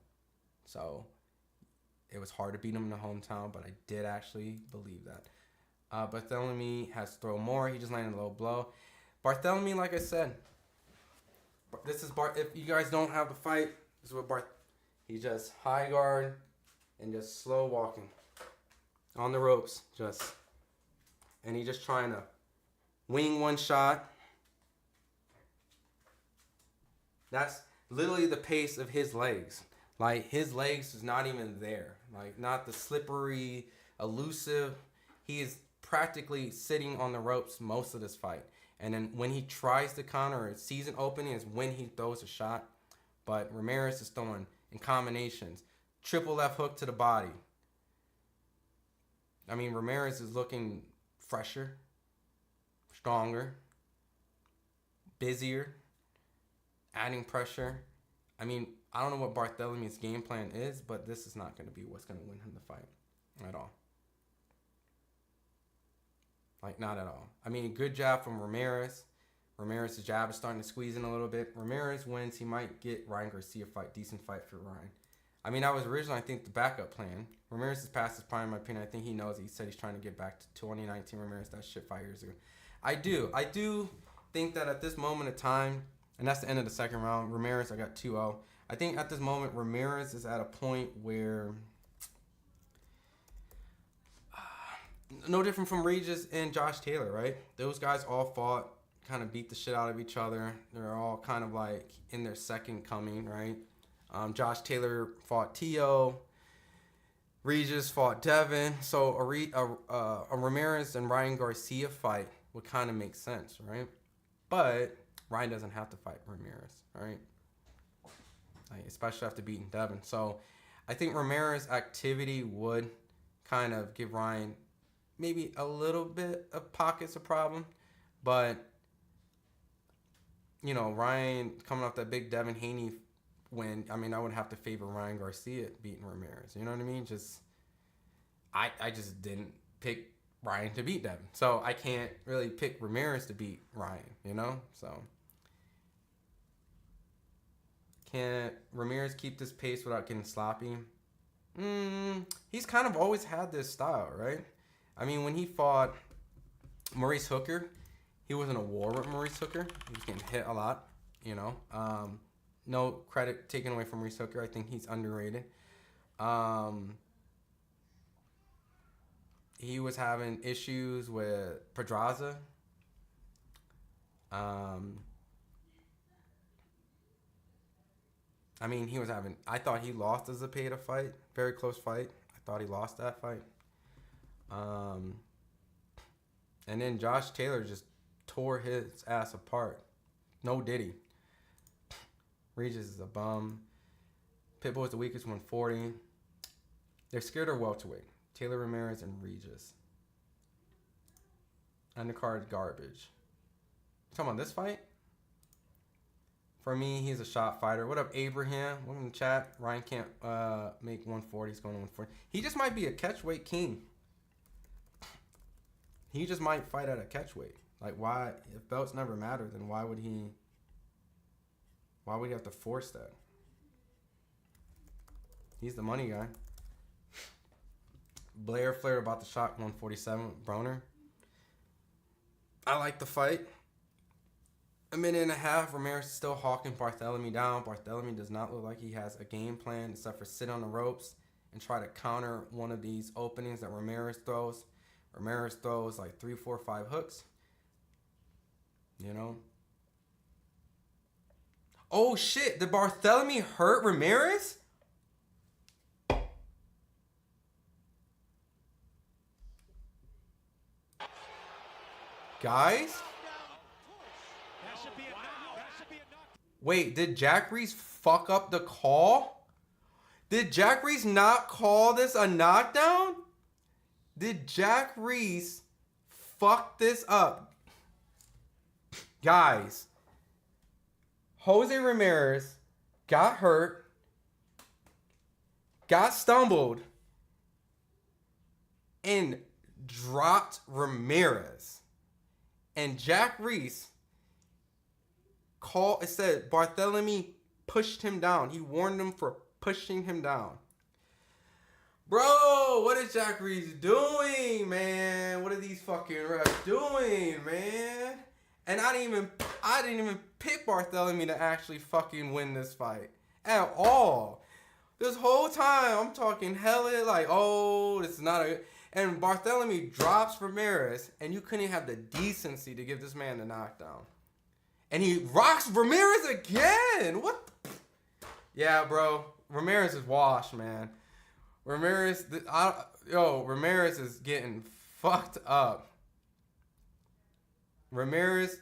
So it was hard to beat him in the hometown, but I did actually believe that. Barthelemy has to throw more. He just landed a low blow. Barthelemy, like I said, this is If you guys don't have the fight, this is what he just high guard and just slow walking on the ropes, and he just trying to wing one shot. That's literally the pace of his legs. Like, his legs is not even there. Like, not the slippery, elusive. He is practically sitting on the ropes most of this fight. And then when he tries to counter a season opening is when he throws a shot. But Ramirez is throwing in combinations. Triple left hook to the body. I mean, Ramirez is looking fresher, stronger, busier, adding pressure. I mean, I don't know what Barthelemi's game plan is, but this is not going to be what's going to win him the fight at all. Like, not at all. I mean, good jab from Ramirez. Ramirez's jab is starting to squeeze in a little bit. Ramirez wins. He might get Ryan Garcia fight. Decent fight for Ryan. I mean, that was originally, I think, the backup plan. Ramirez is past his prime, in my opinion. I think he knows. He said he's trying to get back to 2019 Ramirez. That shit 5 years ago. I do think that at this moment of time, and that's the end of the second round, Ramirez, I got 2-0. I think at this moment, Ramirez is at a point where no different from Regis and Josh Taylor, right? Those guys all fought, kind of beat the shit out of each other. They're all kind of like in their second coming, right? Josh Taylor fought Tio. Regis fought Devin. So a Ramirez and Ryan Garcia fight would kind of make sense, right? But Ryan doesn't have to fight Ramirez, right? Like, especially after beating Devin. So I think Ramirez activity would kind of give Ryan maybe a little bit of pockets of problem. But, you know, Ryan coming off that big Devin Haney win, I mean, I would have to favor Ryan Garcia beating Ramirez. You know what I mean? I just didn't pick Ryan to beat Devin. So I can't really pick Ramirez to beat Ryan, you know? So can Ramirez keep this pace without getting sloppy? He's kind of always had this style, right? I mean, when he fought Maurice Hooker, he was in a war with Maurice Hooker. He was getting hit a lot, you know? No credit taken away from Maurice Hooker. I think he's underrated. He was having issues with Pedraza. I mean, I thought he lost the Zepeda fight. Very close fight. I thought he lost that fight. And then Josh Taylor just tore his ass apart. No diddy. Regis is a bum. Pitbull is the weakest 140. They're scared of welterweight. Taylor, Ramirez, and Regis. Undercard garbage. Talking about this fight? For me, he's a shot fighter. What up, Abraham? Welcome to the chat. Ryan can't make 140. He's going to 140. He just might be a catchweight king. He just might fight at a catchweight. Like, why? If belts never matter, then why would he have to force that? He's the money guy. Blair Flair about to shot 147 with Broner. I like the fight. A minute and a half, Ramirez is still hawking Barthelemy down. Barthelemy does not look like he has a game plan except for sit on the ropes and try to counter one of these openings that Ramirez throws. Ramirez throws like 3, 4, 5 hooks. You know? Oh shit, did Barthelemy hurt Ramirez? Guys? Wait, did Jack Reese fuck up the call? Did Jack Reese not call this a knockdown? Did Jack Reese fuck this up? Guys, Jose Ramirez got hurt, got stumbled, and dropped Ramirez. And Jack Reese it said Barthelemy pushed him down. He warned him for pushing him down. Bro, what is Jack Reese doing, man? What are these fucking refs doing, man? And I didn't even pick Barthelemy to actually fucking win this fight at all. This whole time I'm talking hella like, oh, this is not a. And Barthelemy drops Ramirez, and you couldn't have the decency to give this man the knockdown. And he rocks Ramirez again. What? Yeah, bro. Ramirez is washed, man. Ramirez is getting fucked up. Ramirez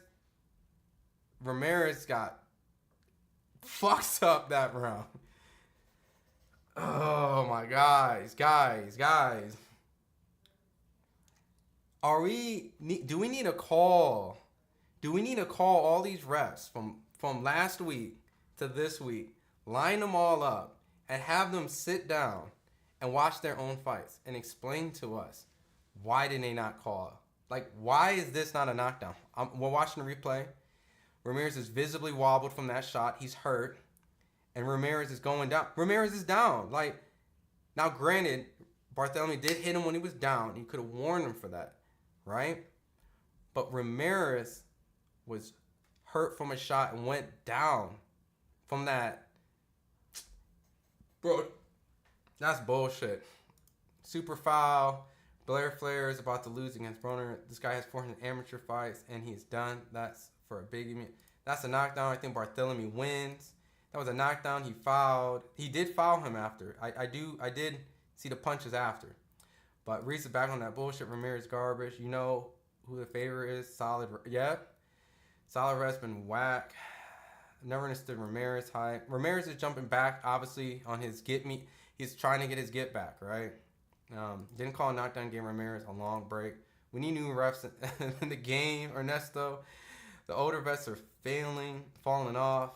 got fucked up that round. Oh my guys. Do we need a call? Do we need to call all these refs from last week to this week, line them all up, and have them sit down and watch their own fights and explain to us why did they not call? Like, why is this not a knockdown? We're watching the replay. Ramirez is visibly wobbled from that shot. He's hurt. And Ramirez is going down. Ramirez is down. Like, now granted, Barthelemy did hit him when he was down. He could have warned him for that, right? But Ramirez was hurt from a shot and went down from that. Bro, that's bullshit. Super foul. Blair Flair is about to lose against Broner. This guy has 400 amateur fights and he's done. That's for a big. That's a knockdown. I think Barthelemy wins. That was a knockdown. He fouled. He did foul him after. I did see the punches after. But Reese is back on that bullshit. Ramirez garbage. You know who the favorite is? Solid. Yep. Solid Red's been whack. Never understood Ramirez hype. Ramirez is jumping back, obviously, on his get me. He's trying to get his get back, right? Didn't call a knockdown game Ramirez a long break. We need new refs in the game, Ernesto. The older vets are falling off.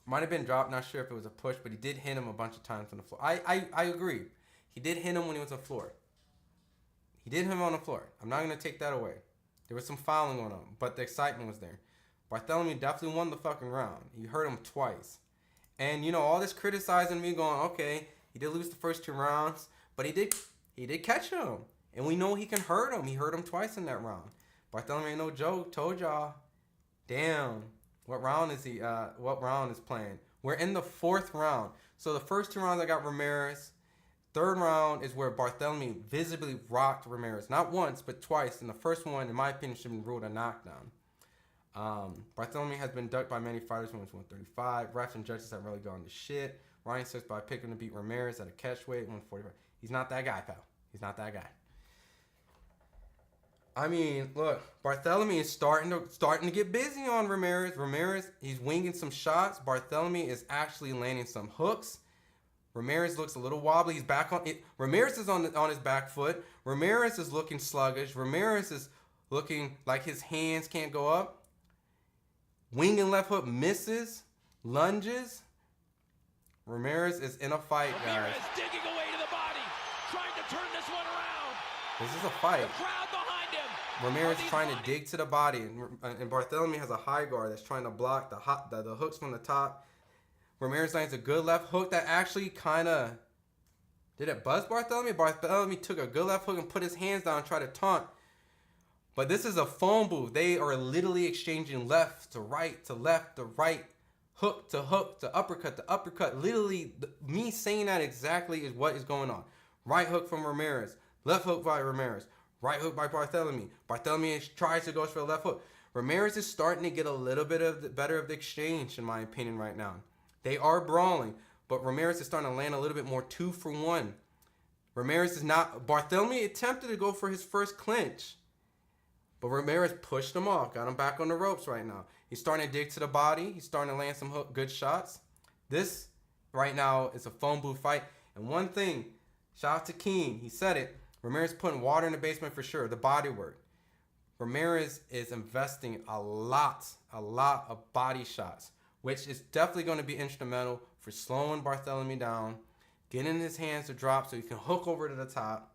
Might have been dropped, not sure if it was a push, but he did hit him a bunch of times on the floor. I agree. He did hit him when he was on the floor. He did hit him on the floor. I'm not going to take that away. There was some fouling going on, but the excitement was there. Barthelemy definitely won the fucking round. He hurt him twice. And, you know, all this criticizing me going, okay, he did lose the first 2 rounds, but he did catch him. And we know he can hurt him. He hurt him twice in that round. Barthelemy ain't no joke. Told y'all. Damn. What round is he? What round is playing? We're in the 4th round. So the first 2 rounds I got Ramirez. 3rd round is where Barthelemy visibly rocked Ramirez. Not once, but twice. And the first one, in my opinion, should have been ruled a knockdown. Barthelemy has been ducked by many fighters when he was 135. Refs and judges have really gone to shit. Ryan says by picking to beat Ramirez at a catch weight, 145. He's not that guy, pal. He's not that guy. I mean, look, Barthelemy is starting to get busy on Ramirez. Ramirez, he's winging some shots. Barthelemy is actually landing some hooks. Ramirez looks a little wobbly. He's back on it. Ramirez is on his back foot. Ramirez is looking sluggish. Ramirez is looking like his hands can't go up. Wing and left hook misses. Lunges. Ramirez is in a fight, guys. Ramirez digging away to the body, trying to turn this one around. This is a fight. The crowd behind him. Ramirez is trying to dig to the body, and Barthelemy has a high guard that's trying to block the hooks from the top. Ramirez lands a good left hook that actually kind of... Did it buzz Barthelemy? Barthelemy took a good left hook and put his hands down and tried to taunt. But this is a phone booth. They are literally exchanging left to right to left to right, hook to uppercut to uppercut. Literally, me saying that exactly is what is going on. Right hook from Ramirez. Left hook by Ramirez. Right hook by Barthelemy. Barthelemy tries to go for the left hook. Ramirez is starting to get a little bit of the better of the exchange, in my opinion, right now. They are brawling, but Ramirez is starting to land a little bit more 2-for-1. Ramirez is not... Barthelemy attempted to go for his first clinch, but Ramirez pushed him off, got him back on the ropes right now. He's starting to dig to the body. He's starting to land some good shots. This, right now, is a phone booth fight. And one thing, shout out to Keen, he said it, Ramirez putting water in the basement for sure, the body work. Ramirez is investing a lot of body shots, which is definitely going to be instrumental for slowing Barthelemy down, getting his hands to drop so he can hook over to the top.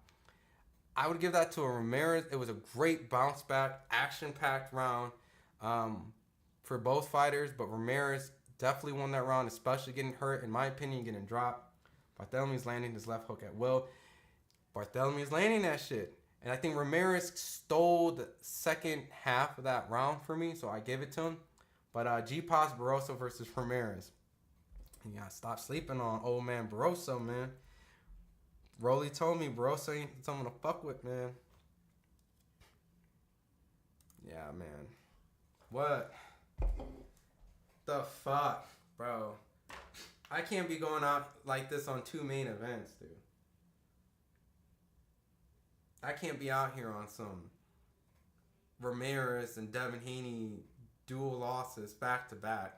I would give that to a Ramirez. It was a great bounce back, action-packed round for both fighters, but Ramirez definitely won that round, especially getting hurt, in my opinion, getting dropped. Barthelemy's landing his left hook at will. Barthelemy is landing that shit. And I think Ramirez stole the second half of that round for me, so I give it to him. But G-Pos Barroso versus Ramirez. You gotta stop sleeping on old man Barroso, man. Rolly told me Barroso ain't someone to fuck with, man. Yeah, man. What the fuck, bro? I can't be going out like this on 2 main events, dude. I can't be out here on some Ramirez and Devin Haney dual losses back to back.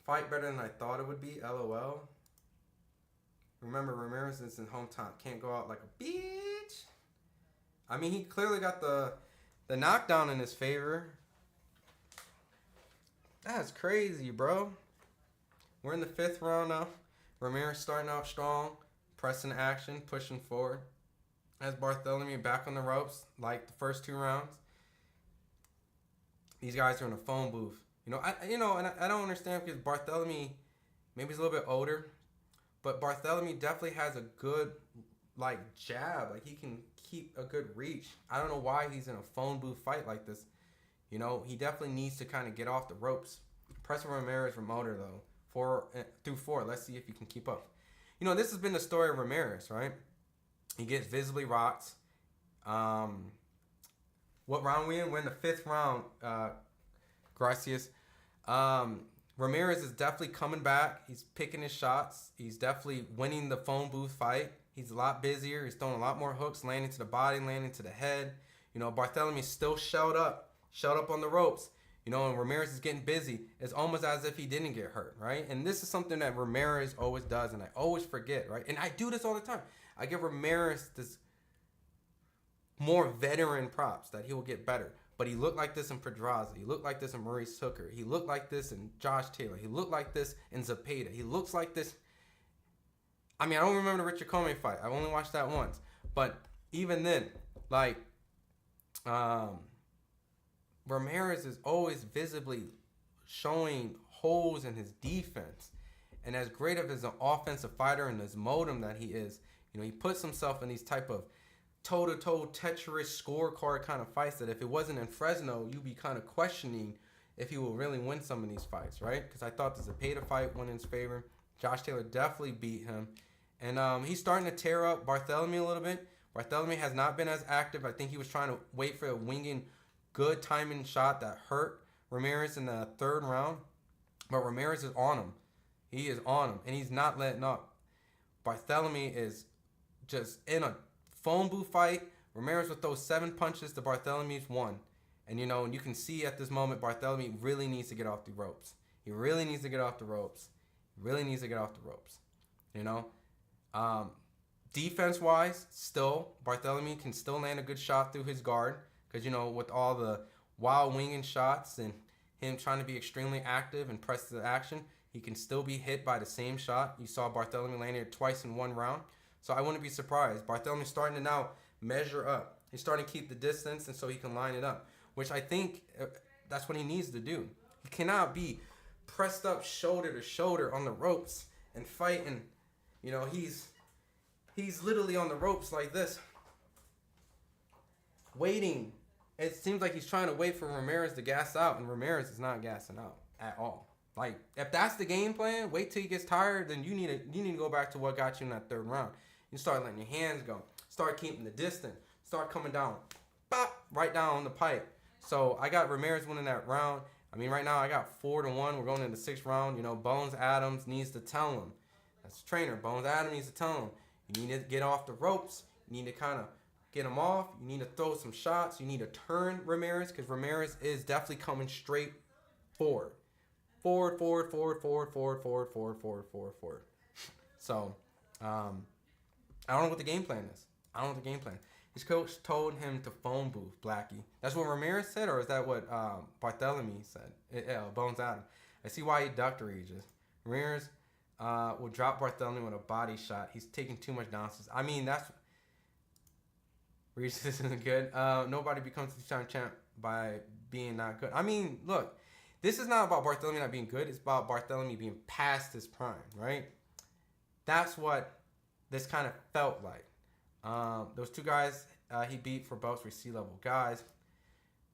Fight better than I thought it would be, LOL. Remember, Ramirez is in hometown. Can't go out like a bitch. I mean, he clearly got the knockdown in his favor. That's crazy, bro. We're in the 5th round now. Ramirez starting out strong. Pressing action, pushing forward. As Barthelemy back on the ropes, like the first 2 rounds. These guys are in a phone booth. I don't understand because Barthelemy, maybe he's a little bit older, but Barthelemy definitely has a good, jab. Like, he can keep a good reach. I don't know why he's in a phone booth fight like this. He definitely needs to kind of get off the ropes. Pressing Ramirez from motor, though. 4 Let's see if he can keep up. This has been the story of Ramirez, right? He gets visibly rocked. What round we in? We're in the 5th round, Gracias. Ramirez is definitely coming back. He's picking his shots. He's definitely winning the phone booth fight. He's a lot busier. He's throwing a lot more hooks, landing to the body, landing to the head. Barthelemy's still shelled up on the ropes. And Ramirez is getting busy. It's almost as if he didn't get hurt, right? And this is something that Ramirez always does, and I always forget, right? And I do this all the time. I give Ramirez this more veteran props that he will get better. But he looked like this in Pedraza. He looked like this in Maurice Hooker. He looked like this in Josh Taylor. He looked like this in Zepeda. He looks like this. I mean, I don't remember the Richard Comey fight. I only watched that once. But even then, Ramirez is always visibly showing holes in his defense. And as great of as an offensive fighter and as modem that he is, he puts himself in these type of toe-to-toe Tetris scorecard kind of fights that if it wasn't in Fresno, you'd be kind of questioning if he will really win some of these fights, right? Because I thought the Zepeda fight went in his favor. Josh Taylor definitely beat him. And he's starting to tear up Barthelemy a little bit. Barthelemy has not been as active. I think he was trying to wait for a winging good timing shot that hurt Ramirez in the 3rd round. But Ramirez is on him. He is on him. And he's not letting up. Barthelemy is just in a phone booth fight. Ramirez with those 7 punches to Barthelemy's 1. And you can see at this moment Barthelemy really needs to get off the ropes. He really needs to get off the ropes. Defense-wise, still, Barthelemy can still land a good shot through his guard. Because, with all the wild winging shots and him trying to be extremely active and press the action, he can still be hit by the same shot. You saw Barthelemy landing it twice in 1 round. So I wouldn't be surprised. Barthelemy's starting to now measure up. He's starting to keep the distance, and so he can line it up, which I think that's what he needs to do. He cannot be pressed up shoulder to shoulder on the ropes and fighting. He's literally on the ropes like this. waiting. It seems like he's trying to wait for Ramirez to gas out, and Ramirez is not gassing out at all. Like, if that's the game plan, wait till he gets tired, then you need to go back to what got you in that third round. You start letting your hands go. Start keeping the distance. Start coming down. Bop, right down on the pipe. So I got Ramirez winning that round. I mean, right now I got 4-1. We're going into the 6th round. You know, Bones Adams needs to tell him. That's the trainer. Bones Adams needs to tell him. You need to get off the ropes. You need to kind of get him off. You need to throw some shots. You need to turn Ramirez, because Ramirez is definitely coming straight forward. Forward. So, I don't know what the game plan is. His coach told him to phone booth Blackie. That's what Ramirez said, or is that what Barthelemy said? Bones Adams. I see why he ducked Regis. Ramirez will drop Barthelemy with a body shot. He's taking too much nonsense. I mean, that's... Regis isn't good. Nobody becomes a two-time champ by being not good. I mean, look, this is not about Barthelemy not being good. It's about Barthelemy being past his prime, right? That's what this kind of felt like. Those two guys he beat for belts were C-level guys.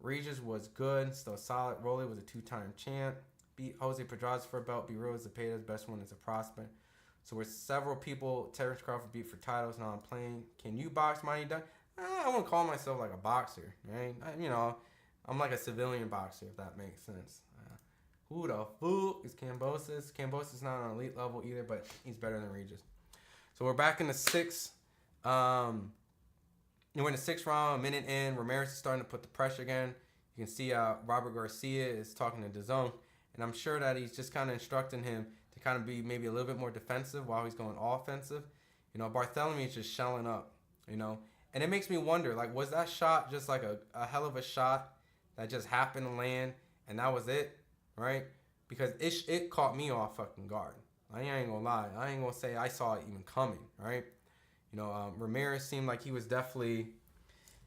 Regis was good, still solid. Rolly was a two-time champ. Beat Jose Pedraza for a belt. Beat Rose Zepeda's best one as a prospect. So with several people, Terrence Crawford beat for titles. Now I'm playing. Can you box, Mighty Duck? I won't call myself like a boxer, right? I'm like a civilian boxer, if that makes sense. Who the fuck is Kambosos? Kambosos not on elite level either, but he's better than Regis. So we're back in the 6th. We're in the 6th round, a minute in. Ramirez is starting to put the pressure again. You can see Robert Garcia is talking to DAZN, and I'm sure that he's just kind of instructing him to kind of be maybe a little bit more defensive while he's going offensive. Barthelemy is just shelling up, And it makes me wonder, like, was that shot just like a hell of a shot that just happened to land, and that was it, right? Because it caught me off fucking guard. I ain't gonna lie. I ain't gonna say I saw it even coming, right? Ramirez seemed like he was definitely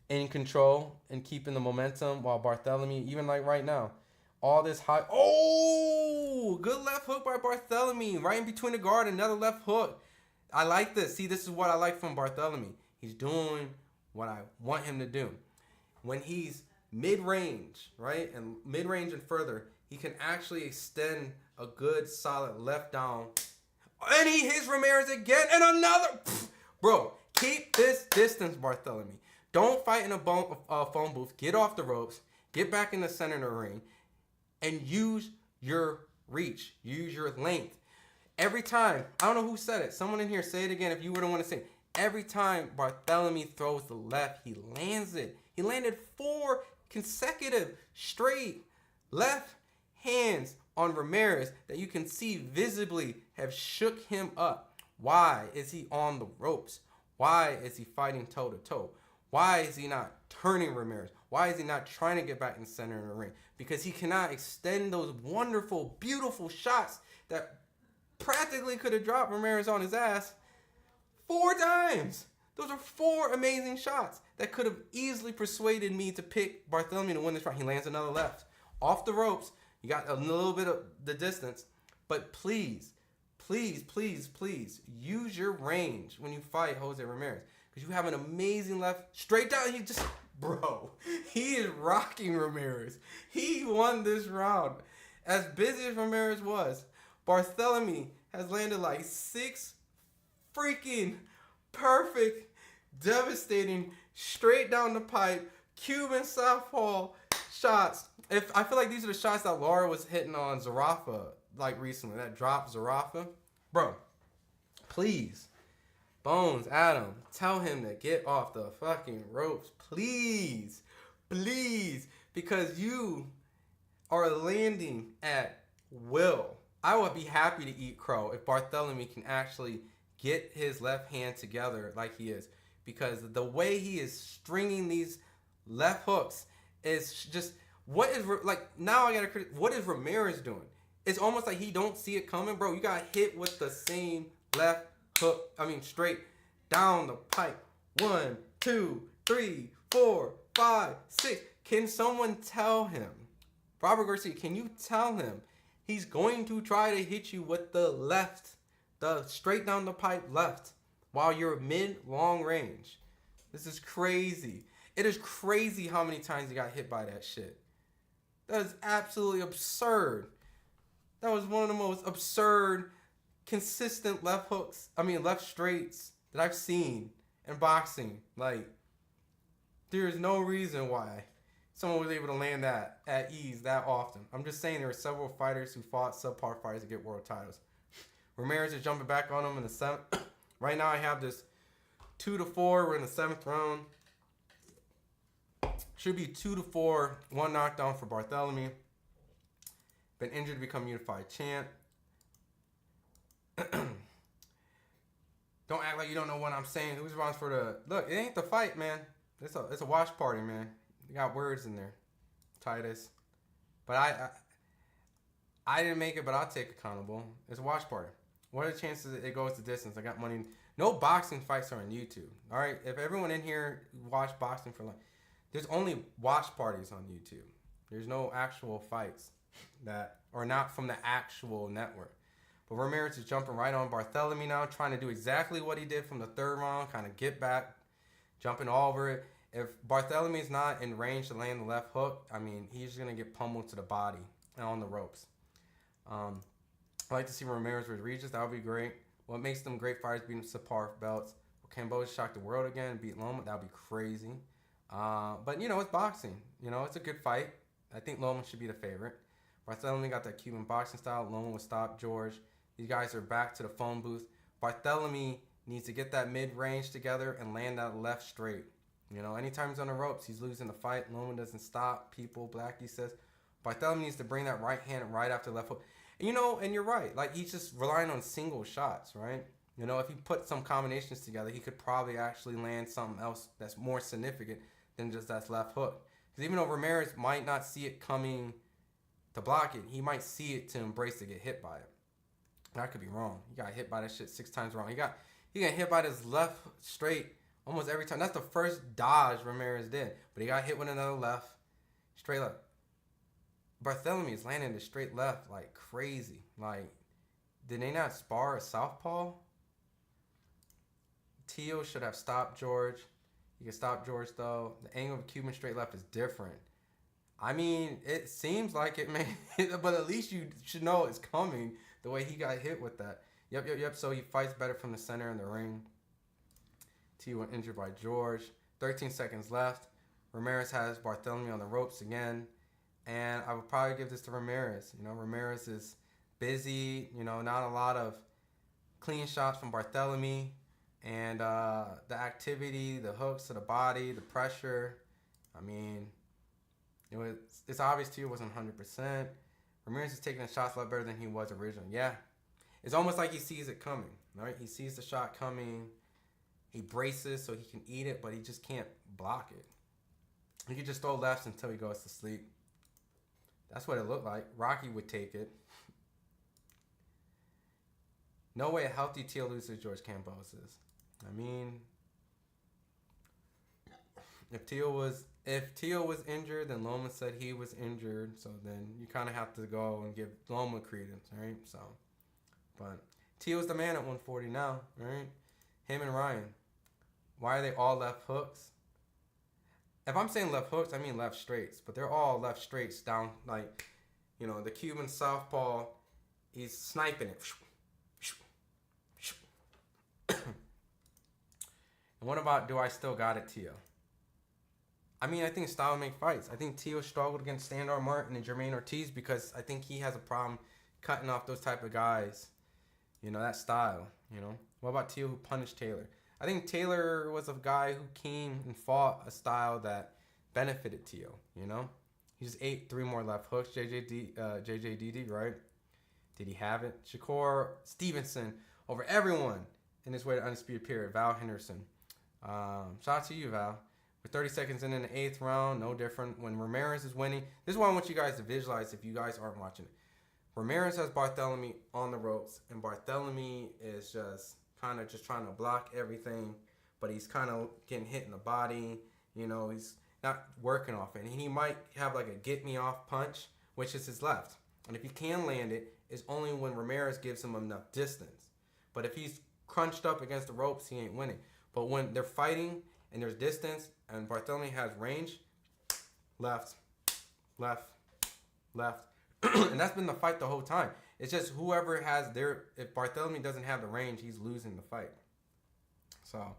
in control and keeping the momentum, while Barthelemy, even like right now, all this high... Oh! Good left hook by Barthelemy. Right in between the guard, another left hook. I like this. See, this is what I like from Barthelemy. He's doing what I want him to do. When he's mid-range, right, and mid-range and further, he can actually extend a good, solid left down. And he hits Ramirez again, and another... Bro, keep this distance, Barthelemy. Don't fight in a phone booth. Get off the ropes. Get back in the center of the ring. And use your reach. Use your length. Every time, I don't know who said it. Someone in here, say it again if you were the one to say it. Every time Barthelemy throws the left, he lands it. He landed 4 consecutive straight left hands on Ramirez that you can see visibly have shook him up. Why is he on the ropes? Why is he fighting toe-to-toe? Why is he not turning Ramirez? Why is he not trying to get back in the center of the ring? Because he cannot extend those wonderful, beautiful shots that practically could have dropped Ramirez on his ass 4 times. Those are 4 amazing shots that could have easily persuaded me to pick Barthelemy to win this round. He lands another left. Off the ropes. You got a little bit of the distance. But please, use your range when you fight Jose Ramirez. Because you have an amazing left. Straight down. He is rocking Ramirez. He won this round. As busy as Ramirez was, Barthelemy has landed like 6 freaking perfect, devastating, straight down the pipe, Cuban southpaw shots. I feel like these are the shots that Laura was hitting on Zarafa like recently. That dropped Zarafa. Bro, please, Bones, Adam, tell him to get off the fucking ropes. Please. Because you are landing at will. I would be happy to eat crow if Barthelemy can actually get his left hand together like he is. Because the way he is stringing these left hooks is just... What is Ramirez doing? It's almost like he don't see it coming, bro. You got hit with the same left hook. Straight down the pipe. 1, 2, 3, 4, 5, 6. Can someone tell him? Robert Garcia, can you tell him he's going to try to hit you with the left, the straight down the pipe left, while you're mid-long range? This is crazy. It is crazy how many times he got hit by that shit. That is absolutely absurd. That was one of the most absurd, consistent left straights that I've seen in boxing. Like, there is no reason why someone was able to land that at ease that often. I'm just saying there were several fighters who fought subpar fighters to get world titles. Ramirez is jumping back on him in the 7th. Right now I have this 2-4. We're in the 7th round. Should be 2-4. 1 knockdown for Barthelemy. Been injured to become unified champ. Don't act like you don't know what I'm saying. Who's responsible for the... Look, it ain't the fight, man. It's a watch party, man. You got words in there. Titus. But I didn't make it, but I'll take accountable. It's a watch party. What are the chances it goes the distance? I got money. No boxing fights are on YouTube. All right? If everyone in here watched boxing for there's only watch parties on YouTube. There's no actual fights that are not from the actual network. But Ramirez is jumping right on Barthelemy now, trying to do exactly what he did from the 3rd round, kind of get back, jumping all over it. If Barthelemy is not in range to land the left hook, I mean, he's going to get pummeled to the body and on the ropes. I'd like to see Ramirez with Regis. That would be great. What makes them great fighters beating subpar belts? Will Cambodia shock the world again and beat Loma? That would be crazy. But, it's boxing. It's a good fight. I think Loma should be the favorite. Barthelemy got that Cuban boxing style. Loma will stop George. These guys are back to the phone booth. Barthelemy needs to get that mid-range together and land that left straight. Anytime he's on the ropes, he's losing the fight. Loma doesn't stop people. Blackie says Barthelemy needs to bring that right hand right after left hook. And you're right. Like, he's just relying on single shots, right? If he put some combinations together, he could probably actually land something else that's more significant than just that left hook. Because even though Ramirez might not see it coming to block it, he might see it to embrace to get hit by it. I could be wrong. He got hit by that shit 6 times wrong. He got hit by this left straight almost every time. That's the first dodge Ramirez did. But he got hit with another left. Straight left. Barthelemy is landing the straight left like crazy. Like, did they not spar a southpaw? Teo should have stopped George. He can stop George, though. The angle of Cuban straight left is different. I mean, it seems like it may, but at least you should know it's coming the way he got hit with that. Yep. So he fights better from the center in the ring. Teo injured by George. 13 seconds left. Ramirez has Barthelemy on the ropes again. And I would probably give this to Ramirez. Ramirez is busy. Not a lot of clean shots from Barthelemy. And the activity, the hooks to the body, the pressure. I mean, it's obvious Teo wasn't 100%. Ramirez is taking the shots a lot better than he was originally. Yeah. It's almost like he sees it coming, right? He sees the shot coming. He braces so he can eat it, but he just can't block it. He can just throw lefts until he goes to sleep. That's what it looked like. Rocky would take it. No way a healthy Teo loses George Kambosos. I mean, if Teo was injured, then Loma said he was injured. So then you kind of have to go and give Loma credence, right? So, but Teo's the man at 140 now, right? Him and Ryan. Why are they all left hooks? If I'm saying left hooks, I mean left straights. But they're all left straights down, like, the Cuban southpaw, he's sniping it. And what about do I still got it, Teo? I mean, I think style make fights. I think Teo struggled against Sandor Martin and Vergil Ortiz because I think he has a problem cutting off those type of guys. That style, What about Teo who punished Taylor? I think Taylor was a guy who came and fought a style that benefited Teo, He just ate 3 more left hooks. JJDD, right? Did he have it? Shakur Stevenson over everyone in his way to undisputed period. Val Henderson. Shout out to you, Val. With 30 seconds in the 8th round, no different. When Ramirez is winning, this is what I want you guys to visualize if you guys aren't watching it. Ramirez has Barthelemy on the ropes, and Barthelemy is just kind of just trying to block everything, but he's kind of getting hit in the body. He's not working off it. And he might have like a get-me-off punch, which is his left. And if he can land it, it's only when Ramirez gives him enough distance. But if he's crunched up against the ropes, he ain't winning. But when they're fighting and there's distance, and Barthelemy has range, left, left, left. And that's been the fight the whole time. It's just whoever has their... If Barthelemy doesn't have the range, he's losing the fight. So,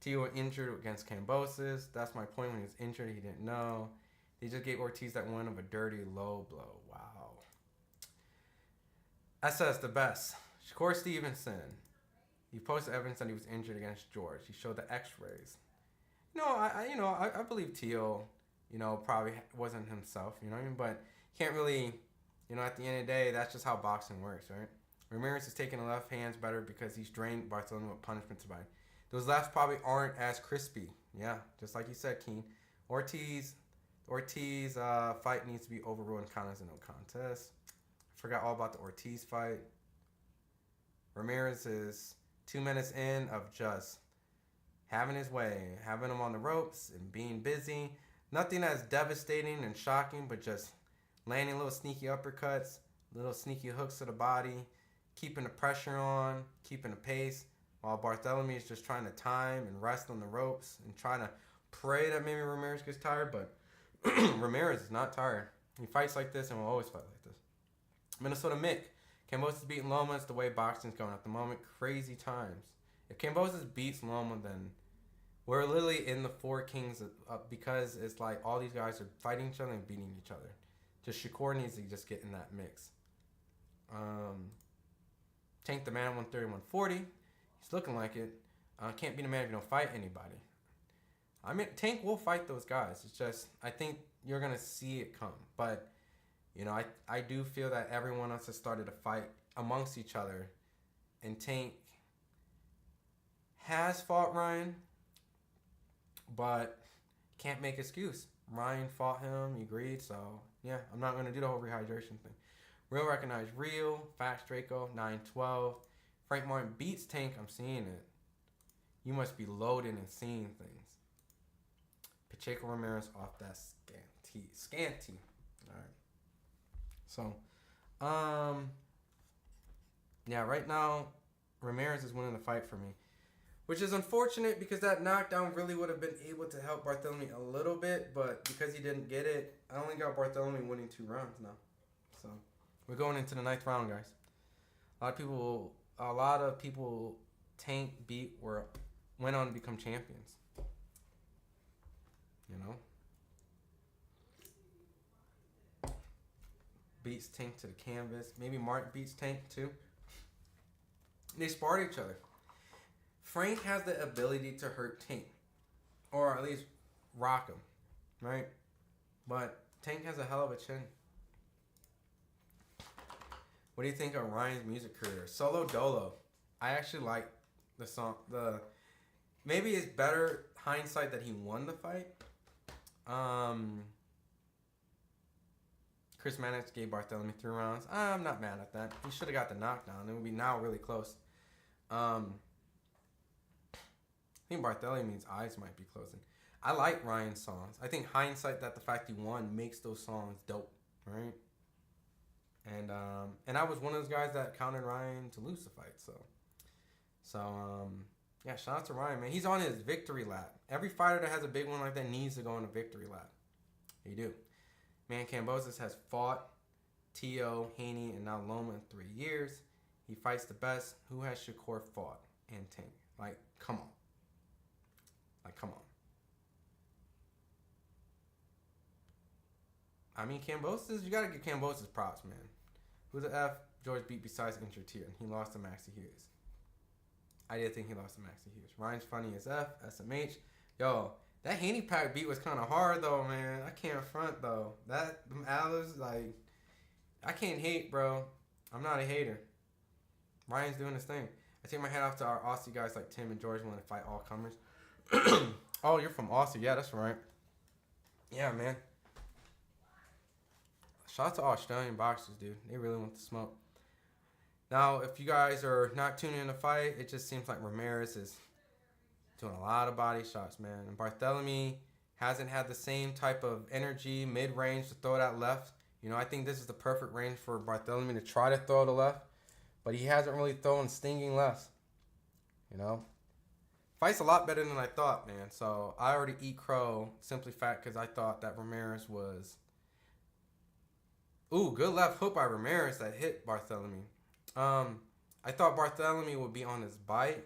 Tio injured against Kambosos. That's my point. When he was injured, he didn't know. He just gave Ortiz that one of a dirty low blow. Wow. SS the best. Shakur Stevenson. He posted evidence that he was injured against George. He showed the X-rays. I believe Tio, probably wasn't himself. You know what I mean? But can't really, at the end of the day, that's just how boxing works, right? Ramirez is taking the left hands better because he's drained Barthelemy with punishments by. Those lefts probably aren't as crispy. Yeah, just like you said, Keen. Ortiz fight needs to be overruled and counted as a no contest. Forgot all about the Ortiz fight. Ramirez is 2 minutes in of just having his way, having him on the ropes and being busy. Nothing as devastating and shocking, but just landing little sneaky uppercuts, little sneaky hooks to the body, keeping the pressure on, keeping the pace, while Barthelemy is just trying to time and rest on the ropes and trying to pray that maybe Ramirez gets tired, but Ramirez is not tired. He fights like this and will always fight like this. Minnesota Mick. Kambosos beating Loma. It's the way boxing's going at the moment. Crazy times. If Kambosos beats Loma, then we're literally in the Four Kings because it's like all these guys are fighting each other and beating each other. Just Shakur needs to just get in that mix. Tank the man 130, 140. He's looking like it. Can't beat a man if you don't fight anybody. I mean, Tank will fight those guys. It's just, I think you're going to see it come. But, I do feel that everyone else has started to fight amongst each other. And Tank has fought Ryan, but can't make excuse. Ryan fought him, he agreed, so yeah, I'm not going to do the whole rehydration thing. Real recognized real, Fax Draco, 912. Frank Martin beats Tank, I'm seeing it. You must be loading and seeing things. Pacheco Ramirez off that scanty. All right. So, yeah, right now, Ramirez is winning the fight for me. Which is unfortunate because that knockdown really would have been able to help Barthelemy a little bit, but because he didn't get it, I only got Barthelemy winning 2 rounds now. So, we're going into the 9th round, guys. A lot of people Tank beat went on to become champions. Beats Tank to the canvas. Maybe Mark beats Tank too. They sparred each other. Frank has the ability to hurt Tank. Or at least rock him. Right? But Tank has a hell of a chin. What do you think of Ryan's music career? Solo Dolo. I actually like the song. Maybe it's better hindsight that he won the fight. Chris Mannix gave Barthelemy 3 rounds. I'm not mad at that. He should have got the knockdown. It would be now really close. I think Barthelemy eyes might be closing. I like Ryan's songs. I think hindsight that the fact he won makes those songs dope, right? And I was one of those guys that counted Ryan to lose the fight. So yeah, shout out to Ryan, man. He's on his victory lap. Every fighter that has a big one like that needs to go on a victory lap. You do. Man, Kambosos has fought Tio, Haney, and now Loma in 3 years. He fights the best. Who has Shakur fought? And Tank. Like, come on. I mean, Kambosos, you got to give Kambosos props, man. Who the F George beat besides injured Tier? He lost to Maxie Hughes. I did think he lost to Maxie Hughes. Ryan's funny as F, SMH. Yo, that Haney Pack beat was kind of hard, though, man. I can't front, though. Them Alice, like, I can't hate, bro. I'm not a hater. Ryan's doing his thing. I take my hat off to our Aussie guys like Tim and George willing to fight all comers. Oh, you're from Aussie. Yeah, that's right. Yeah, man. Shout out to Australian boxers, dude. They really want the smoke. Now, if you guys are not tuning in to fight, it just seems like Ramirez is doing a lot of body shots, man. And Barthelemy hasn't had the same type of energy, mid-range to throw that left. I think this is the perfect range for Barthelemy to try to throw the left. But he hasn't really thrown stinging lefts. Fight's a lot better than I thought, man. So I already eat crow simply fact because I thought that Ramirez was. Ooh, good left hook by Ramirez that hit Barthelemy. I thought Barthelemy would be on his bite,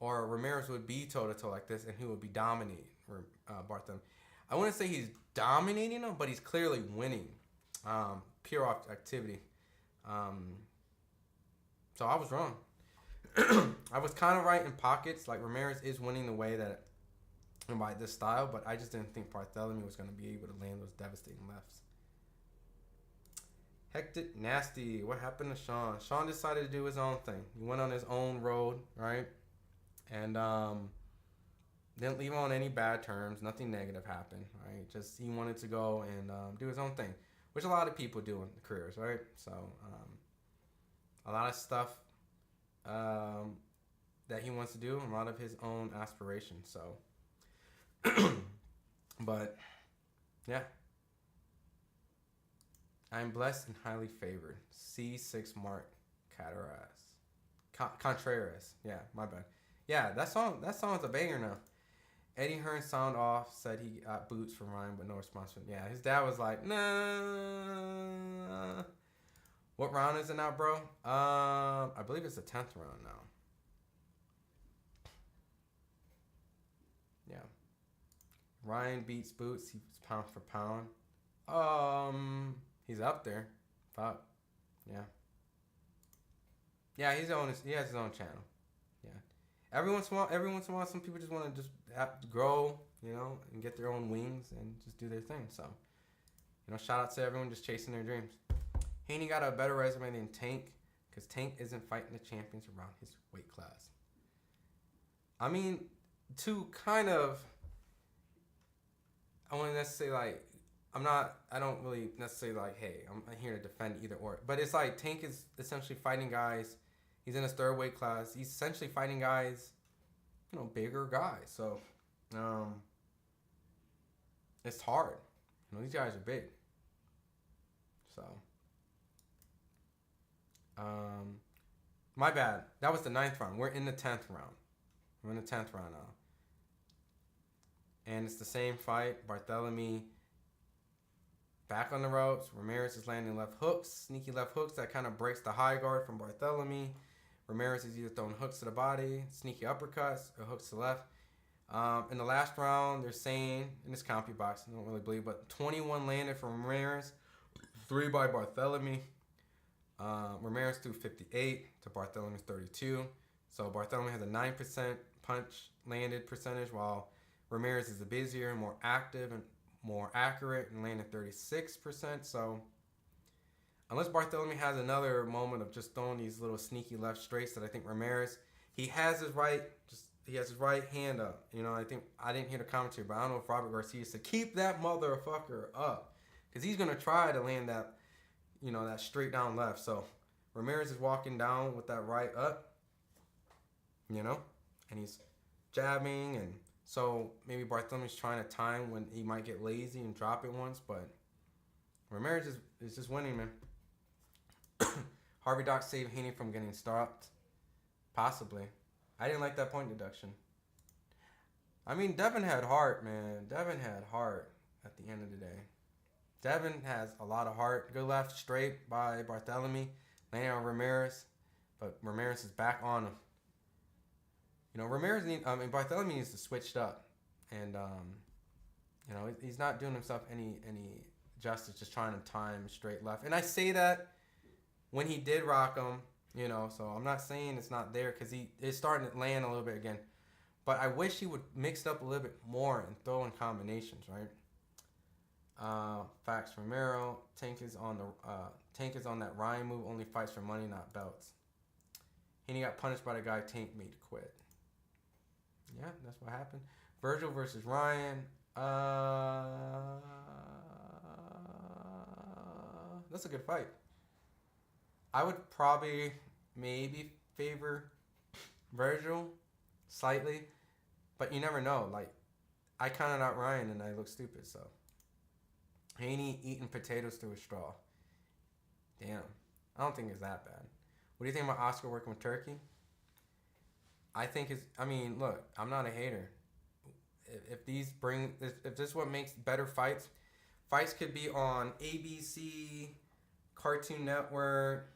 or Ramirez would be toe-to-toe like this, and he would be dominating Barthelemy. I wouldn't say he's dominating him, but he's clearly winning. Pure activity. So I was wrong. I was kind of right in pockets. Like, Ramirez is winning the way that, and by this style, but I just didn't think Barthelemy was going to be able to land those devastating lefts. Hectic Nasty. What happened to Sean? Sean decided to do his own thing. He went on his own road, right? And didn't leave on any bad terms. Nothing negative happened, right? Just he wanted to go and do his own thing, which a lot of people do in their careers, right? So a lot of stuff that he wants to do, a lot of his own aspirations. So, but yeah. I'm blessed and highly favored. C6 Mark Contreras. Yeah, my bad. Yeah, that song's a banger now. Eddie Hearn sound off, said he got boots from Ryan, but no response from. Yeah, his dad was like, nah. What round is it now, bro? I believe it's the 10th round now. Yeah. Ryan beats Boots. He's pound for pound. He's up there. Fuck. Yeah. Yeah, he has his own channel. Yeah. Every once in a while, some people just want to just have to grow, and get their own wings and just do their thing. So, shout out to everyone just chasing their dreams. Haney got a better resume than Tank, because Tank isn't fighting the champions around his weight class. I mean, to kind of, I want to say like, I don't really necessarily like, hey, I'm here to defend either or. But it's like Tank is essentially fighting guys. He's in his third weight class. He's essentially fighting guys, bigger guys. So, it's hard. These guys are big. So, my bad. That was the 9th round. We're in the 10th round. We're in the 10th round now. And it's the same fight. Barthelemy back on the ropes. Ramirez is landing left hooks, sneaky left hooks that kind of breaks the high guard from Barthelemy. Ramirez is either throwing hooks to the body, sneaky uppercuts, or hooks to the left. In the last round, they're saying, in this CompuBox, I don't really believe, but 21 landed from Ramirez, 3 by Barthelemy. Ramirez threw 58 to Barthelemy's 32. So Barthelemy has a 9% punch landed percentage, while Ramirez is a busier, more active, and more accurate, and landed 36%. So unless Barthelemy has another moment of just throwing these little sneaky left straights that I think Ramirez, he has his right hand up. I didn't hear the commentary, but I don't know if Robert Garcia said keep that motherfucker up, because he's gonna try to land that, that straight down left. So Ramirez is walking down with that right up, and he's jabbing, and so maybe Barthelemy's trying to time when he might get lazy and drop it once, but Ramirez is just winning, man. Harvey Doc saved Haney from getting stopped. Possibly. I didn't like that point deduction. I mean, Devin had heart, man. Devin had heart at the end of the day. Devin has a lot of heart. Good left straight by Barthelemy. Landing on Ramirez. But Ramirez is back on him. Barthelemy needs to switch up. And, he's not doing himself any justice just trying to time straight left. And I say that when he did rock him, so I'm not saying it's not there, because he is starting to land a little bit again. But I wish he would mix it up a little bit more and throw in combinations, right? Facts from Romero. Tank is on that Ryan move, only fights for money, not belts. And he got punished by the guy Tank made quit. Yeah, that's what happened. Vergil versus Ryan. That's a good fight. I would probably maybe favor Vergil slightly, but you never know. Like, I counted out Ryan and I look stupid, so. Haney eating potatoes through a straw. Damn. I don't think it's that bad. What do you think about Oscar working with Turkey? I think it's. I mean, look, I'm not a hater. If this is what makes better fights, fights could be on ABC, Cartoon Network,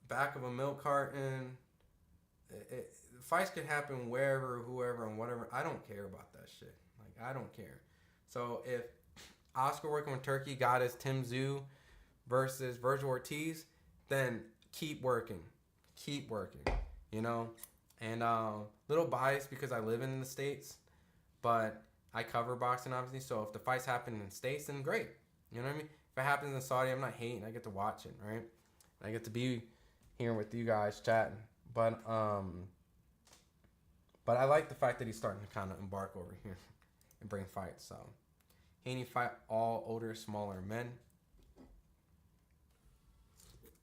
back of a milk carton. Fights could happen wherever, whoever, and whatever. I don't care about that shit. Like, I don't care. So if Oscar working with Turkey got his Tim Tszyu versus Vergil Ortiz, then keep working. Keep working. You know? And little biased because I live in the States, but I cover boxing, obviously. So if the fights happen in the States, then great. You know what I mean? If it happens in Saudi, I'm not hating. I get to watch it, right? I get to be here with you guys chatting. But I like the fact that he's starting to kind of embark over here and bring fights. So Haney fight all older, smaller men.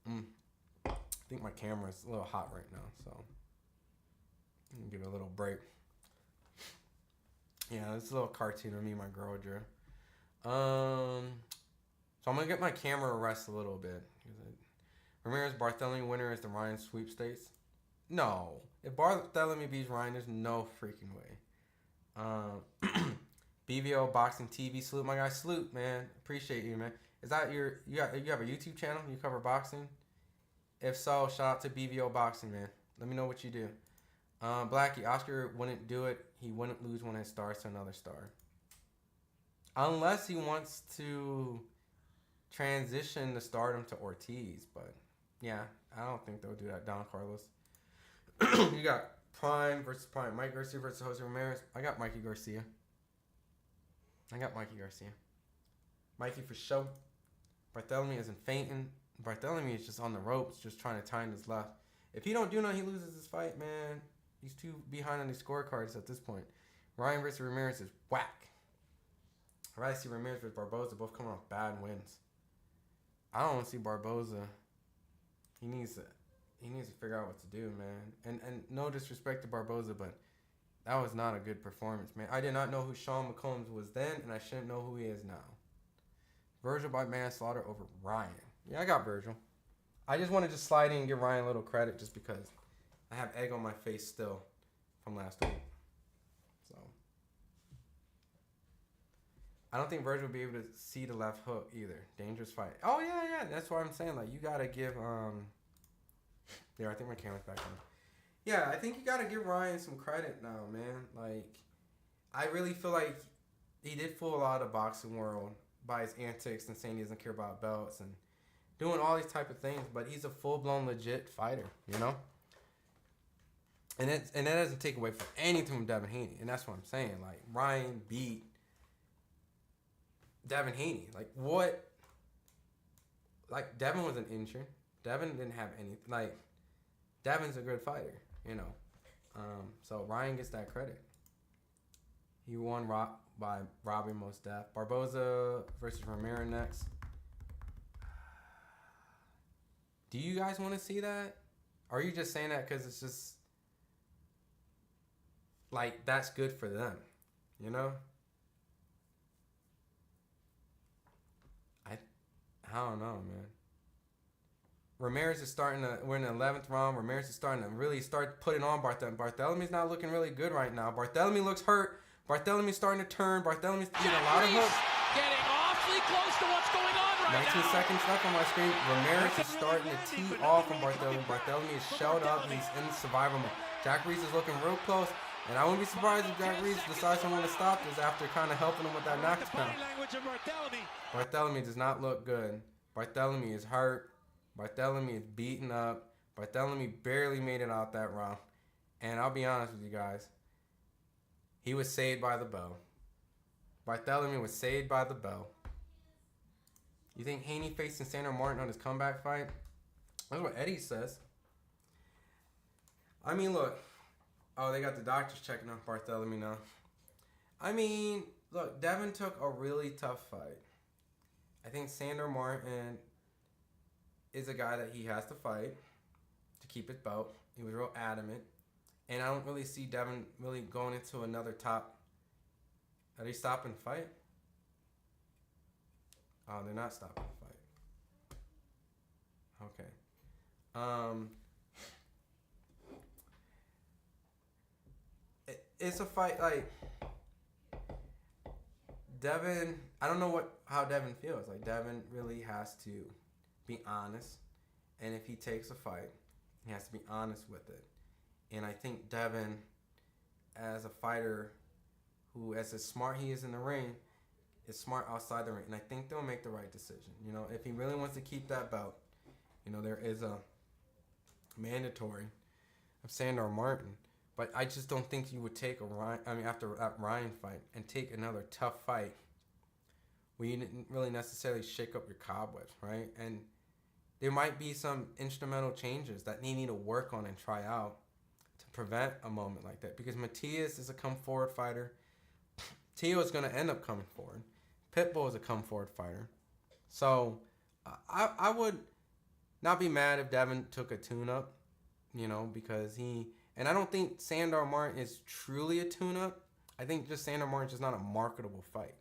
I think my camera's a little hot right now, so I'm gonna give it a little break. Yeah, it's a little cartoon of me and my girl drew. So I'm gonna get my camera to rest a little bit. Ramirez Barthelemy winner is the Ryan sweepstakes. No, if Barthelemy beats Ryan, there's no freaking way. BVO Boxing TV, salute my guy, salute, man. Appreciate you, man. Is that you have a YouTube channel? You cover boxing? If so, shout out to BVO Boxing, man. Let me know what you do. Blackie, Oscar wouldn't do it. He wouldn't lose one of his stars to another star. Unless he wants to transition the stardom to Ortiz. But, yeah, I don't think they'll do that. Don Carlos. You got Prime versus Prime. Mike Garcia versus Jose Ramirez. I got Mikey Garcia. Mikey for show. Barthelemy isn't fainting. Barthelemy is just on the ropes, just trying to time his left. If he don't do nothing, he loses his fight, man. He's too behind on these scorecards at this point. Ryan versus Ramirez is whack. I'd rather see Ramirez versus Barboza, both coming off bad wins. I don't want to see Barboza. He needs to figure out what to do, man. And no disrespect to Barboza, but that was not a good performance, man. I did not know who Sean McCombs was then, and I shouldn't know who he is now. Vergil by manslaughter over Ryan. Yeah, I got Vergil. I just want to slide in and give Ryan a little credit just because I have egg on my face still from last week. So I don't think Vergil will be able to see the left hook either. Dangerous fight. Oh yeah. That's what I'm saying. Like, you gotta give there, I think my camera's back on. Yeah, I think you gotta give Ryan some credit now, man. Like, I really feel like he did fool a lot of the boxing world by his antics and saying he doesn't care about belts and doing all these type of things, but he's a full-blown legit fighter, you know? And that doesn't take away from anything from Devin Haney, and that's what I'm saying. Like, Ryan beat Devin Haney. Like, what? Like, Devin wasn't injured. Devin didn't have anything. Like, Devin's a good fighter, you know? So Ryan gets that credit. He won by robbing most death. Barboza versus Ramirez next. Do you guys want to see that? Or are you just saying that because it's just like that's good for them, you know? I don't know, man. Ramirez is starting to. We're in the 11th round. Ramirez is starting to really start putting on Barthelemy. Barthelemy's not looking really good right now. Barthelemy looks hurt. Barthelemy's starting to turn. Barthelemy's getting a lot of hooks. Getting awfully close to what's going on right 19 now. seconds left on my screen. Ramirez is starting to tee off from Barthelemy. Barthelemy is shelled up. He's in survival mode. Jack Reese is looking real close. And I wouldn't be surprised if Jack Reese decides to want to stop this after kind of helping him with that knockdown. Barthelemy does not look good. Barthelemy is hurt. Barthelemy is beaten up. Barthelemy barely made it out that round. And I'll be honest with you guys. He was saved by the bell. Barthelemy was saved by the bell. You think Haney facing Sandor Martin on his comeback fight? That's what Eddie says. I mean, look. Oh, they got the doctors checking on Barthelemy now. I mean, look, Devin took a really tough fight. I think Sandor Martin is a guy that he has to fight to keep his belt. He was real adamant. And I don't really see Devin really going into another top. Are they stopping the fight? Oh, they're not stopping the fight. Okay. it's a fight like Devin. I don't know how Devin feels. Like Devin really has to be honest, and if he takes a fight, he has to be honest with it. And I think Devin, as a fighter, who as smart he is in the ring, is smart outside the ring, and I think they'll make the right decision. You know, if he really wants to keep that belt, you know, there is a mandatory of Sandor Martin, but I just don't think you would take a Ryan. I mean, after that Ryan fight, and take another tough fight where you didn't really necessarily shake up your cobwebs, right? And there might be some instrumental changes that they need to work on and try out to prevent a moment like that. Because Matias is a come forward fighter. Tio is going to end up coming forward. Pitbull is a come forward fighter. So I would not be mad if Devin took a tune up, you know, because and I don't think Sandor Martin is truly a tune up. I think just Sandor Martin's just not a marketable fight.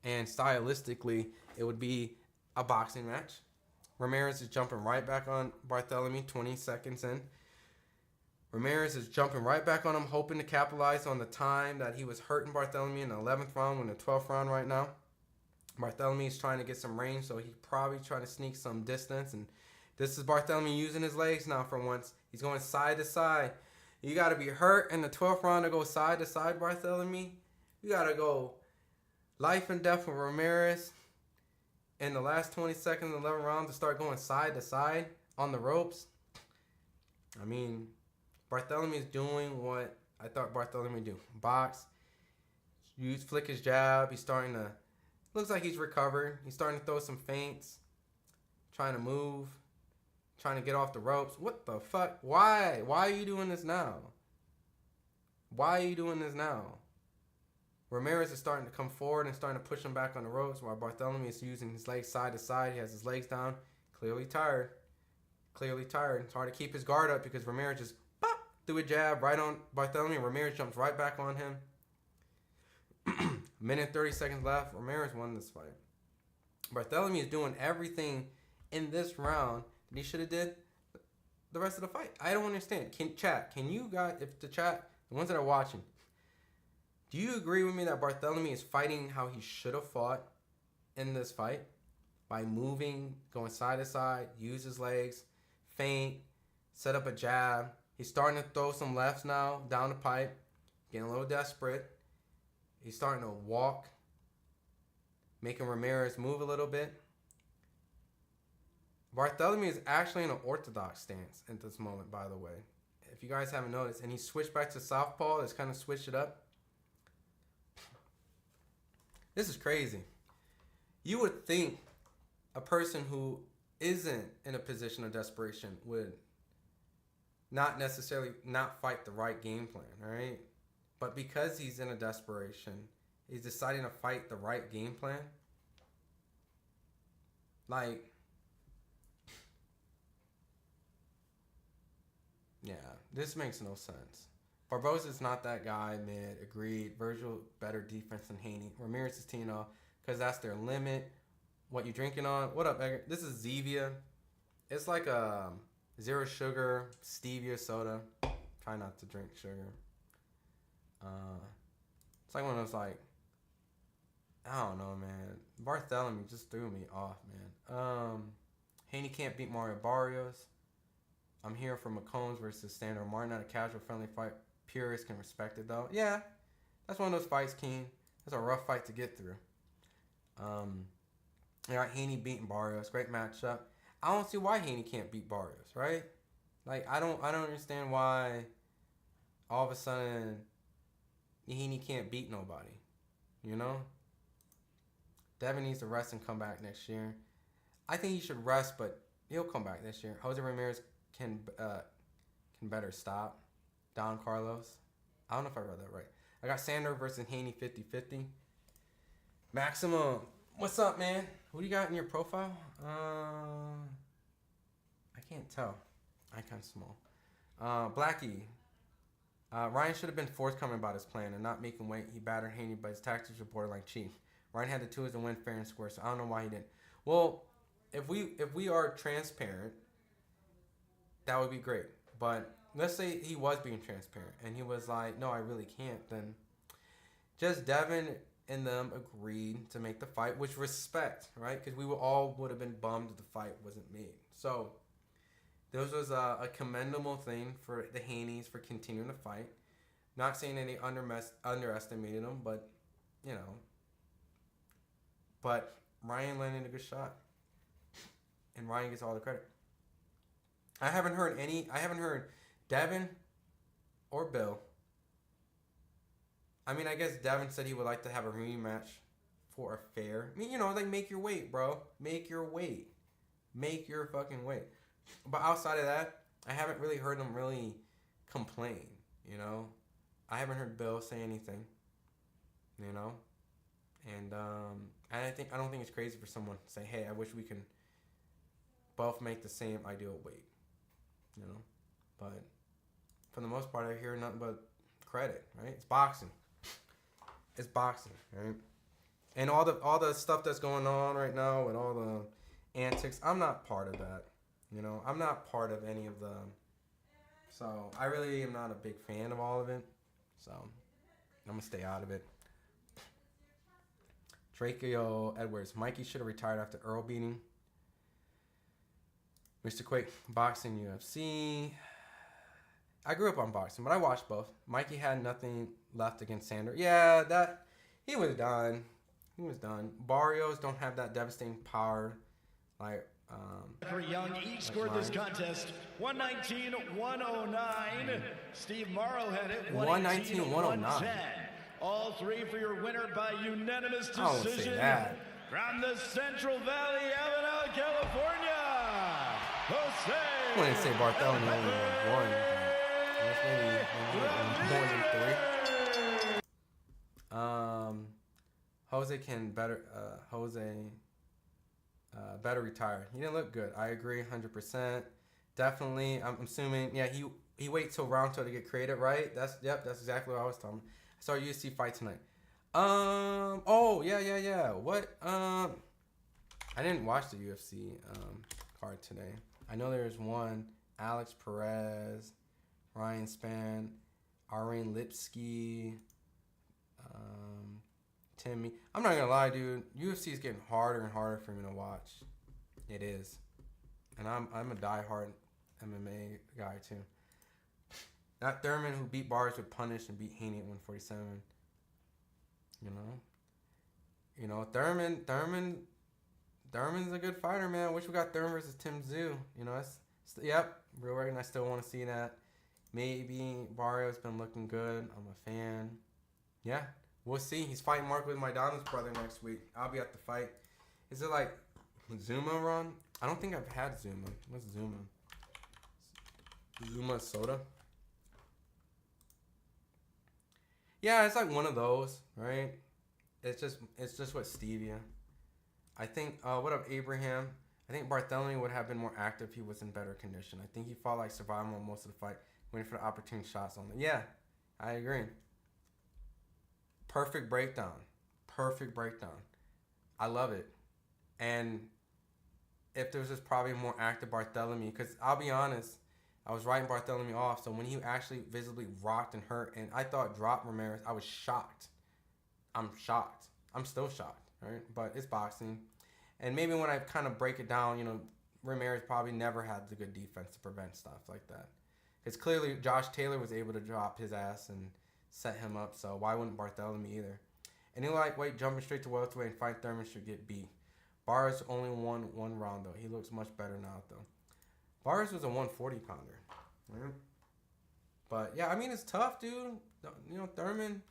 And stylistically, it would be a boxing match. Ramirez is jumping right back on Barthelemy 20 seconds in. Ramirez is jumping right back on him, hoping to capitalize on the time that he was hurting Barthelemy in the 11th round. We're in the 12th round right now. Barthelemy is trying to get some range, so he's probably trying to sneak some distance. And this is Barthelemy using his legs now for once. He's going side to side. You got to be hurt in the 12th round to go side to side, Barthelemy. You got to go life and death with Ramirez in the last 20 seconds of the 11th round to start going side to side on the ropes. I mean, Barthelemy is doing what I thought Barthelemy would do. Box, flick his jab. He's starting to, looks like he's recovered. He's starting to throw some feints, trying to move, trying to get off the ropes. What the fuck? Why? Why are you doing this now? Why are you doing this now? Ramirez is starting to come forward and starting to push him back on the ropes while Barthelemy is using his legs side to side. He has his legs down. Clearly tired. Clearly tired. It's hard to keep his guard up because Ramirez just threw a jab right on Barthelemy. Ramirez jumps right back on him. Minute 30 seconds left. Ramirez won this fight. Barthelemy is doing everything in this round that he should have did the rest of the fight. I don't understand. Can you guys, if the chat, the ones that are watching, do you agree with me that Barthelemy is fighting how he should have fought in this fight? By moving, going side to side, use his legs, feint, set up a jab. He's starting to throw some lefts now down the pipe, getting a little desperate. He's starting to walk, making Ramirez move a little bit. Barthelemy is actually in an orthodox stance at this moment, by the way. If you guys haven't noticed, and he switched back to southpaw, it's kind of switched it up. This is crazy. You would think a person who isn't in a position of desperation would not necessarily not fight the right game plan, right? But because he's in a desperation, he's deciding to fight the right game plan. Like, yeah, this makes no sense. Barboza's not that guy, mid. Agreed. Vergil, better defense than Haney. Ramirez is teeing off because that's their limit. What you drinking on? What up, Edgar? This is Zevia. It's like a zero sugar stevia soda. Try not to drink sugar. It's like one of those, like, I don't know, man. Barthelemy just threw me off, man. Haney can't beat Mario Barrios. I'm here for McCombs versus Sandor Martin. Not a casual, friendly fight. Purists can respect it, though. Yeah, that's one of those fights, Keen. That's a rough fight to get through. Haney beating Barrios. Great matchup. I don't see why Haney can't beat Barrios, right? Like, I don't understand why all of a sudden Haney can't beat nobody. You know? Devin needs to rest and come back next year. I think he should rest, but he'll come back this year. Jose Ramirez can better stop Don Carlos. I don't know if I read that right. I got Sandor versus Haney 50-50. Maximum, what's up, man? What do you got in your profile? I can't tell. Icon's small. Blackie. Ryan should have been forthcoming about his plan and not making weight. He battered Haney, but his tactics were borderline cheap. Ryan had the tools to win fair and square, so I don't know why he didn't. Well, if we are transparent, that would be great. But let's say he was being transparent and he was like, no, I really can't, then just Devin and them agreed to make the fight, which respect, right? Because we would have been bummed if the fight wasn't made. So this was a commendable thing for the Haneys for continuing to fight. Not saying any underestimated them, but you know. But Ryan landed a good shot, and Ryan gets all the credit. I haven't heard Devin or Bill. I mean, I guess Devin said he would like to have a rematch for a fair. I mean, you know, like, make your weight, bro. Make your weight. Make your fucking weight. But outside of that, I haven't really heard him really complain, you know. I haven't heard Bill say anything, you know. And I don't think it's crazy for someone to say, hey, I wish we can both make the same ideal weight, you know. But for the most part, I hear nothing but credit, right? It's boxing. It's boxing, right? And all the stuff that's going on right now with all the antics, I'm not part of that. You know, I'm not part of any of them. So I really am not a big fan of all of it. So I'm gonna stay out of it. Draco Edwards, Mikey should have retired after Earl beating. Mr. Quake, boxing, UFC. I grew up on boxing, but I watched both. Mikey had nothing left against Sander. Yeah, he was done. He was done. Barrios don't have that devastating power. Like, For Young, each scored this contest 119-109. Steve Morrow had it 119-110. All three for your winner by unanimous I won't say decision. that. From the Central Valley, Avenel, California, Jose. I wouldn't say Bartholomew only won one. Maybe more than 3. Jose can better. Better retire. He didn't look good. I agree 100%. Definitely. I'm assuming. Yeah, he waits till round 2 to get creative, right? That's exactly what I was talking. I saw a UFC fight tonight. Oh yeah. What? I didn't watch the UFC card today. I know there's one. Alex Perez, Ryan Spann, Ariane Lipsky, Timmy. I'm not gonna lie, dude. UFC is getting harder and harder for me to watch. It is, and I'm a diehard MMA guy too. That Thurman who beat Barnes with punish and beat Haney at 147. You know, Thurman's a good fighter, man. I wish we got Thurman versus Tim Tszyu. You know, real record. I still want to see that. Maybe Barrio's been looking good. I'm a fan. Yeah, we'll see. He's fighting Mark with Maidana's brother next week. I'll be at the fight. Is it like Zuma run? I don't think I've had Zuma. What's Zuma? Zuma soda? Yeah, it's like one of those, right? It's just with stevia. I think, what up, Abraham? I think Barthélemy would have been more active if he was in better condition. I think he fought like survival most of the fight, waiting for the opportune shots on it. Yeah, I agree. Perfect breakdown. I love it. And if there was just probably more active Barthélemy, because I'll be honest, I was writing Barthélemy off, so when he actually visibly rocked and hurt, and I thought dropped Ramirez, I was shocked. I'm shocked. I'm still shocked, right? But it's boxing. And maybe when I kind of break it down, you know, Ramirez probably never had the good defense to prevent stuff like that. Because clearly Josh Taylor was able to drop his ass and set him up, so why wouldn't Barthélemy either? Any lightweight jumping straight to welterweight and fight Thurman should get beat. Barnes only won one round, though. He looks much better now, though. Barnes was a 140 pounder. Right? But, yeah, I mean, it's tough, dude. You know, Thurman,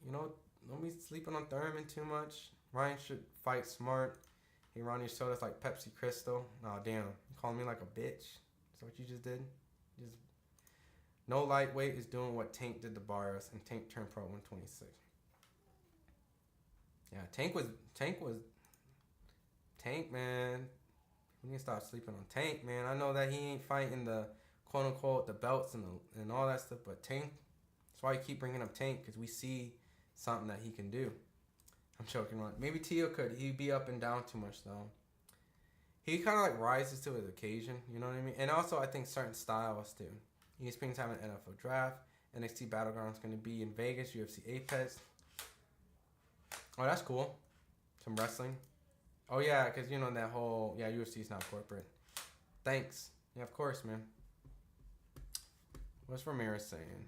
you know, don't be sleeping on Thurman too much. Ryan should fight smart. Hey, Ronnie Soda's like Pepsi Crystal. Oh, damn. You calling me like a bitch? Is that what you just did? No lightweight is doing what Tank did to Barrios, and Tank turned pro 126. Yeah, Tank, man. We need to stop sleeping on Tank, man. I know that he ain't fighting the quote unquote the belts and all that stuff, but Tank. That's why I keep bringing up Tank, because we see something that he can do. I'm joking around. Maybe Tio could. He'd be up and down too much though. He kind of like rises to his occasion. You know what I mean? And also I think certain styles too. ESPN's having an NFL draft. NXT Battleground is going to be in Vegas. UFC Apex. Oh, that's cool. Some wrestling. Oh, yeah, because, you know, that whole... Yeah, UFC's not corporate. Thanks. Yeah, of course, man. What's Ramirez saying?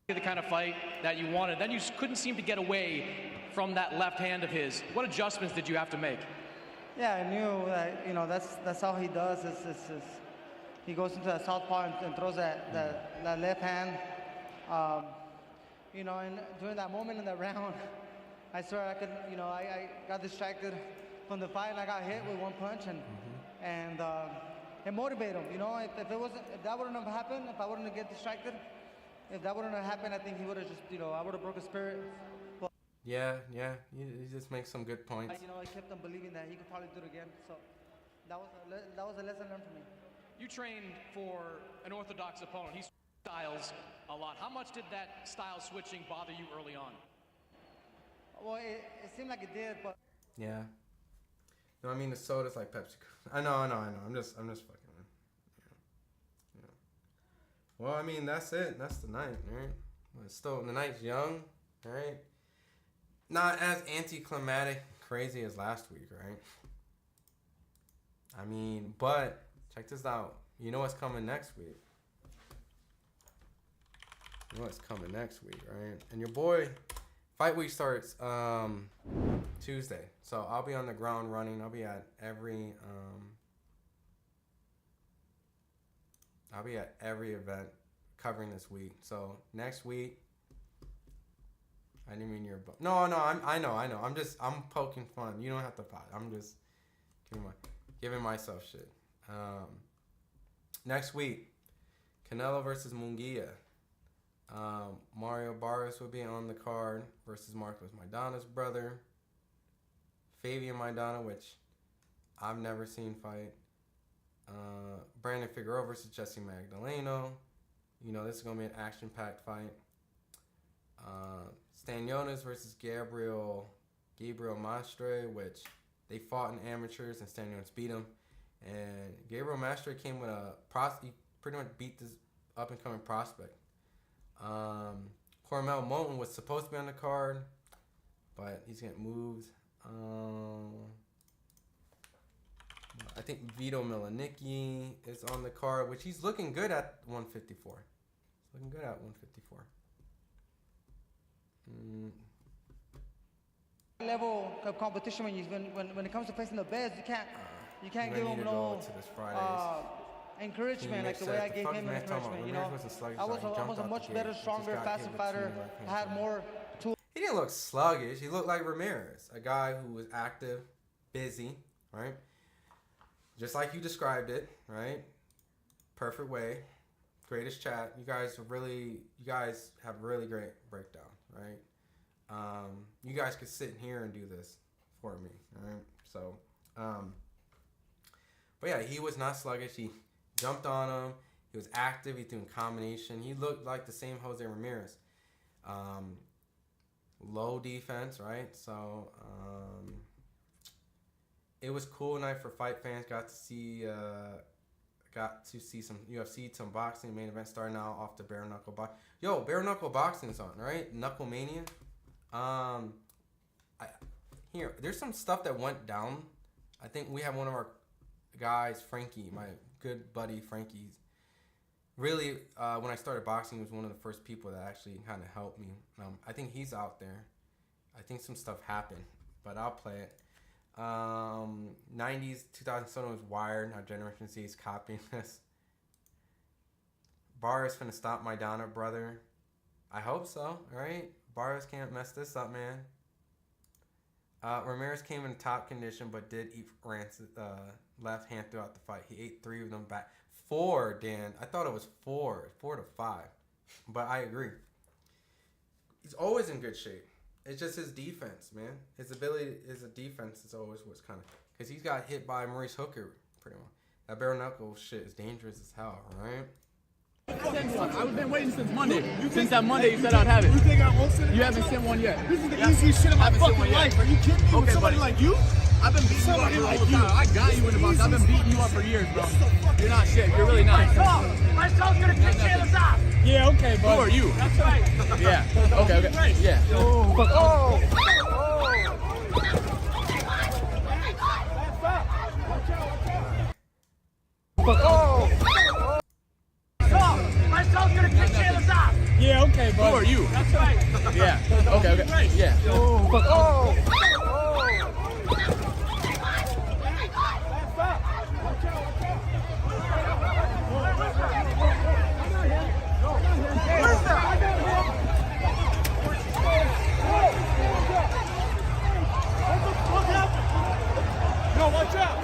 The kind of fight that you wanted. Then you couldn't seem to get away from that left hand of his. What adjustments did you have to make? Yeah, I knew that, you know, that's how he does. He goes into that southpaw and throws that left hand. You know, and during that moment in the round, I swear I could, you know, I got distracted from the fight and I got hit with one punch and it motivated him. You know, if that wouldn't have happened, if I wouldn't have get distracted, if that wouldn't have happened, I think he would have just, you know, I would have broke his spirit. But Yeah, he just makes some good points. you know, I kept him believing that he could probably do it again. So that was a lesson learned for me. You trained for an orthodox opponent. He styles a lot. How much did that style switching bother you early on? Well, it seemed like it did, but Yeah. No, I mean the soda's like Pepsi. I know. I'm just fucking. Yeah. Well, I mean that's it. That's the night, right? Well, it's still the night's young, right? Not as anticlimactic, crazy as last week, right? I mean, but check this out. You know what's coming next week? You know what's coming next week, right? And your boy, Fight Week starts Tuesday. So I'll be on the ground running. I'll be at every event covering this week. So next week, I didn't mean you're no. I know. I'm poking fun. You don't have to fight. I'm just giving myself shit. Next week, Canelo versus Munguia. Mario Barrios will be on the card versus Marcos Maidana's brother. Fabian Maidana, which I've never seen fight. Brandon Figueroa versus Jesse Magdaleno. You know, this is going to be an action-packed fight. Stanionis versus Gabriel Mastre, which they fought in amateurs and Stanionis beat him. And Gabriel Mastre came with he pretty much beat this up-and-coming prospect. Cormel Moulton was supposed to be on the card, but he's getting moved. I think Vito Milanicki is on the card, which he's looking good at 154. He's looking good at 154. Level of competition when it comes to facing the best, you can't give him no encouragement like the way I gave him encouragement. You know, I was a much better, stronger, faster fighter. I had more tools. He didn't look sluggish. He looked like Ramirez, a guy who was active, busy, right? Just like you described it, right? Perfect way. Greatest chat. You guys have really great breakdown, right? You guys could sit in here and do this for me, all right? So, but yeah, he was not sluggish. He jumped on him. He was active. He threw in combination. He looked like the same Jose Ramirez. Low defense, right? So, it was cool night for fight fans. Got to see some UFC, some boxing. Main event starting out off the bare knuckle box. Yo, bare knuckle boxing is on, right? Knuckle Mania. There's some stuff that went down. I think we have one of our guys, Frankie, my good buddy Frankie's. Really, when I started boxing, he was one of the first people that actually kind of helped me. I think he's out there. I think some stuff happened, but I'll play it. 90s, 2007 was Wired. Now Generation Z is copying this. Barrios finna stop Maidana, brother. I hope so, alright? Barrios can't mess this up, man. Ramirez came in top condition, but did eat Rance's left hand throughout the fight. He ate 3 of them back. 4, Dan. I thought it was 4. 4 to 5. But I agree. He's always in good shape. It's just his defense, man. His defense is always what's kind of... Because he's got hit by Maurice Hooker, pretty much. That bare knuckle shit is dangerous as hell, right? I've been waiting since Monday. Since that Monday you said I'd have it. You think I won't send it? You haven't sent one yet. This is the easiest shit of my fucking life. Are you kidding me? With somebody like you? I've been beating you up all the time. I got you in the box. I've been beating you up for years, bro. You're not shit. You're really not. My son's gonna kick Taylor's ass. Yeah, okay, bud. Who are you? That's right. Yeah. Okay. Yeah. Oh. My son's gonna kick Taylor's ass. Yeah, okay, bud. Who are you? That's right. Yeah. Okay. Yeah. No, watch out.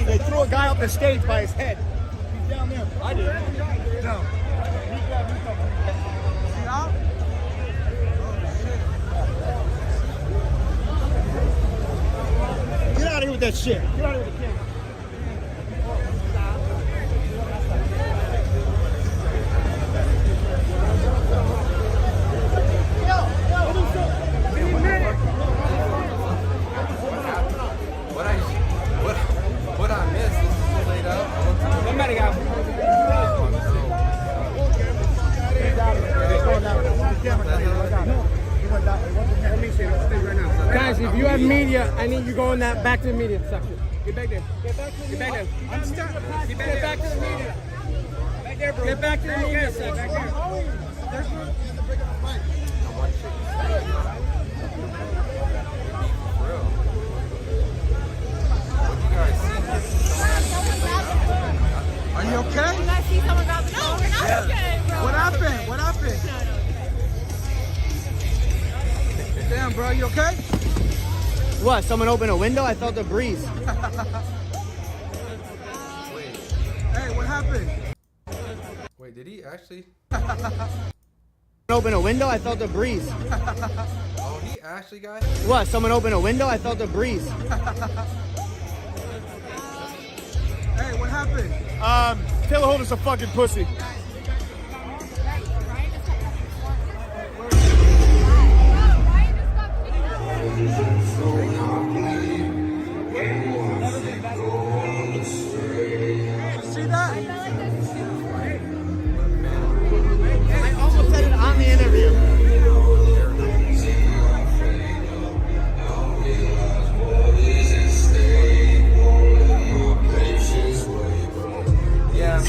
They threw a guy up the stage by his head. He's down there. I did. No. See now? Get out of here with that shit. Get out of here with the camera. What I missed? This is too late up. Somebody got Guys, if you have media, I need you going that back to the media section. Get back there. Get back to the media. Get back to the media. Back there, bro. Get back to the media section. Back there. Are you okay? You guys see someone grab the No, we're not okay, bro. What happened? What happened? Damn, bro, you okay? What? Someone opened a window? I felt a breeze. Hey, what happened? Wait, did he actually? Open a window? I felt a breeze. Oh, he actually got it? What? Someone opened a window? I felt a breeze. Hey, what happened? Taylor Holder's a fucking pussy. See that? I almost said it on the interview. Yeah.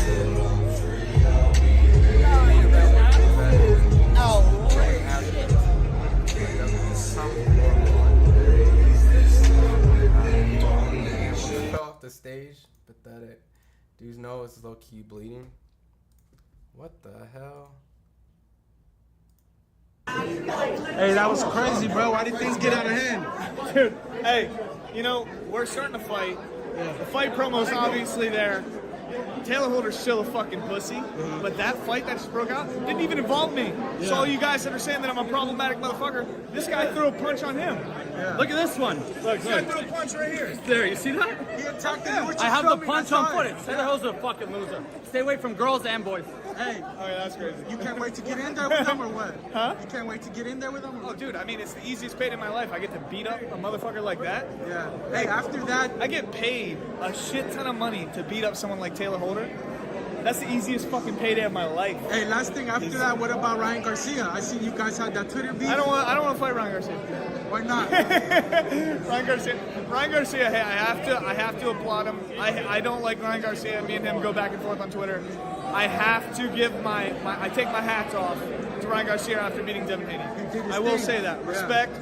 Fell off the stage. Pathetic. Dude's nose is low key bleeding. What the hell? Hey, that was crazy, bro. Why did things get out of hand? Dude, hey, you know, we're starting to fight. The fight promo's obviously there. Taylor Holder's still a fucking pussy, but that fight that just broke out didn't even involve me. So all you guys that are saying that I'm a problematic motherfucker, this guy threw a punch on him. Look at this one. Look, this guy threw a punch right here. There, you see that? He attacked him. I have the punch on footage. Taylor Holder's a fucking loser. Stay away from girls and boys. Hey, oh yeah, that's crazy. You can't wait to get in there with them or what? Huh? You can't wait to get in there with them? Or what? Oh, dude, I mean, it's the easiest paid in my life. I get to beat up a motherfucker like that. Yeah. Hey, after that, I get paid a shit ton of money to beat up someone like Taylor Holder. That's the easiest fucking payday of my life. Hey, last thing after that, what about Ryan Garcia? I seen you guys had that Twitter beef. I don't want to fight Ryan Garcia. Why not? Ryan Garcia. Hey, I have to applaud him. I don't like Ryan Garcia. Me and him go back and forth on Twitter. I have to give I take my hats off to Ryan Garcia after beating Devin Haney. I will say that. Respect.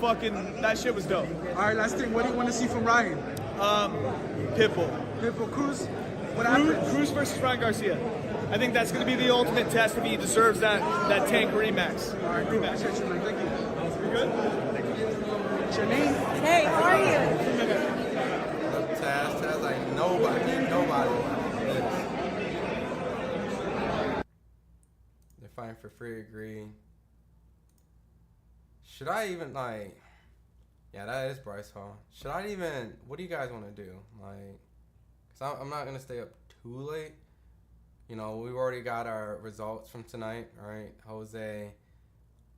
Fucking, that shit was dope. All right, last thing. What do you want to see from Ryan? Pitbull. Pitbull Cruz? What happened? Cruz versus Ryan Garcia. I think that's going to be the ultimate test if he deserves that Tank rematch. All right, rematch. Thank you. You good? What's your name? Hey, how are you? Taz, like nobody. They're fighting for free agree. Should I even like? Yeah, that is Bryce Hall. Should I even? What do you guys want to do? Like, cause I'm not gonna stay up too late. You know, we've already got our results from tonight, right? Jose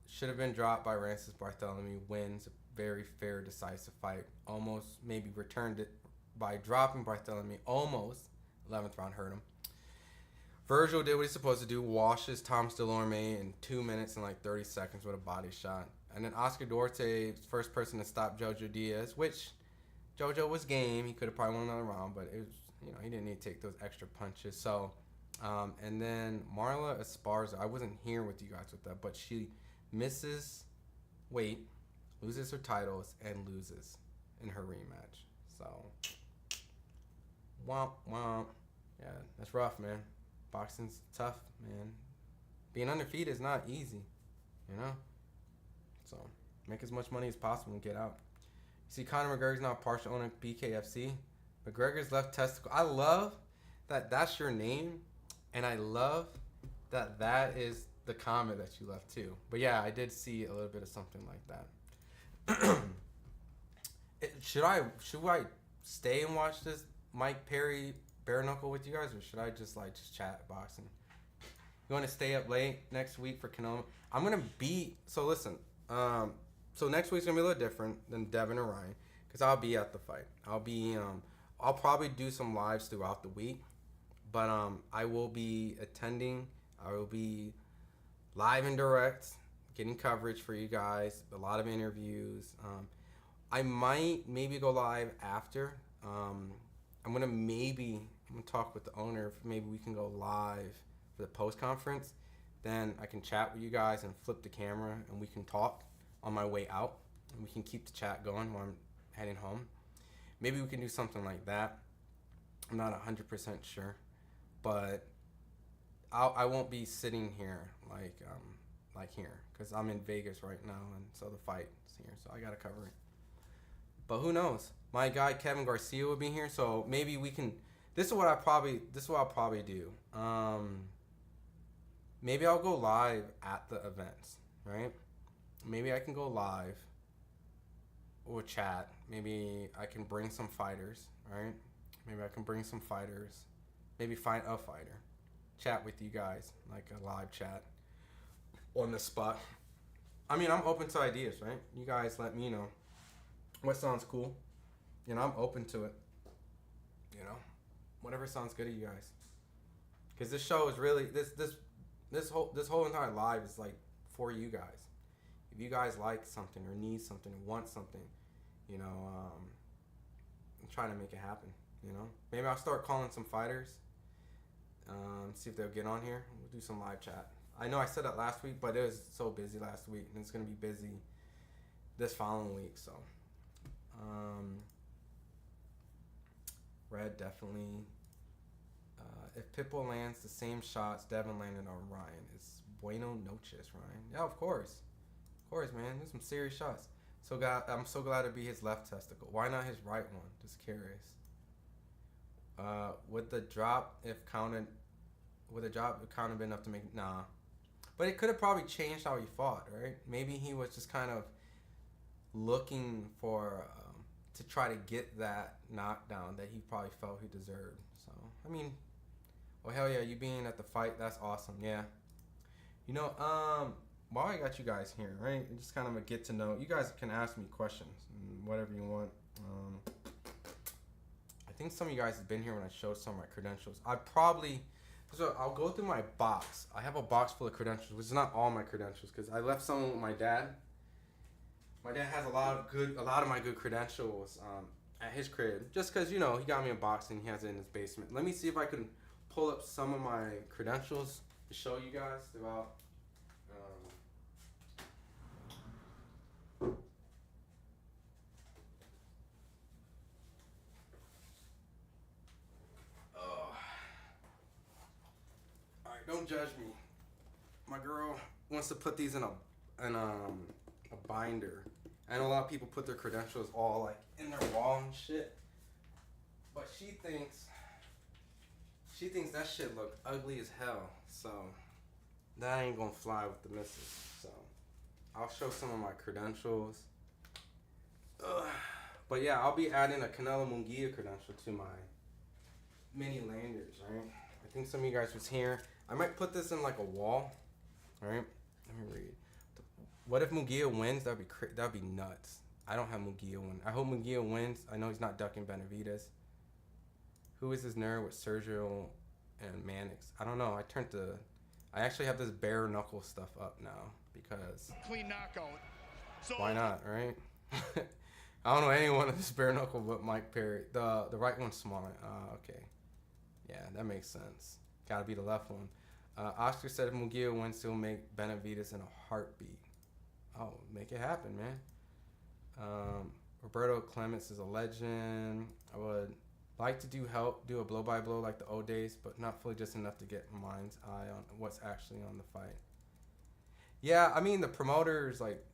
should have been dropped by Rances Barthelemy. Wins a very fair, decisive fight. Almost maybe returned it by dropping Barthelemy. Almost 11th round hurt him. Vergil did what he's supposed to do. Washes Tom Dulorme in 2 minutes and like 30 seconds with a body shot. And then Oscar Duarte, first person to stop Jojo-Diaz, which Jojo was game. He could have probably won another round, but it was, you know, he didn't need to take those extra punches. So, and then Marla Esparza, I wasn't here with you guys with that, but she misses weight, loses her titles, and loses in her rematch. So, womp womp. Yeah, that's rough, man. Boxing's tough, man. Being undefeated is not easy, you know? So, make as much money as possible and get out. You see, Conor McGregor's now partial owner of BKFC. McGregor's left testicle. I love that that's your name, and I love that that is the comment that you left too. But yeah, I did see a little bit of something like that. Should I stay and watch this Mike Perry bare knuckle with you guys, or should I just chat boxing? You want to stay up late next week for Canoma? I'm gonna be listen. So next week's gonna be a little different than Devin or Ryan, because I'll be at the fight. I'll probably do some lives throughout the week, but I will be attending. I will be live and direct, getting coverage for you guys. A lot of interviews. I might maybe go live after. I'm gonna talk with the owner if maybe we can go live for the post conference. Then I can chat with you guys and flip the camera and we can talk on my way out. And we can keep the chat going while I'm heading home. Maybe we can do something like that. I'm not 100% sure, but I won't be sitting here like here, because I'm in Vegas right now, and so the fight is here, so I gotta cover it. But who knows? My guy Kevin Garcia will be here, so maybe we can. This is what I'll probably do. Maybe I'll go live at the events, right? Maybe I can go live or chat. Maybe I can bring some fighters, right? Maybe I can bring some fighters. Maybe find a fighter. Chat with you guys, like a live chat on the spot. I mean, I'm open to ideas, right? You guys let me know what sounds cool. You know, I'm open to it. You know, whatever sounds good to you guys. Because this show is really this whole entire live is like for you guys. If you guys like something or need something or want something, you know, I'm trying to make it happen. You know, maybe I'll start calling some fighters. See if they'll get on here. We'll do some live chat. I know I said that last week, but it was so busy last week, and it's gonna be busy this following week. So, Red definitely. If Pitbull lands the same shots Devin landed on Ryan, it's bueno noches, Ryan. Yeah, of course, man. There's some serious shots. I'm so glad to be his left testicle. Why not his right one? Just curious. Would the drop if counted been enough to make? Nah, but it could have probably changed how he fought, right? Maybe he was just kind of looking for to try to get that knockdown that he probably felt he deserved. So I mean, oh hell yeah, you being at the fight, that's awesome. Yeah, you know, while I got you guys here, right? Just kind of a get to know. You guys can ask me questions and whatever you want. I think some of you guys have been here when I showed some of my credentials. I'll go through my box. I have a box full of credentials, which is not all my credentials, because I left some with my dad. My dad has a lot of my good credentials at his crib, just because, you know, he got me a box and he has it in his basement. Let me see if I can pull up some of my credentials to show you guys throughout. don't judge me. My girl wants to put these in a binder. I know a lot of people put their credentials all like in their wall and shit, but she thinks that shit look ugly as hell. So that ain't gonna fly with the missus. So I'll show some of my credentials. Ugh. But yeah, I'll be adding a Canelo Munguia credential to my mini lanyards, right? I think some of you guys was here. I might put this in like a wall, all right? Let me read. What if Munguia wins? That'd be nuts. I don't have Munguia win. I hope Munguia wins. I know he's not ducking Benavidez. Who is this nerd with Sergio and Mannix? I don't know. I actually have this bare knuckle stuff up now because Clean knockout. So why not, right? I don't know anyone with this bare knuckle but Mike Perry. The right one's smaller. Okay. Yeah, that makes sense. Gotta be the left one. Oscar said if Munguia wins, he'll make Benavidez in a heartbeat. Oh, make it happen, man. Roberto Clements is a legend. I would like to do a blow-by-blow like the old days, but not fully just enough to get my mind's eye on what's actually on the fight. Yeah, I mean, the promoters, like,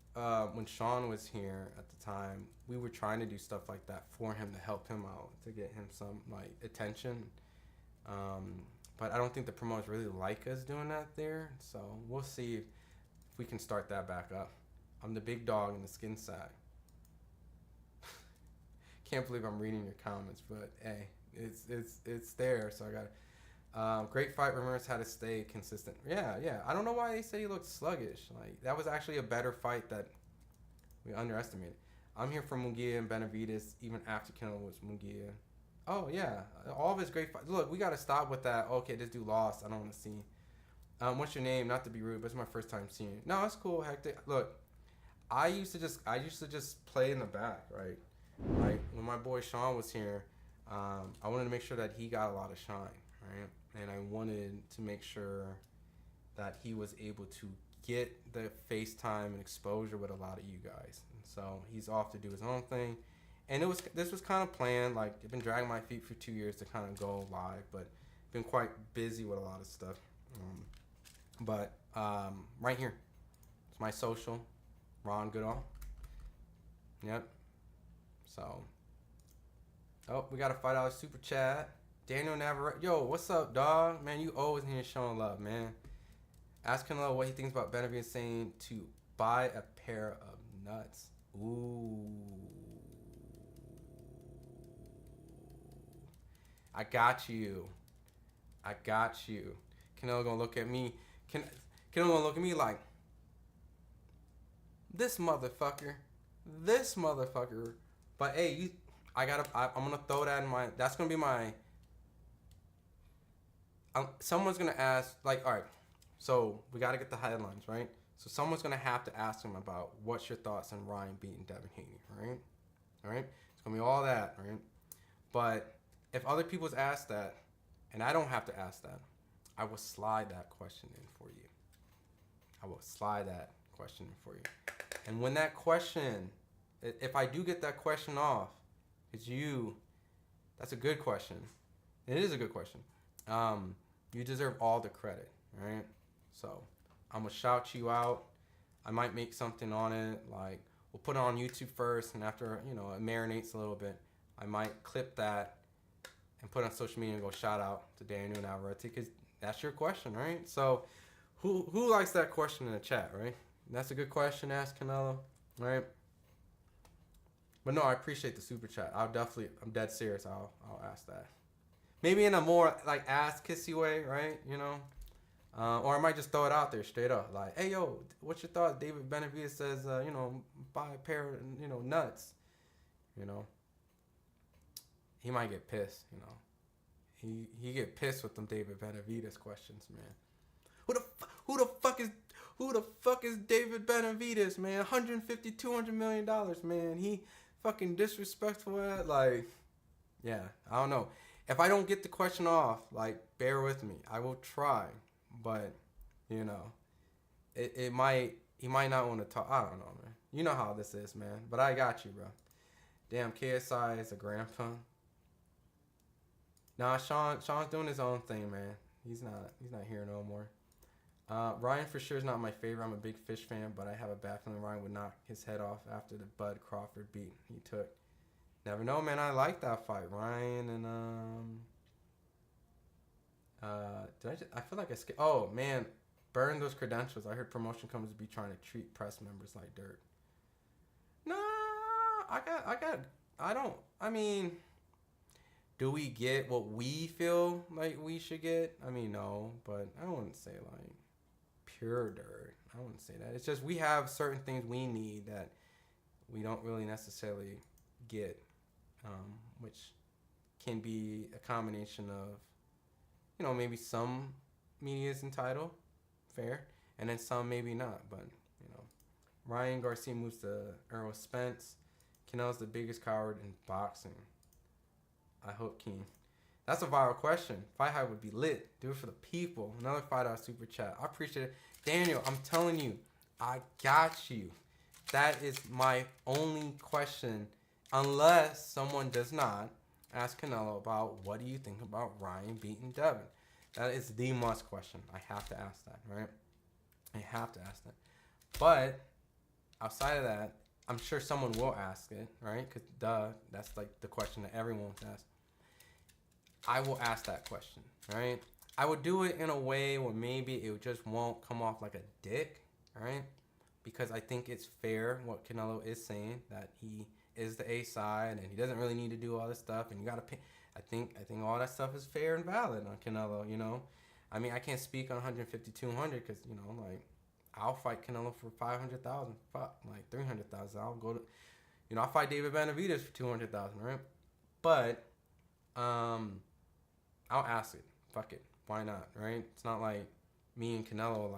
when Sean was here at the time, we were trying to do stuff like that for him to help him out, to get him some, like, attention. But I don't think the promoters really like us doing that there, so we'll see if we can start that back up. I'm the big dog in the skin sack. Can't believe I'm reading your comments, but hey, it's there, so I got it. Great fight. Ramirez had to stay consistent. Yeah. I don't know why they say he looked sluggish. Like, that was actually a better fight that we underestimated. I'm here for Munguia and Benavidez, even after Canelo was Munguia. Oh, yeah. All of his great fights. Look, we got to stop with that. Okay, this dude lost. I don't want to see. What's your name? Not to be rude, but it's my first time seeing you. No, it's cool, Hector. Look, I used to just play in the back, right? Like, when my boy Sean was here, I wanted to make sure that he got a lot of shine, right? And I wanted to make sure that he was able to get the FaceTime and exposure with a lot of you guys. And so he's off to do his own thing. And this was kind of planned. Like, I've been dragging my feet for 2 years to kind of go live, but been quite busy with a lot of stuff. But right here, it's my social, Ron Goodall. Yep. So, oh, we got a $5 super chat. Daniel Navarrete. Yo, what's up, dog? Man, you always here showing love, man. Ask Canelo what he thinks about Benavidez saying to buy a pair of nuts. Ooh. I got you. Canelo gonna look at me. Canelo gonna look at me like, this motherfucker. But hey, I'm gonna throw that in my. That's gonna be my. Someone's gonna ask, like, all right. So we gotta get the headlines, right? So someone's gonna have to ask him about what's your thoughts on Ryan beating Devin Haney, right? All right. It's gonna be all that, right? But if other people's asked that, and I don't have to ask that, I will slide that question in for you. And when that question, if I do get that question off, that's a good question. It is a good question. You deserve all the credit, right? So I'm gonna shout you out. I might make something on it, like we'll put it on YouTube first, and after it marinates a little bit, I might clip that and put it on social media and go shout out to Daniel Navarrete, because that's your question, right? So who likes that question in the chat, right? That's a good question to ask Canelo, right? But no, I appreciate the super chat. I'm dead serious. I'll ask that. Maybe in a more like ass kissy way, right? Or I might just throw it out there straight up, like, hey yo, what's your thought? David Benavidez says, buy a pair of, nuts. He might get pissed. He get pissed with them David Benavidez questions, man. Who the fuck is David Benavidez, man? 150, $200 million, man. He fucking disrespectful at, like, yeah, I don't know. If I don't get the question off, like, bear with me. I will try, but he might not want to talk. I don't know, man. You know how this is, man. But I got you, bro. Damn, KSI is a grandpa. Nah, Sean's doing his own thing, man. He's not here no more. Ryan for sure is not my favorite. I'm a big Fish fan, but I have a bad feeling Ryan would knock his head off after the Bud Crawford beat he took. Never know, man. I like that fight, Ryan and I feel like I skipped. Oh man, burn those credentials. I heard promotion companies be trying to treat press members like dirt. Nah, I mean, do we get what we feel like we should get? I mean, no, but I wouldn't say like pure dirt. I wouldn't say that. It's just we have certain things we need that we don't really necessarily get, which can be a combination of, you know, maybe some media is entitled, fair, and then some maybe not. But, you know, Ryan Garcia moves to Errol Spence. Canelo's the biggest coward in boxing. I hope Keen. That's a viral question. FightHype would be lit. Do it for the people. Another $5 super chat. I appreciate it. Daniel, I'm telling you, I got you. That is my only question, unless someone does not ask Canelo about what do you think about Ryan beating Devin. That is the must question. I have to ask that, right? I have to ask that. But outside of that, I'm sure someone will ask it, right? Because that's like the question that everyone wants to ask. I will ask that question, right? I would do it in a way where maybe it just won't come off like a dick, right? Because I think it's fair what Canelo is saying, that he is the A side and he doesn't really need to do all this stuff, and you gotta pay. I think all that stuff is fair and valid on Canelo, you know? I mean, I can't speak on 150, 200 because, you know, like, I'll fight Canelo for 500,000, fuck, like 300,000. I'll go to, you know, I'll fight David Benavidez for 200,000, right? But, I'll ask it. Fuck it. Why not, right? It's not like me and Canelo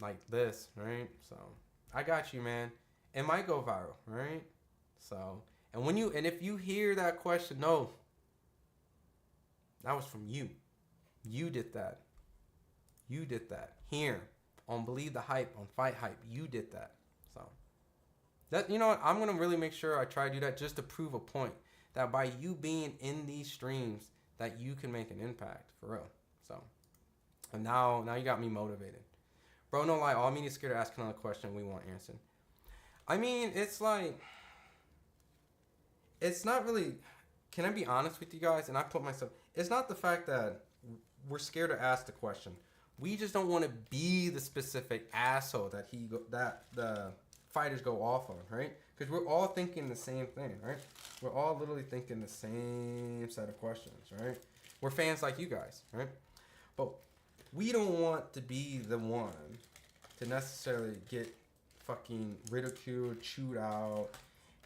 like this, right? So, I got you, man. It might go viral, right? So, and if you hear that question, no, that was from you. You did that. You did that. Here on Believe the Hype, on FightHype, you did that. So, that, you know what? I'm going to really make sure I try to do that just to prove a point. That by you being in these streams, that you can make an impact, for real. So, and now you got me motivated. Bro, no lie, all media scared to ask another question we want answered. I mean, it's like, it's not really, can I be honest with you guys? And I put myself, it's not the fact that we're scared to ask the question. We just don't want to be the specific asshole that the fighters go off on, right? Because we're all thinking the same thing, right? We're all literally thinking the same set of questions, right? We're fans like you guys, right? But we don't want to be the one to necessarily get fucking ridiculed, chewed out,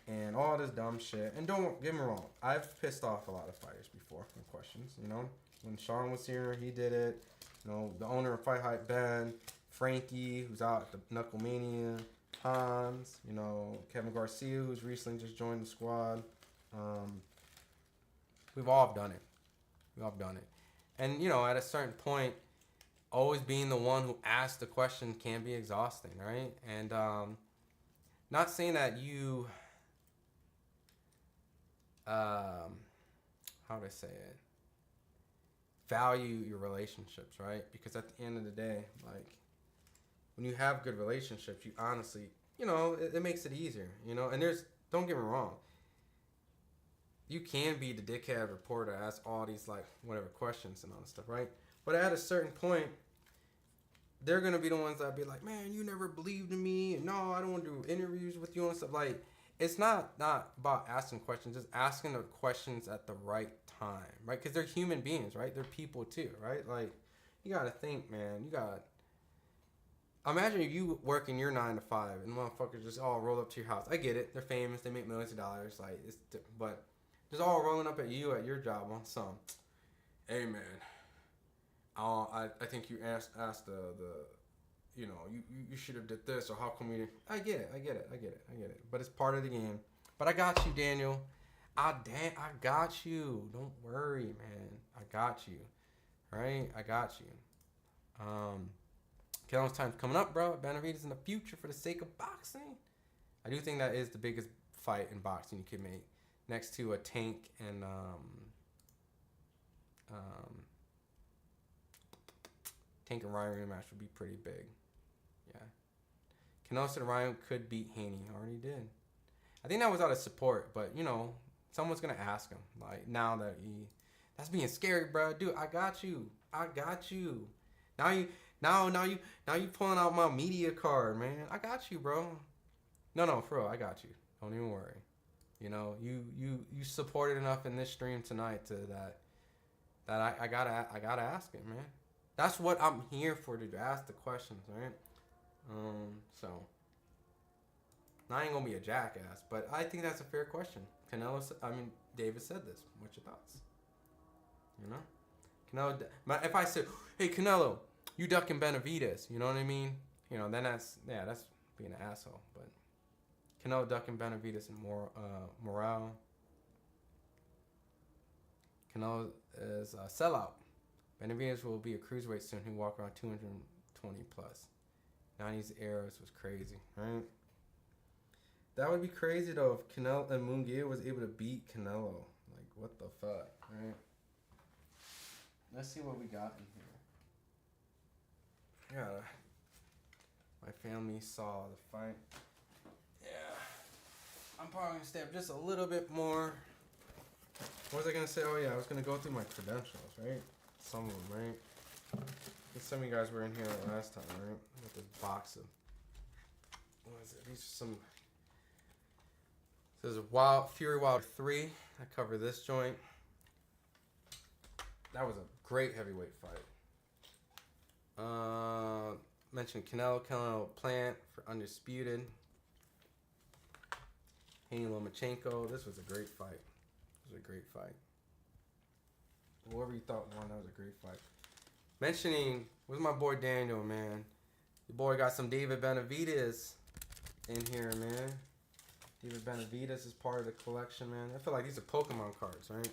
and all this dumb shit. And don't get me wrong, I've pissed off a lot of fighters before from questions, you know? When Sean was here, he did it. You know, the owner of FightHype, Ben, Frankie, who's out at the Knucklemania, Hans, you know, Kevin Garcia, who's recently just joined the squad. We've all done it. We've all done it. And, you know, at a certain point, always being the one who asks the question can be exhausting, right? And not saying that you, how do I say it? Value your relationships, right? Because at the end of the day, like, when you have good relationships, you honestly, you know, it makes it easier, you know? And don't get me wrong, you can be the dickhead reporter, ask all these, like, whatever questions and all this stuff, right? But at a certain point, they're going to be the ones that be like, man, you never believed in me, and no, I don't want to do interviews with you and stuff. Like, it's not about asking questions, just asking the questions at the right time, right? Because they're human beings, right? They're people too, right? Like, you got to think, man, imagine if you work in your 9 to 5 and motherfuckers just all roll up to your house. I get it. They're famous. They make millions of dollars. Like, but just all rolling up at you at your job on some, hey, man, I think you asked the you know, you should have did this, or how come you didn't? I get it. But it's part of the game. But I got you, Daniel. I got you. Don't worry, man. I got you. Right? I got you. Kellen's time's coming up, bro. Benavidez in the future for the sake of boxing. I do think that is the biggest fight in boxing you could make, next to a Tank and Tank and Ryan rematch would be pretty big. Yeah. Canelo said Ryan could beat Haney. Already did. I think that was out of support, but you know, someone's gonna ask him. Like now that that's being scary, bro. Dude, I got you. Now you pulling out my media card, man. I got you, bro. No, for real, I got you. Don't even worry. You know, you supported enough in this stream tonight to that I gotta ask it, man. That's what I'm here for, to ask the questions, right? So I ain't gonna be a jackass, but I think that's a fair question. David said this. What's your thoughts? You know, Canelo. If I said, "Hey, Canelo, you ducking Benavidez," you know what I mean? You know, then that's being an asshole. But Canelo ducking Benavidez and Morale. Canelo is a sellout. Benavidez will be a cruiserweight soon. He'll walk around 220 plus. 90s eras was crazy, right? That would be crazy though if Canelo and Munguia was able to beat Canelo. Like, what the fuck, right? Let's see what we got in here. Yeah, my family saw the fight. Yeah, I'm probably gonna stay up just a little bit more. What was I gonna say? Oh yeah, I was gonna go through my credentials, right? Some of them, right? Some of you guys were in here last time, right? With this box of, what is it? These are some. This is Fury Wilder 3. I cover this joint. That was a great heavyweight fight. Mentioned Canelo Plant for Undisputed. Haney Lomachenko. This was a great fight. Whoever you thought won, that was a great fight. Mentioning, where's my boy Daniel, man? Your boy got some David Benavidez in here, man. David Benavidez is part of the collection, man. I feel like these are Pokemon cards, right?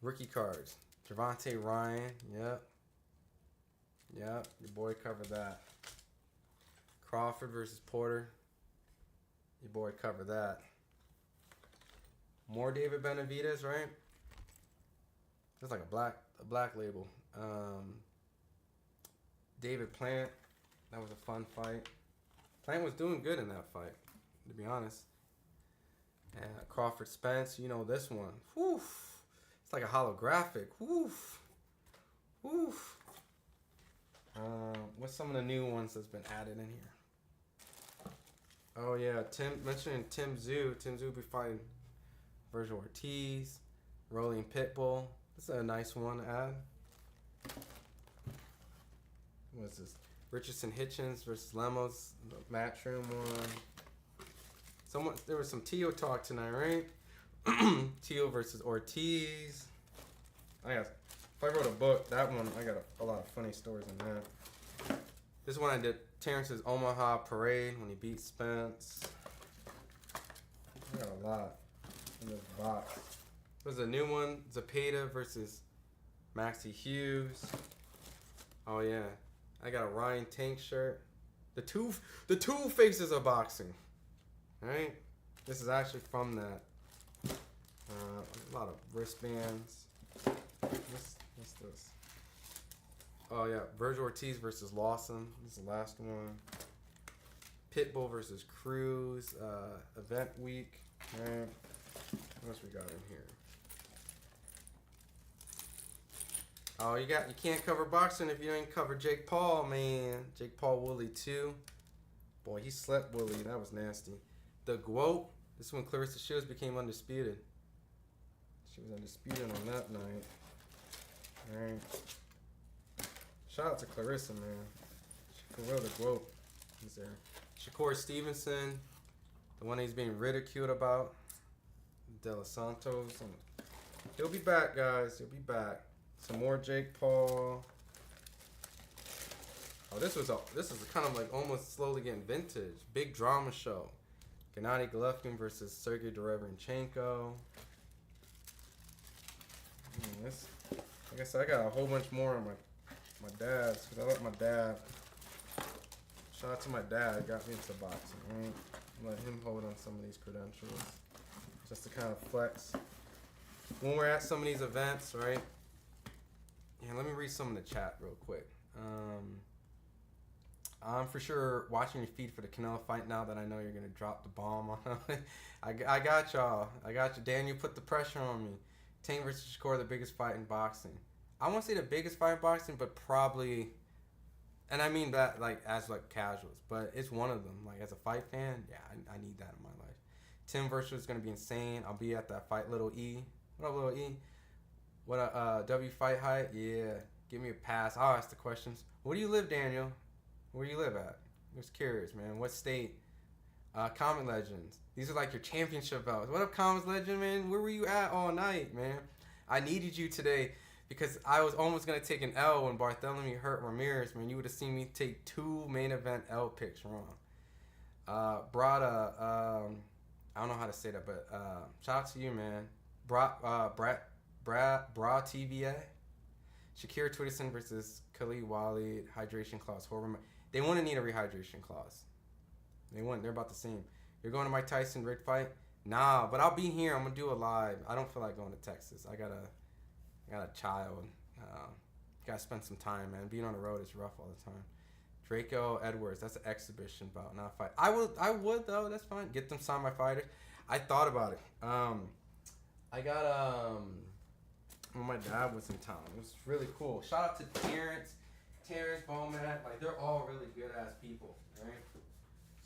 Rookie cards. Javante Ryan, yep. Your boy covered that. Crawford versus Porter. Your boy covered that. More David Benavidez, right? It's like a black label. David Plant. That was a fun fight. Plant was doing good in that fight, to be honest. And Crawford Spence, you know this one. Whew. It's like a holographic. Woof. What's some of the new ones that's been added in here? Oh yeah, mentioning Tim Tszyu. Tim Tszyu be fighting Vergil Ortiz, Rolling Pitbull. This is a nice one to add. What's this? Richardson Hitchens versus Lemos, the Matchroom one. There was some Tio talk tonight, right? Tio versus Ortiz. If I wrote a book, that one, I got a lot of funny stories in that. This one I did Terrence's Omaha Parade when he beat Spence. I got a lot in this box. There's a new one, Zapata versus Maxie Hughes. Oh yeah. I got a Ryan Tank shirt. The two faces of boxing. Right? This is actually from that. A lot of wristbands. What's this? Oh yeah, Vergil Ortiz versus Lawson. This is the last one. Pitbull versus Cruz. Event week. Right? What else we got in here? Oh, you can't cover boxing if you ain't cover Jake Paul, man. Jake Paul Woolley 2. Boy, he slept Woolley. That was nasty. The GWOAT. This is when Clarissa Shields became undisputed. She was undisputed on that night. Alright. Shout out to Clarissa, man. For real, the GWOAT. He's there. Shakur Stevenson. The one he's being ridiculed about. De Los Santos. He'll be back, guys. He'll be back. Some more Jake Paul. Oh, this is kind of like almost slowly getting vintage. Big drama show. Gennady Golovkin versus Sergey Derevyanchenko. Like I said, I got a whole bunch more on my dad's, because I let my dad. Shout out to my dad, got me into boxing. Right? Let him hold on some of these credentials, just to kind of flex. When we're at some of these events, right? Yeah, let me read some in the chat real quick. I'm for sure watching your feed for the Canelo fight now that I know you're going to drop the bomb on him. I got y'all. I got you. Dan, you put the pressure on me. Tank versus Shakur, the biggest fight in boxing. I won't say the biggest fight in boxing, but probably, and I mean that like as like casuals, but it's one of them. Like as a fight fan, yeah, I need that in my life. Tim versus is going to be insane. I'll be at that fight, Little E. What up, Little E? What up, W FightHype? Yeah, give me a pass. I'll ask the questions. Where do you live, Daniel? Where do you live at? I'm just curious, man. What state? Comic Legends. These are like your championship belts. What up, Comics Legend, man? Where were you at all night, man? I needed you today because I was almost going to take an L when Barthelemy hurt Ramirez, man. You would have seen me take 2 main event L picks wrong. I don't know how to say that, but shout out to you, man. Duarte-Diaz. Shakir Twitterson versus Khalid Walid. Hydration clause. They want to need a rehydration clause. They want. They're about the same. You're going to Mike Tyson Rick fight? Nah, but I'll be here. I'm gonna do a live. I don't feel like going to Texas. I got a child. Gotta spend some time, man. Being on the road is rough all the time. Draco Edwards. That's an exhibition bout, not a fight. I would though. That's fine. Get them signed by fighters. I thought about it. I got when my dad was in town. It was really cool. Shout out to Terrence Bowman. Like they're all really good ass people, right?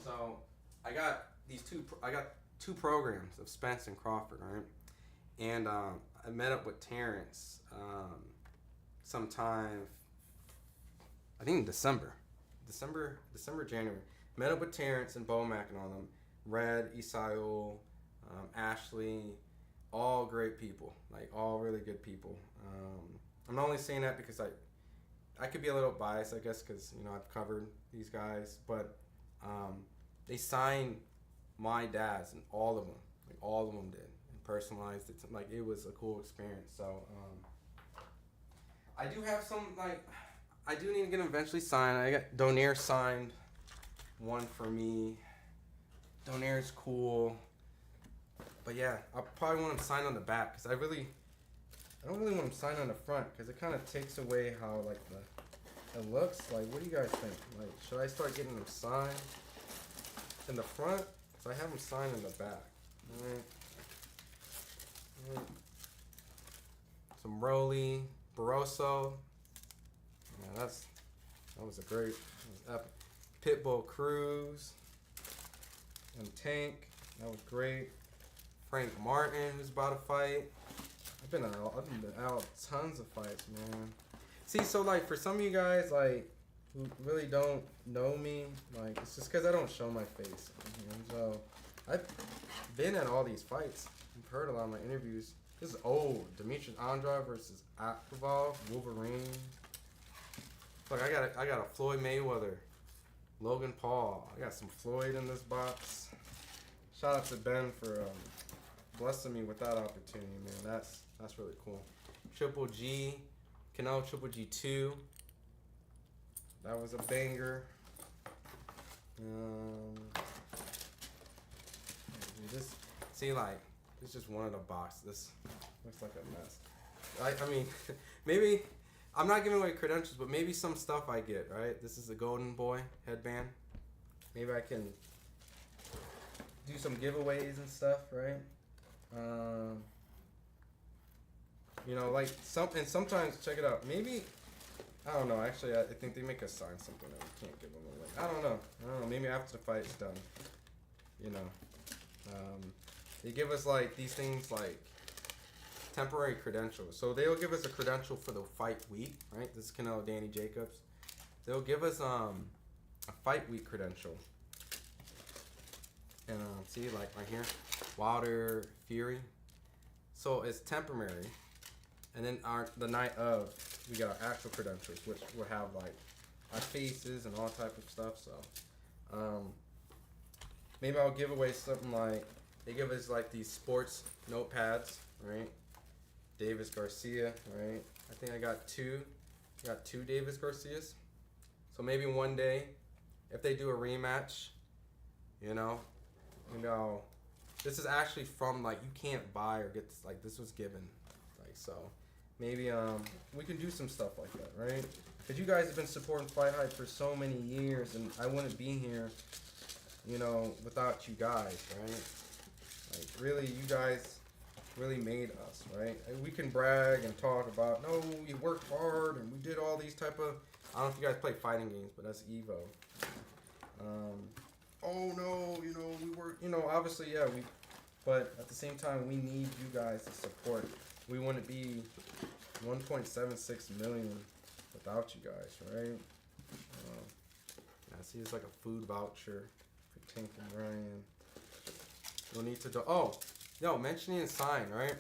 So I got two programs of Spence and Crawford, right? And I met up with Terrence sometime, I think in December, January. Met up with Terrence and Bomac and all them. Red, Isail, Ashley, all great people, like all really good people. I'm not only saying that because I could be a little biased, I guess, because I've covered these guys, but they signed my dad's and all of them did, and personalized it. Like it was a cool experience. So I do have some I do need to get them eventually signed. I got Donaire signed one for me. Donaire's cool. But yeah, I probably want him signed on the back because I don't really want him signed on the front because it kind of takes away how it looks. Like, what do you guys think? Like, should I start getting them signed in the front? So I have them signed in the back. Alright. Some Rolly, Barroso. Yeah, that was a great. That was epic. Pitbull Cruz and Tank. That was great. Frank Martin, who's about to fight. I've been out tons of fights, man. See, so like for some of you guys like who really don't know me, like it's just because I don't show my face. So I've been at all these fights. You've heard a lot of my interviews. This is old. Demetrius Andrade versus Akbal, Wolverine. Look, I got a Floyd Mayweather, Logan Paul. I got some Floyd in this box. Shout out to Ben for blessing me with that opportunity, man. That's really cool. Triple G, Canelo Triple G2. That was a banger. It's just one of the boxes. This looks like a mess. I mean, maybe I'm not giving away credentials, but maybe some stuff I get. Right? This is the Golden Boy headband. Maybe I can do some giveaways and stuff, right? And sometimes, check it out. Maybe, I don't know. Actually, I think they make us sign something that we can't give them away. I don't know. Maybe after the fight's done, they give us like these things like temporary credentials. So they'll give us a credential for the fight week, right? This is Canelo Danny Jacobs. They'll give us a fight week credential. And see, like right here, Wilder Fury. So it's temporary, and then the night of, we got our actual credentials, which will have like our faces and all type of stuff. So maybe I'll give away something like they give us like these sports notepads, right? Davis Garcia, right? I think I got two Davis Garcias. So maybe one day, if they do a rematch, this is actually from, like, you can't buy or get this, like, this was given, like, so maybe we can do some stuff like that, right? Because you guys have been supporting FightHype for so many years, and I wouldn't be here, you know, without you guys, right? Like, really, you guys really made us, right? And we can brag and talk about, no, we worked hard and we did all these type of, I don't know if you guys play fighting games, but that's Evo. Oh no, you know, we were, you know, obviously, yeah, but at the same time, we need you guys to support. We wouldn't be 1.76 million without you guys, right? I see it's like a food voucher for Tank and Ryan. You'll need to do. Oh, yo, mentioning a sign, right?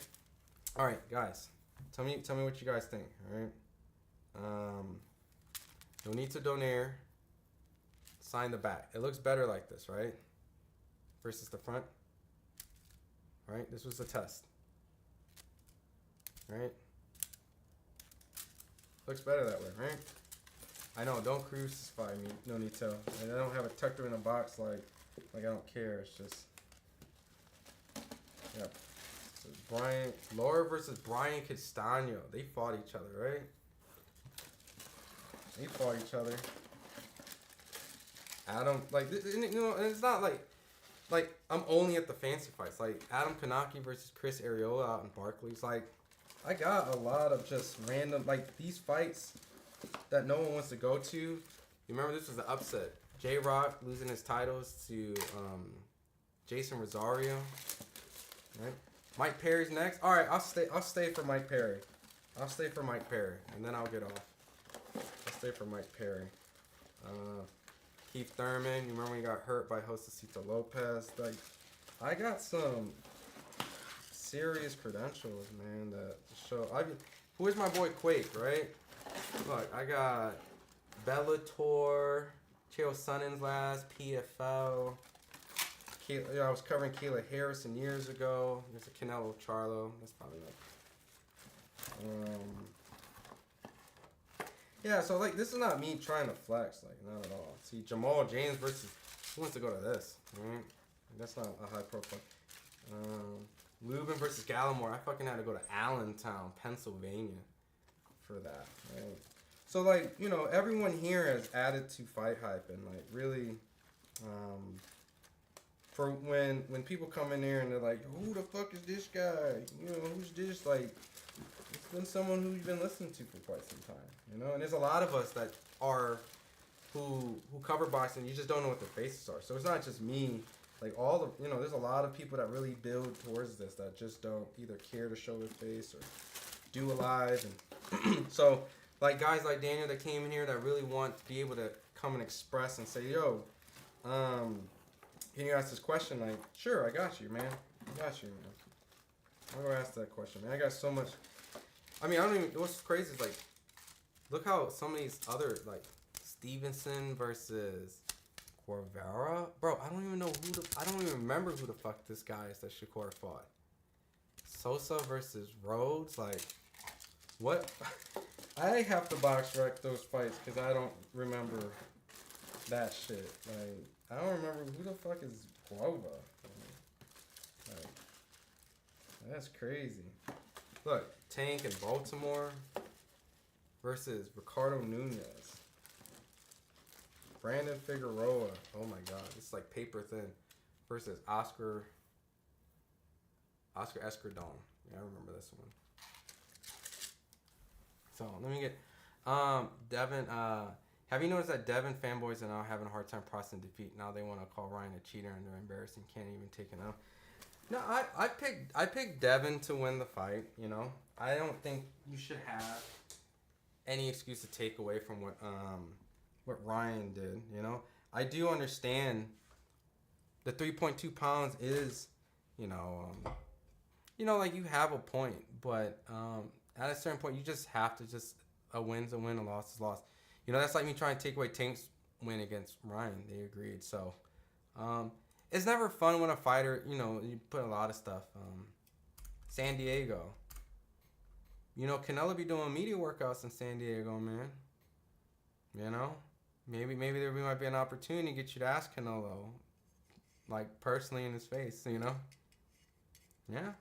All right, guys, tell me what you guys think, all right? You'll need to donate. Sign the back. It looks better like this, right? Versus the front. Right? This was a test. Right? Looks better that way, right? I know, don't crucify me. No need to. And I don't have it tucked in a box like I don't care. It's just, yeah. So Laura versus Brian Castano. They fought each other, right? They fought each other. Adam, like, you know, and it's not like I'm only at the fancy fights. Like Adam Kanaki versus Chris Arreola out in Barclays. Like, I got a lot of just random, like, these fights that no one wants to go to. You remember this was the upset. J-Rock losing his titles to Jason Rosario. Right? Mike Perry's next. All right, I'll stay for Mike Perry. I'll stay for Mike Perry, and then I'll get off. I'll stay for Mike Perry. Keith Thurman, you remember when he got hurt by Josecito Lopez? Like, I got some serious credentials, man, that show. Where's my boy Quake, right? Look, I got Bellator, Chael Sonnen's last, PFL. I was covering Kayla Harrison years ago. There's a Canelo Charlo. That's probably not. Yeah, so, like, this is not me trying to flex, like, not at all. See, Jamal James versus, who wants to go to this, right? That's not a high profile. Lubin versus Gallimore. I fucking had to go to Allentown, Pennsylvania for that, right? So, like, you know, everyone here has added to FightHype, and, like, really, for when people come in here and they're like, who the fuck is this guy? You know, who's this? Like, it's been someone who you've been listening to for quite some time, you know. And there's a lot of us that are who cover boxing. You just don't know what their faces are. So it's not just me. Like, all the, you know, there's a lot of people that really build towards this that just don't either care to show their face or do a live. And so, like, guys like Daniel that came in here that really want to be able to come and express and say, yo, can you ask this question? Like, sure, I got you, man. I got you, man. I'm gonna ask that question, man. I got so much. I mean, I don't even. What's crazy is, like, look how some of these other, like, Stevenson versus Corvera, bro. I don't even know I don't even remember who the fuck this guy is that Shakur fought. Sosa versus Rhodes, like, what? I have to box rec those fights because I don't remember that shit. Like, I don't remember who the fuck is Guava. Like, that's crazy. Look, Tank in Baltimore versus Ricardo Nunez. Brandon Figueroa. Oh my god, it's like paper thin. Versus Oscar Escardon. Yeah, I remember this one. So let me get Devin. Have you noticed that Devin fanboys are now having a hard time processing defeat? Now they want to call Ryan a cheater and they're embarrassing. Can't even take it out. No, I picked Devin to win the fight. You know, I don't think you should have any excuse to take away from what Ryan did. You know, I do understand the 3.2 pounds is, you know, like, you have a point, but at a certain point you just have to a win's a win, a loss is a loss. You know, that's like me trying to take away Tank's win against Ryan. They agreed. So, it's never fun when a fighter, you know, you put a lot of stuff. San Diego. You know, Canelo be doing media workouts in San Diego, man. You know? Maybe there might be an opportunity to get you to ask Canelo, like, personally in his face, you know? Yeah.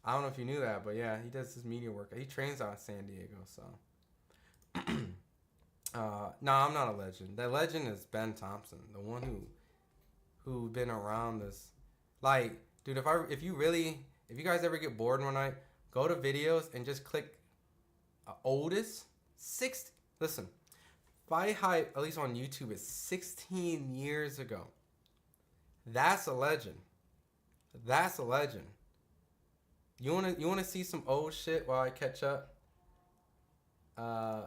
I don't know if you knew that, but yeah, he does his media work. He trains out in San Diego, so. No, I'm not a legend. That legend is Ben Thompson, the one who been around this. Like, dude, if you guys ever get bored one night, go to videos and just click oldest 60. Listen, FightHype, at least on YouTube, is 16 years ago. That's a legend. That's a legend. You wanna see some old shit while I catch up?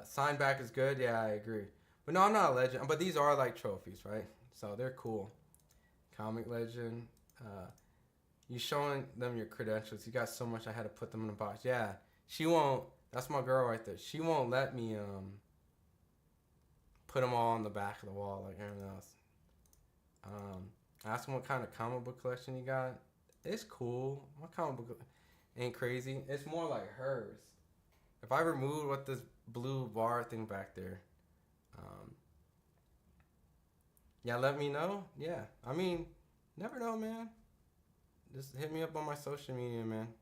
Sign back is good. Yeah, I agree. But no, I'm not a legend. But these are like trophies, right? So they're cool. Comic legend. You showing them your credentials. You got so much I had to put them in a box. Yeah, she won't. That's my girl right there. She won't let me put them all on the back of the wall like everything else. Ask him what kind of comic book collection you got. It's cool. My comic book ain't crazy. It's more like hers. If I remove what this blue bar thing back there, yeah, let me know. Yeah, I mean, never know, man. Just hit me up on my social media, man.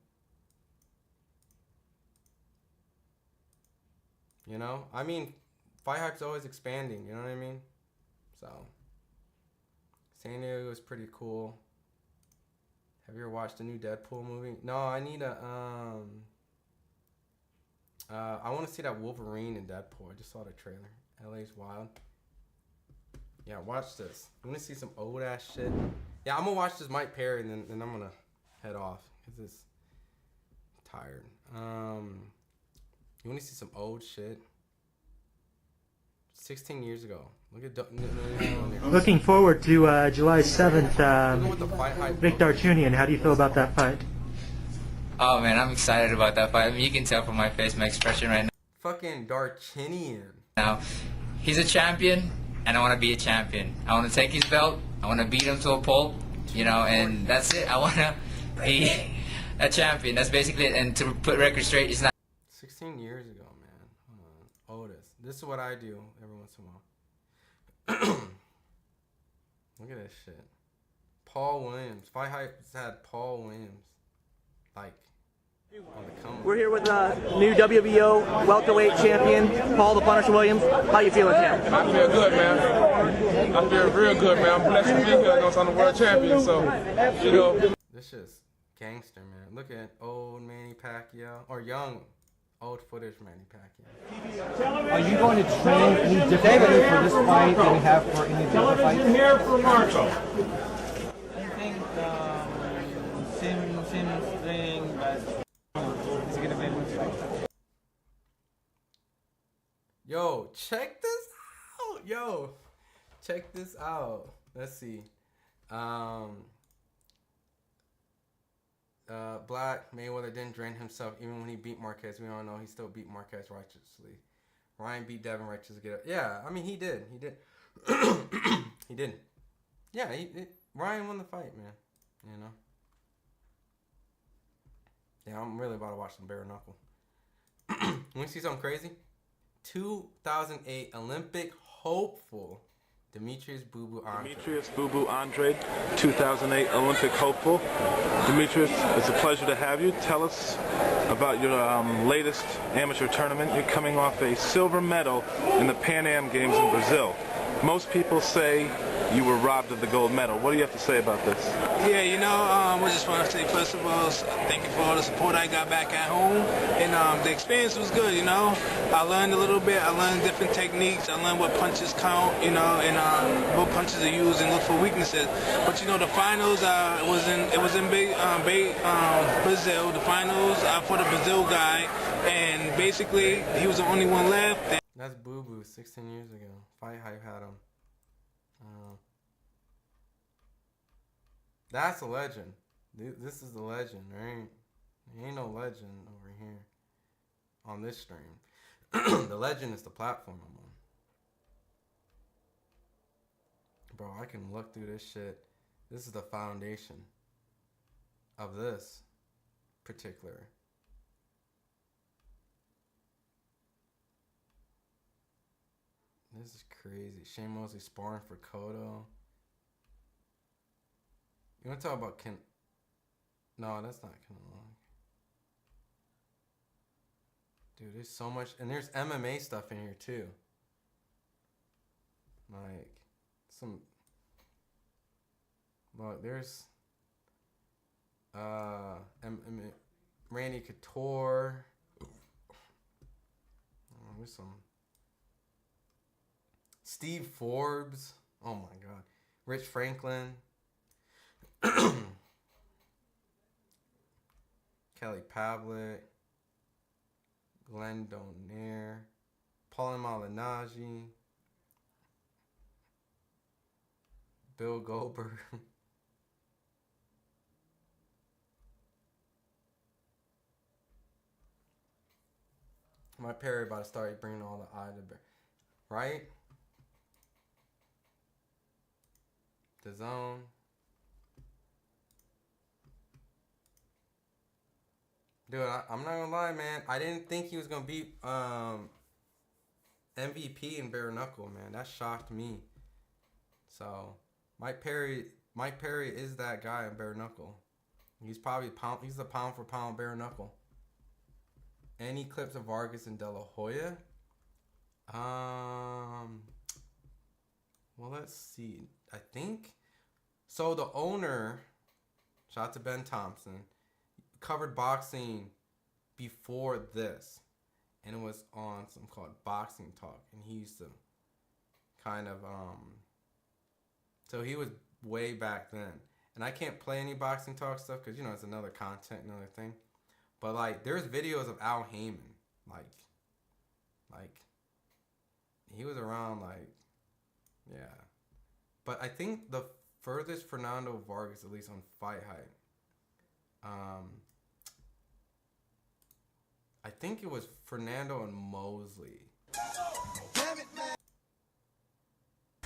You know, I mean, FightHype's always expanding. You know what I mean? So, San Diego is pretty cool. Have you ever watched the new Deadpool movie? No, I need a I want to see that Wolverine in Deadpool. I just saw the trailer. LA's wild. Yeah, watch this. I'm gonna see some old ass shit. Yeah, I'm gonna watch this Mike Perry and then I'm gonna head off because it's tired. You wanna see some old shit? 16 years ago. Look at Looking forward to July 7th. Vic Darchunian. How do you feel about that fight? Oh man, I'm excited about that fight. I mean, you can tell from my face, my expression right now. Fucking Darchinian. Now, he's a champion, and I want to be a champion. I want to take his belt. I want to beat him to a pulp, you know, and that's it. I want to be a champion. That's basically it. And to put record straight, it's not. 16 years ago, man. Hold on. Otis. This is what I do every once in a while. Look at this shit. Paul Williams. FightHype's had Paul Williams. Like, we're here with new WBO welterweight champion, Paul the Punisher Williams. How you feeling, champ? I feel good, man. I feel real good, man. I'm blessed to be here against I'm the world champion, so, you know. This shit's gangster, man. Look at old Manny Pacquiao, or young, old footage Manny Pacquiao. Are you going to train any differently for this fight than you have for any of the other fights? Here for Marco. I think same thing, but it's gonna be much like. Yo, check this out. Yo, check this out. Let's see. Black Mayweather didn't drain himself even when he beat Marquez. We all know he still beat Marquez righteously. Ryan beat Devin righteously. Get up. Yeah, I mean he did. He did. He did. Yeah, Ryan won the fight, man. You know. Yeah, I'm really about to watch some bare knuckle. You want to see something crazy? 2008 Olympic hopeful Demetrius Boo Boo Andre. Demetrius Boo Boo Andre, 2008 Olympic hopeful. Demetrius, it's a pleasure to have you. Tell us about your latest amateur tournament. You're coming off a silver medal in the Pan Am Games in Brazil. Most people say you were robbed of the gold medal. What do you have to say about this? Yeah, you know, I just want to say, first of all, thank you for all the support I got back at home. And the experience was good, you know. I learned a little bit. I learned different techniques. I learned what punches count, you know, and what punches are used and look for weaknesses. But, you know, the finals, it was in Brazil. The finals for the Brazil guy. And basically, he was the only one left. That's Boo Boo 16 years ago. FightHype had him. That's a legend. This is the legend, right? There ain't no legend over here on this stream. The legend is the platform I'm on. Bro, I can look through this shit. This is the foundation of this particular. This is crazy. Shane Mosley sparring for Cotto. You want to talk about Ken? No, that's not Ken Long. Dude, there's so much, and there's MMA stuff in here too. Like some. Look, there's Randy Couture. There's some Steve Forbes. Oh my God, Rich Franklin. Kelly Pavlik, Glenn Donaire, Paul Malignaggi, Bill Goldberg. Mike Perry about to start bringing all the eye to bear, right? The Zone. Dude, I'm not gonna lie, man. I didn't think he was gonna beat MVP in bare knuckle, man. That shocked me. So Mike Perry is that guy in bare knuckle. He's probably he's the pound for pound bare knuckle. Any clips of Vargas and De La Hoya? Well, let's see. I think so. The owner, shout out to Ben Thompson, covered boxing before this, and it was on something called Boxing Talk, and he used to kind of so he was way back then. And I can't play any Boxing Talk stuff because, you know, it's another content, another thing. But like, there's videos of Al Heyman, like he was around, like, yeah. But I think the furthest Fernando Vargas, at least on FightHype, I think it was Fernando and Mosley.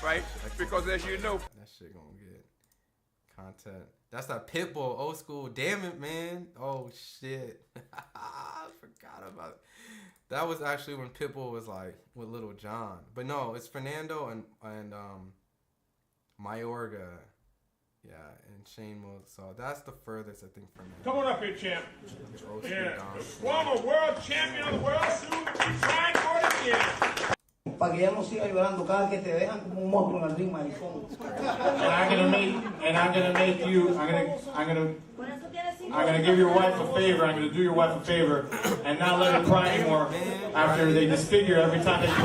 Right? Because as you know, that shit gonna get content. That's that Pitbull old school. Damn it, man. Oh shit. I forgot about it. That was actually when Pitbull was like with Little John. But no, it's Fernando and Mayorga. Yeah, and Shane Mosley. So that's the furthest, I think, for me. come on up here, champ. Yeah. The former world champion of the world, soon to be trying for it again. Para que ya no siga llorando cada que te dejan como un monstruo en el ring, maricón. And I'm gonna give your wife a favor. I'm gonna do your wife a favor and not let her cry anymore after they disfigure every time they go.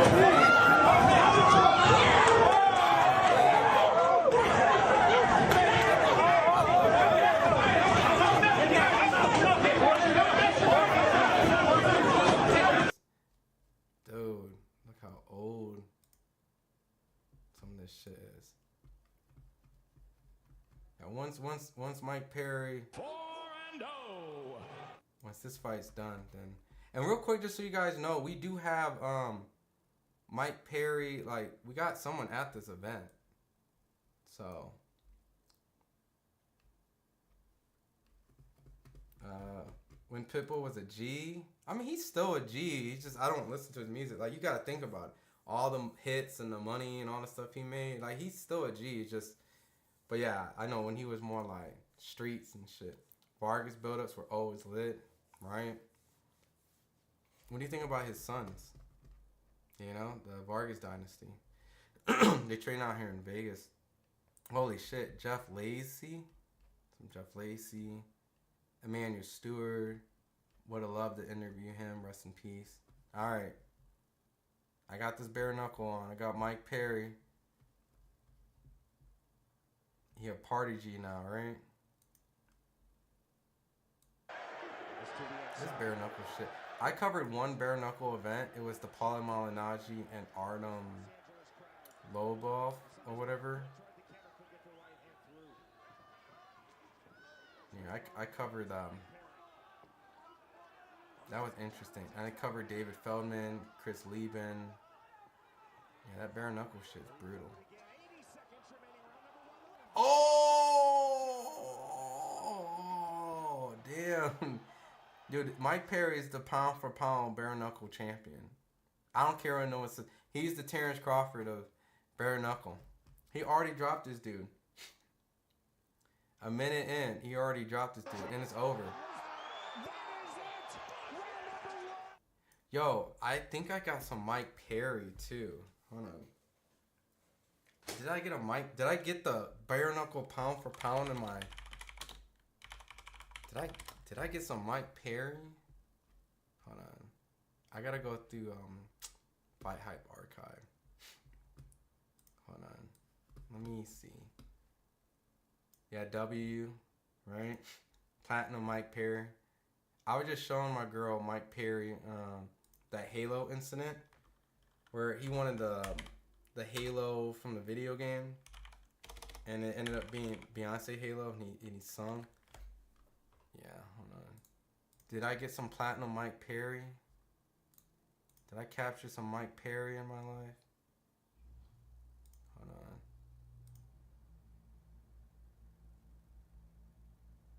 Shit is. Yeah, once Mike Perry, once this fight's done, then, and real quick, just so you guys know, we do have Mike Perry, like, we got someone at this event, so when Pitbull was a G, I mean, he's still a G. He's just, I don't listen to his music. Like, you gotta think about it. All the hits and the money and all the stuff he made, like, he's still a G. It's just, but yeah, I know when he was more like streets and shit. Vargas buildups were always lit, right? What do you think about his sons? You know, the Vargas dynasty. They train out here in Vegas. Holy shit, Jeff Lacey, Emmanuel Stewart. Would have loved to interview him. Rest in peace. All right. I got this bare knuckle on. I got Mike Perry. He a party G now, right? This bare knuckle shit. I covered one bare knuckle event. It was the Paulie Malignaggi and Artem Lobov or whatever. Yeah, I covered that was interesting. And I covered David Feldman, Chris Lieben. Yeah, that bare knuckle shit's brutal. Oh, damn. Dude, Mike Perry is the pound for pound bare knuckle champion. I don't care what no one says. He's the Terrence Crawford of bare knuckle. He already dropped this dude. A minute in, he already dropped this dude, and it's over. Yo, I think I got some Mike Perry too. Hold on. Did I get a Mike? Did I get the bare knuckle pound for pound in my? Did I get some Mike Perry? Hold on. I gotta go through FightHype archive. Hold on. Let me see. Yeah, W, right? Platinum Mike Perry. I was just showing my girl Mike Perry that Halo incident where he wanted the Halo from the video game, and it ended up being Beyonce Halo, and he sung. Yeah, hold on. Did I get some platinum Mike Perry? Did I capture some Mike Perry in my life? Hold on.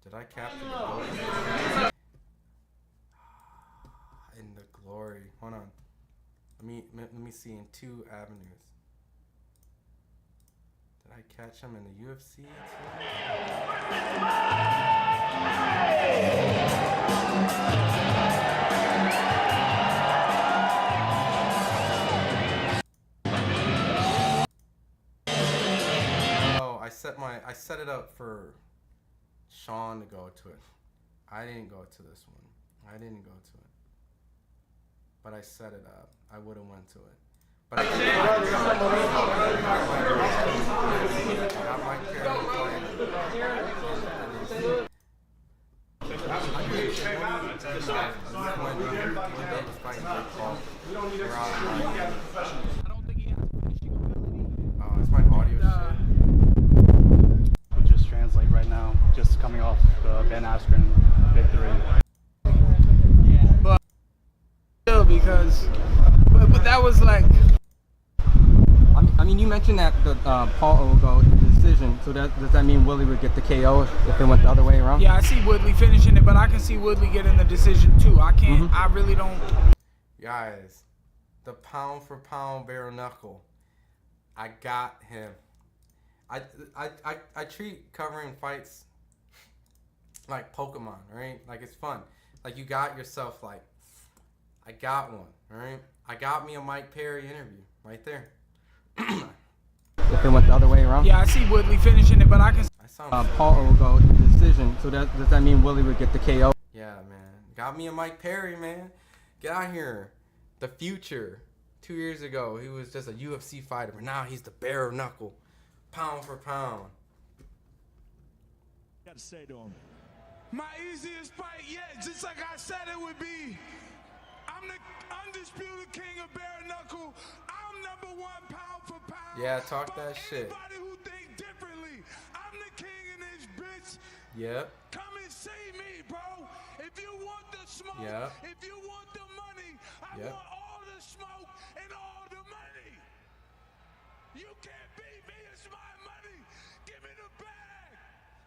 Did I capture the glory? In the glory. Hold on. Let me see in 2 avenues. Did I catch him in the UFC too? Oh, I set it up for Sean to go to it. I didn't go to this one. I didn't go to it. But I set it up. I would have went to it. But I it's my audio shit. We'll just translate right now. Just coming off the Ben Askren victory. Because, but that was like. I mean, you mentioned that the Paul will go decision. So does that mean Woodley would get the KO if it went the other way around? Yeah, I see Woodley finishing it, but I can see Woodley getting the decision too. I can't. I really don't. Guys, the pound for pound bare knuckle. I got him. I treat covering fights like Pokemon, right? Like it's fun. Like you got yourself like. I got one, alright? I got me a Mike Perry interview right there. If it went the other way around? Yeah, I see Woodley finishing it, but I can. Paul will go decision. So does that mean Woodley would get the KO? Yeah, man. Got me a Mike Perry, man. Get out here. The future. 2 years ago, he was just a UFC fighter, but now he's the bare knuckle. Pound for pound. Got to say to him. My easiest fight yet, just like I said it would be. I'm the undisputed king of bare knuckle. I'm #1 pound for pound. Yeah, talk that shit. Anybody who think differently, I'm the king in this bitch. Yep. Come and see me, bro. If you want the smoke, if you want the money, I want all the smoke and all the money. You can't beat me, it's my money. Give me the bag.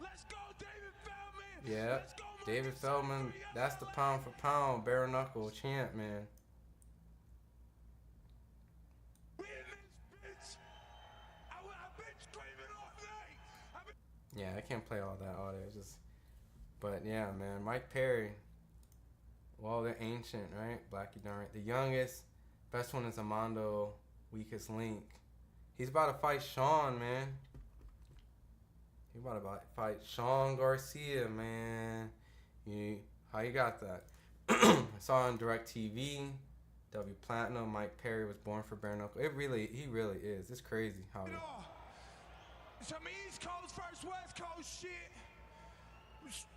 Let's go, David Feldman. Yeah. David Feldman, that's the pound for pound bare knuckle champ, man. Yeah, I can't play all that audio. But yeah, man, Mike Perry. Well, they're ancient, right? Blackie Darn. The youngest, best one is Amando, weakest link. He's about to fight Sean, man. He's about to fight Sean Garcia, man. How you got that? I saw on DirecTV, W Platinum, Mike Perry was born for bare knuckle. He really is. It's crazy how. Some East Coast versus West Coast shit.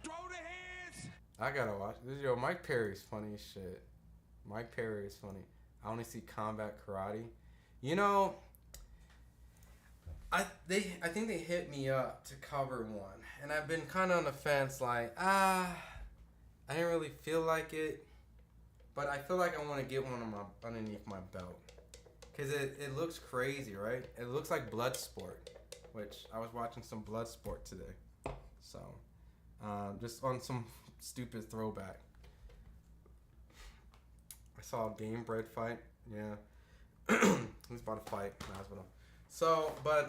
Throw the hands. I gotta watch this. Yo, Mike Perry's funny as shit. Mike Perry is funny. I only see combat karate. You know, I think they hit me up to cover one, and I've been kind of on the fence. Like, I didn't really feel like it, but I feel like I want to get one on underneath my belt, cause it looks crazy, right? It looks like Bloodsport, which I was watching some Bloodsport today, so just on some stupid throwback. I saw a Game Bread fight. Yeah, he's about to fight. So, but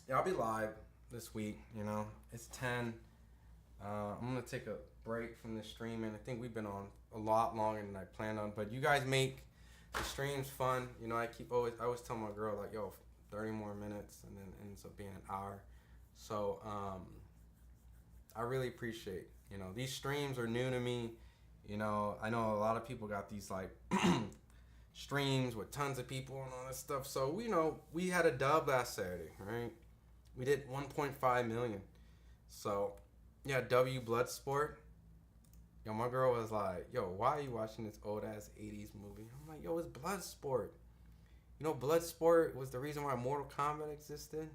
yeah, I'll be live this week. You know, it's 10 I'm gonna take a break from the streaming. I think we've been on a lot longer than I planned on, but you guys make the streams fun. You know, I always tell my girl like, yo, 30 more minutes, and then it ends up being an hour. So I really appreciate, you know, these streams are new to me. You know, I know a lot of people got these like streams with tons of people and all this stuff. So, you know, we had a dub last Saturday, right? We did 1.5 million. So, yeah, W Bloodsport. Yo, my girl was like, yo, why are you watching this old ass 80s movie? I'm like, yo, it's Bloodsport. You know, Bloodsport was the reason why Mortal Kombat existed.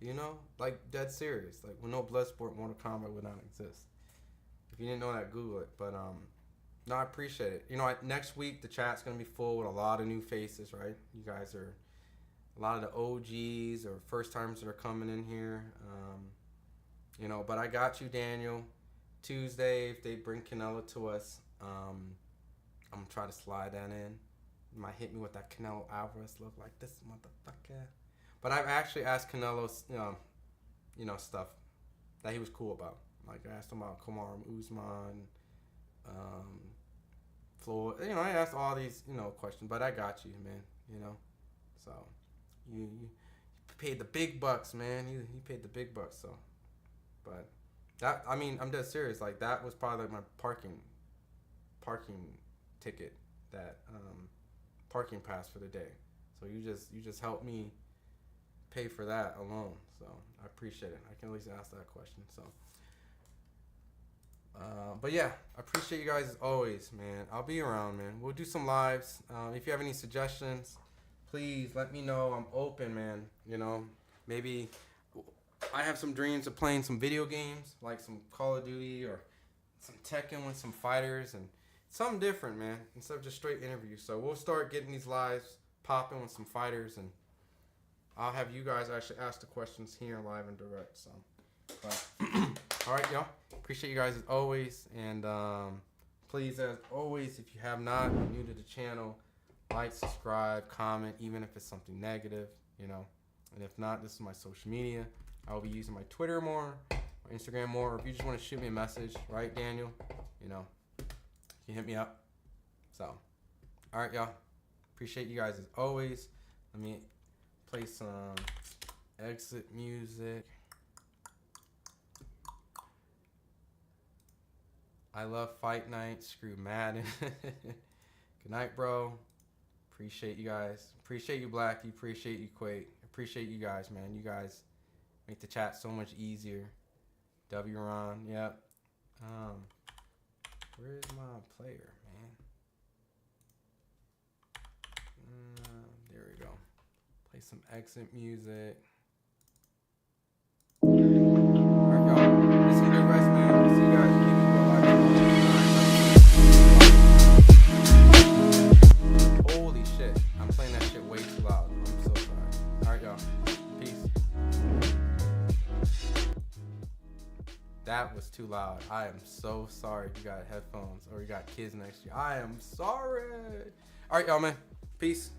You know, like dead serious. Like, with no Bloodsport, Mortal Kombat would not exist. If you didn't know that, Google it. But no, I appreciate it. You know, next week the chat's gonna be full with a lot of new faces, right? You guys are a lot of the OGs or first timers that are coming in here. You know, but I got you, Daniel. Tuesday, if they bring Canelo to us, I'm gonna try to slide that in. You might hit me with that Canelo Alvarez look like this motherfucker. But I've actually asked Canelo, you know, stuff that he was cool about. Like I asked him about Kamaru Usman, Floyd. You know, I asked all these, you know, questions. But I got you, man. You know, so you paid the big bucks, man. You paid the big bucks. So, but that, I mean, I'm dead serious. Like that was probably like my parking ticket, that parking pass for the day. So you just helped me pay for that alone. So I appreciate it. I can at least ask that question. So, but yeah, I appreciate you guys as always, man. I'll be around, man. We'll do some lives. If you have any suggestions, please let me know. I'm open, man. You know, maybe I have some dreams of playing some video games, like some Call of Duty or some Tekken with some fighters and something different, man, instead of just straight interviews. So we'll start getting these lives popping with some fighters, and I'll have you guys actually ask the questions here live and direct. So, but all right, y'all. Appreciate you guys as always, and please, as always, if you have not, new to the channel, like, subscribe, comment, even if it's something negative, you know. And if not, this is my social media. I'll be using my Twitter more, my Instagram more, or if you just want to shoot me a message, right, Daniel? You know, you hit me up. So, all right, y'all. Appreciate you guys as always. Let me play some exit music. I love Fight Night. Screw Madden. Good night, bro. Appreciate you guys. Appreciate you, Blackie. Appreciate you, Quake. Appreciate you guys, man. You guys make the chat so much easier. W Ron, yep. Where's my player, man? There we go. Play some exit music. Alright, y'all. Listen, good rest, man. We'll see you guys. Holy shit. I'm playing that shit way too loud. I'm so sorry. Alright, y'all. Peace. That was too loud. I am so sorry if you got headphones or you got kids next to you. I am sorry. Alright, y'all, man. Peace.